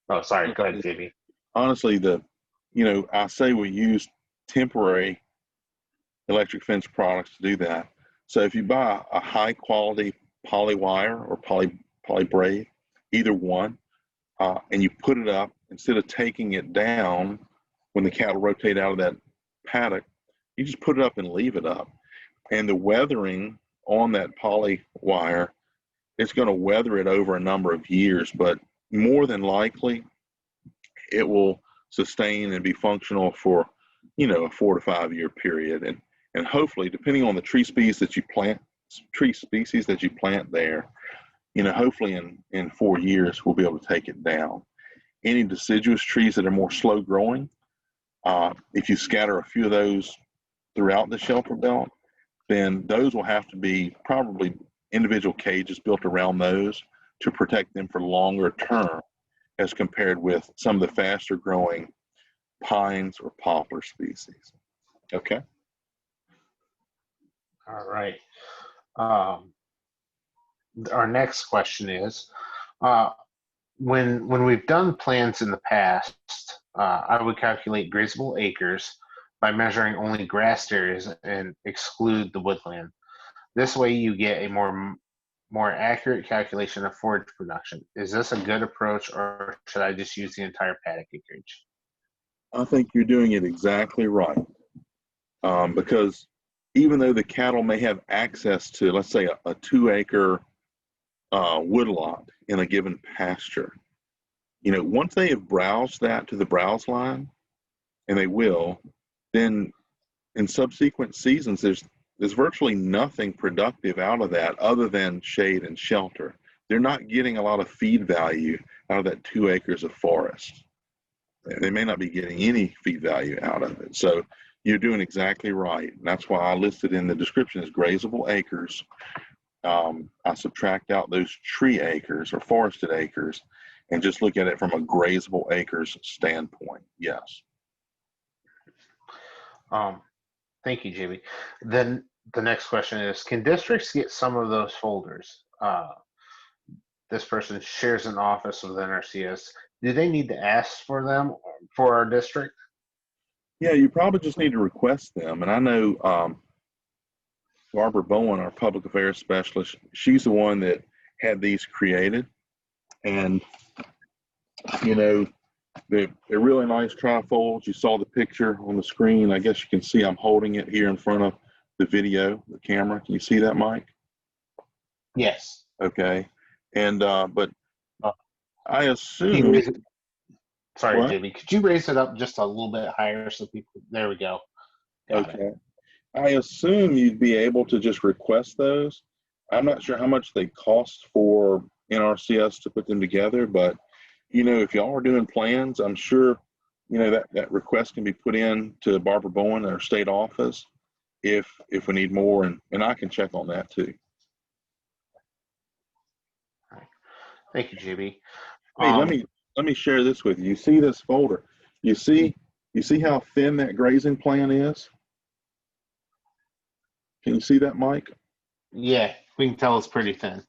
Oh, sorry. Go ahead, JB. Honestly, I say we use temporary electric fence products to do that. So if you buy a high quality poly wire or poly braid, either one, and you put it up, instead of taking it down when the cattle rotate out of that paddock, you just put it up and leave it up. And the weathering on that poly wire, it's going to weather it over a number of years, but more than likely it will sustain and be functional for, a 4 to 5 year period. And hopefully, depending on the tree species that you plant there, hopefully in 4 years, we'll be able to take it down. Any deciduous trees that are more slow growing, if you scatter a few of those throughout the shelter belt, then those will have to be probably individual cages built around those to protect them for longer term as compared with some of the faster growing pines or poplar species. Okay. All right. Our next question is, when we've done plans in the past, I would calculate grazable acres by measuring only grassed areas and exclude the woodland. This way you get a more more accurate calculation of forage production. Is this a good approach, or should I just use the entire paddock acreage? I think you're doing it exactly right. Because even though the cattle may have access to, let's say, a 2-acre woodlot in a given pasture, once they have browsed that to the browse line, and they will, then in subsequent seasons, there's virtually nothing productive out of that other than shade and shelter. They're not getting a lot of feed value out of that 2 acres of forest. They may not be getting any feed value out of it. So you're doing exactly right. And that's why I listed in the description as grazable acres. I subtract out those tree acres or forested acres and just look at it from a grazable acres standpoint. Yes. Thank you, JB. Then the next question is, can districts get some of those folders? This person shares an office with NRCS. Do they need to ask for them for our district? Yeah, you probably just need to request them. And I know Barbara Bowen, our public affairs specialist, she's the one that had these created. And, they're really nice trifolds. You saw the picture on the screen. I guess you can see I'm holding it here in front of the video, the camera. Can you see that, Mike? Yes. Okay. And, but I Can assume. you raise it? Sorry, What? JB. Could you raise it up just a little bit higher so people, there we go. Got Okay. it. I assume you'd be able to just request those. I'm not sure how much they cost for NRCS to put them together, but if y'all are doing plans, I'm sure that request can be put in to Barbara Bowen, our state office, if we need more, and I can check on that too. Thank you, JB. Hey, let me share this with you. You see this folder? You see how thin that grazing plan is? Can you see that, Mike? Yeah, we can tell it's pretty thin.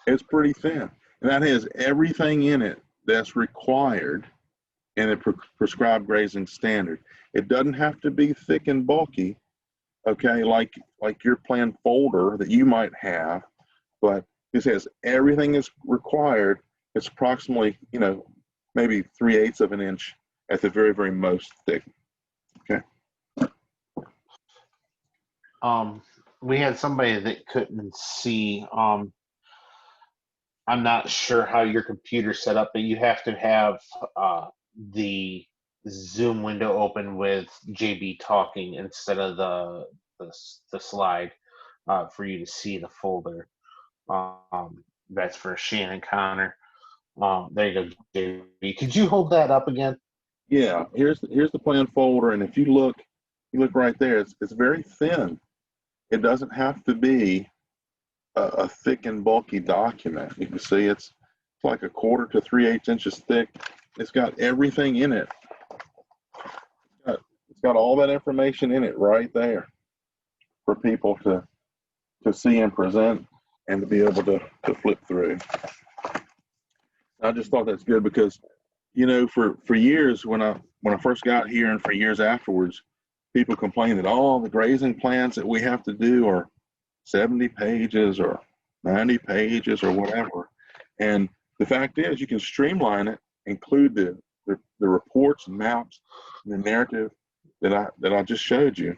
It's pretty thin, and that has everything in it that's required in a prescribed grazing standard. It doesn't have to be thick and bulky, okay, like your plan folder that you might have, but this has everything that's required. It's approximately, maybe 3/8 of an inch at the very, very most thick. Okay. We had somebody that couldn't see. I'm not sure how your computer's set up, but you have to have the Zoom window open with JB talking instead of the slide for you to see the folder. That's for Shannon Connor. There you go, JB. Could you hold that up again? Yeah, here's the plan folder, and if you look right there, it's very thin. It doesn't have to be a thick and bulky document. You can see it's like 1/4 to 3/8 inches thick. It's got everything in it. It's got all that information in it right there for people to see and present and to be able to flip through. I just thought that's good because, for years when I first got here and for years afterwards, people complain that all the grazing plans that we have to do are 70 pages or 90 pages or whatever. And the fact is, you can streamline it, include the reports and maps and the narrative that I just showed you.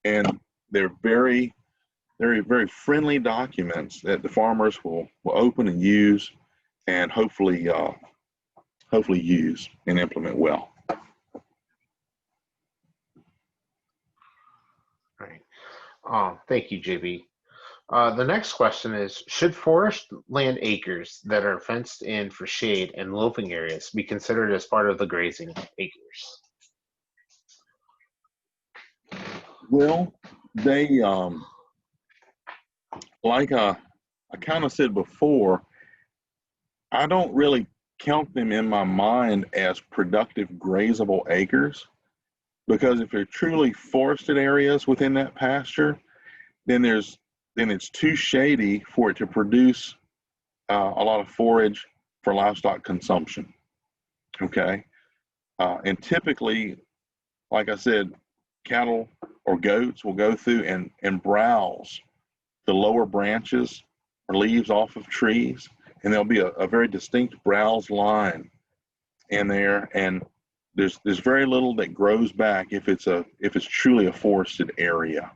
And they're very, very, very friendly documents that the farmers will open and use and hopefully use and implement well. Right. Thank you, JB. The next question is, should forest land acres that are fenced in for shade and loafing areas be considered as part of the grazing acres? Well, they, like I kind of said before, I don't really count them in my mind as productive grazable acres, because if they're truly forested areas within that pasture, then it's too shady for it to produce a lot of forage for livestock consumption. Okay. And typically, like I said, cattle or goats will go through and browse the lower branches or leaves off of trees, and there'll be a very distinct browse line in there, and there's very little that grows back if it's truly a forested area.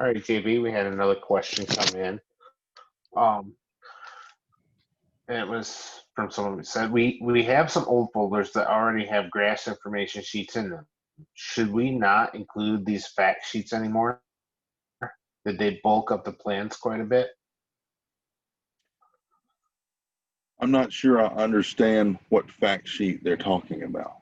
All right, JB, we had another question come in. And it was from someone who said, we have some old folders that already have grass information sheets in them. Should we not include these fact sheets anymore? Did they bulk up the plans quite a bit? I'm not sure I understand what fact sheet they're talking about.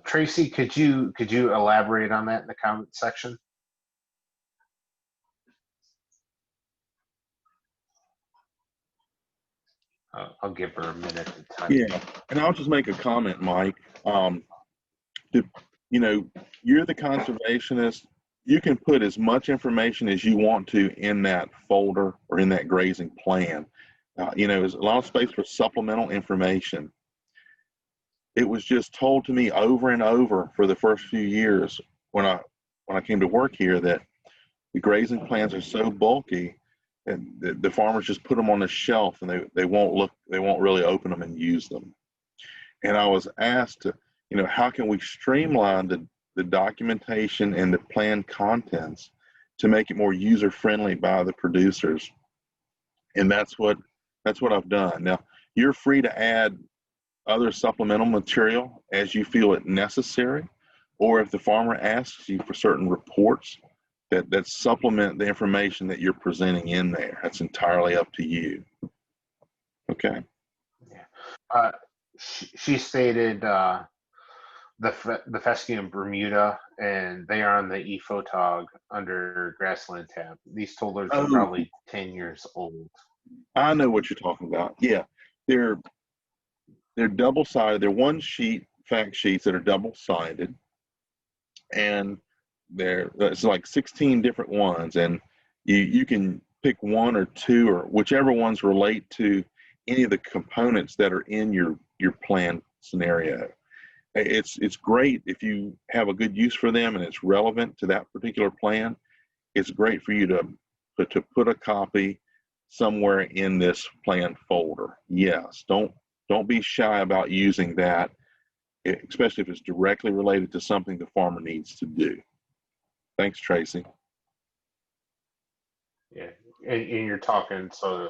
Tracy, could you elaborate on that in the comment section? I'll give her a minute to type. Yeah, and I'll just make a comment, Mike. You're the conservationist. You can put as much information as you want to in that folder or in that grazing plan. There's a lot of space for supplemental information. It was just told to me over and over for the first few years when I came to work here that the grazing plans are so bulky, and the farmers just put them on the shelf, and they won't really open them and use them. And I was asked to, how can we streamline the documentation and the plan contents to make it more user friendly by the producers? And that's what I've done. Now, you're free to add other supplemental material as you feel it necessary, or if the farmer asks you for certain reports that supplement the information that you're presenting in there. That's entirely up to you. Okay. Yeah. She stated the fescue in Bermuda, and they are on the ePhotog under Grassland tab. These folders are probably 10 years old. I know what you're talking about. Yeah, they're double-sided. They're one sheet fact sheets that are double-sided, and it's like 16 different ones, and you can pick one or two or whichever ones relate to any of the components that are in your plan scenario. It's great if you have a good use for them and it's relevant to that particular plan. It's great for you to put a copy somewhere in this plan folder. Yes, don't be shy about using that, especially if it's directly related to something the farmer needs to do. Thanks, Tracy. Yeah, and you're talking, so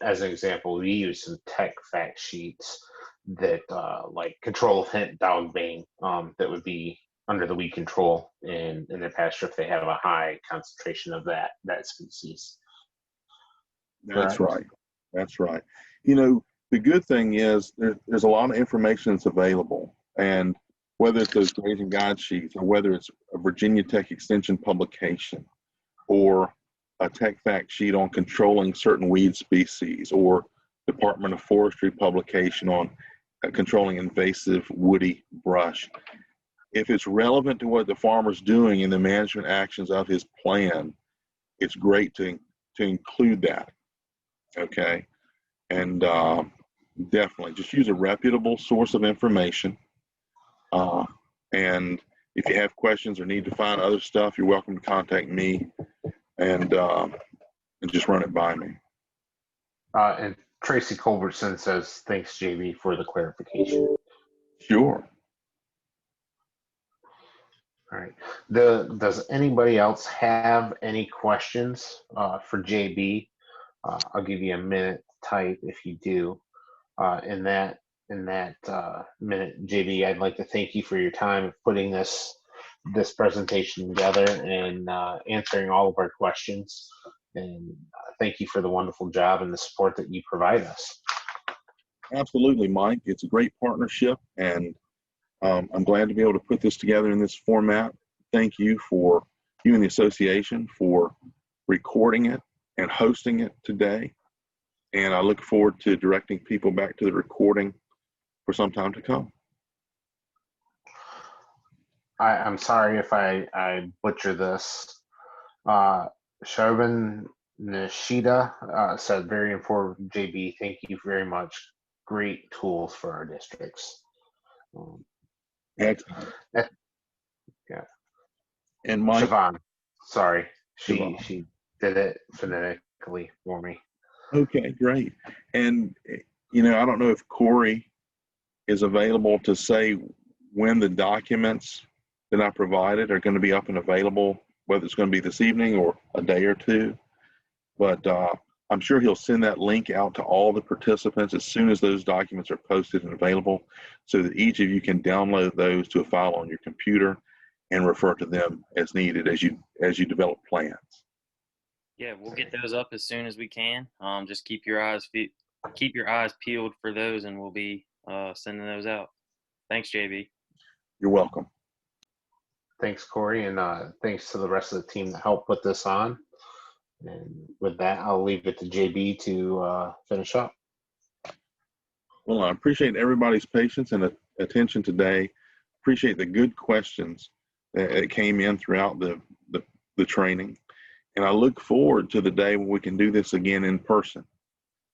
as an example, we use some tech fact sheets that like control of hint dog bane that would be under the weed control in their pasture if they have a high concentration of that species. That's right. That's right. The good thing is there's a lot of information that's available, and whether it's those grazing guide sheets or whether it's a Virginia Tech Extension publication or a tech fact sheet on controlling certain weed species or Department of Forestry publication on controlling invasive woody brush. If it's relevant to what the farmer's doing in the management actions of his plan, it's great to include that. Okay. And definitely just use a reputable source of information. And if you have questions or need to find other stuff, you're welcome to contact me and just run it by me. And Tracy Culbertson says, thanks, JB, for the clarification. Sure. All right. Does anybody else have any questions for JB? I'll give you a minute to type if you do. In that minute, JB, I'd like to thank you for your time of putting this presentation together and answering all of our questions. And thank you for the wonderful job and the support that you provide us. Absolutely, Mike. It's a great partnership, and I'm glad to be able to put this together in this format. Thank you and the association for recording it and hosting it today. And I look forward to directing people back to the recording for some time to come. I'm sorry if I butcher this. Sharban Nishida said, very informative, JB. Thank you very much. Great tools for our districts. Excellent. Yeah. And Mike, Siobhan, sorry, Siobhan. she did it phonetically for me. Okay, great. And, you know, I don't know if Corey is available to say when the documents that I provided are going to be up and available, whether it's going to be this evening or a day or two. But I'm sure he'll send that link out to all the participants as soon as those documents are posted and available, so that each of you can download those to a file on your computer and refer to them as needed as you develop plans. Yeah, we'll get those up as soon as we can. Just keep your eyes peeled for those, and we'll be sending those out. Thanks, JB. You're welcome. Thanks, Corey, and thanks to the rest of the team that helped put this on. And with that, I'll leave it to JB to finish up. Well, I appreciate everybody's patience and attention today. Appreciate the good questions that came in throughout the training. And I look forward to the day when we can do this again in person,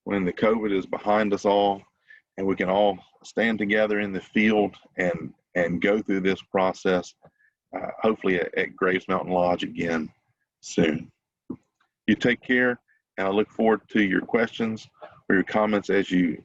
when the COVID is behind us all and we can all stand together in the field and go through this process, hopefully at Graves Mountain Lodge again soon. You take care, and I look forward to your questions or your comments as you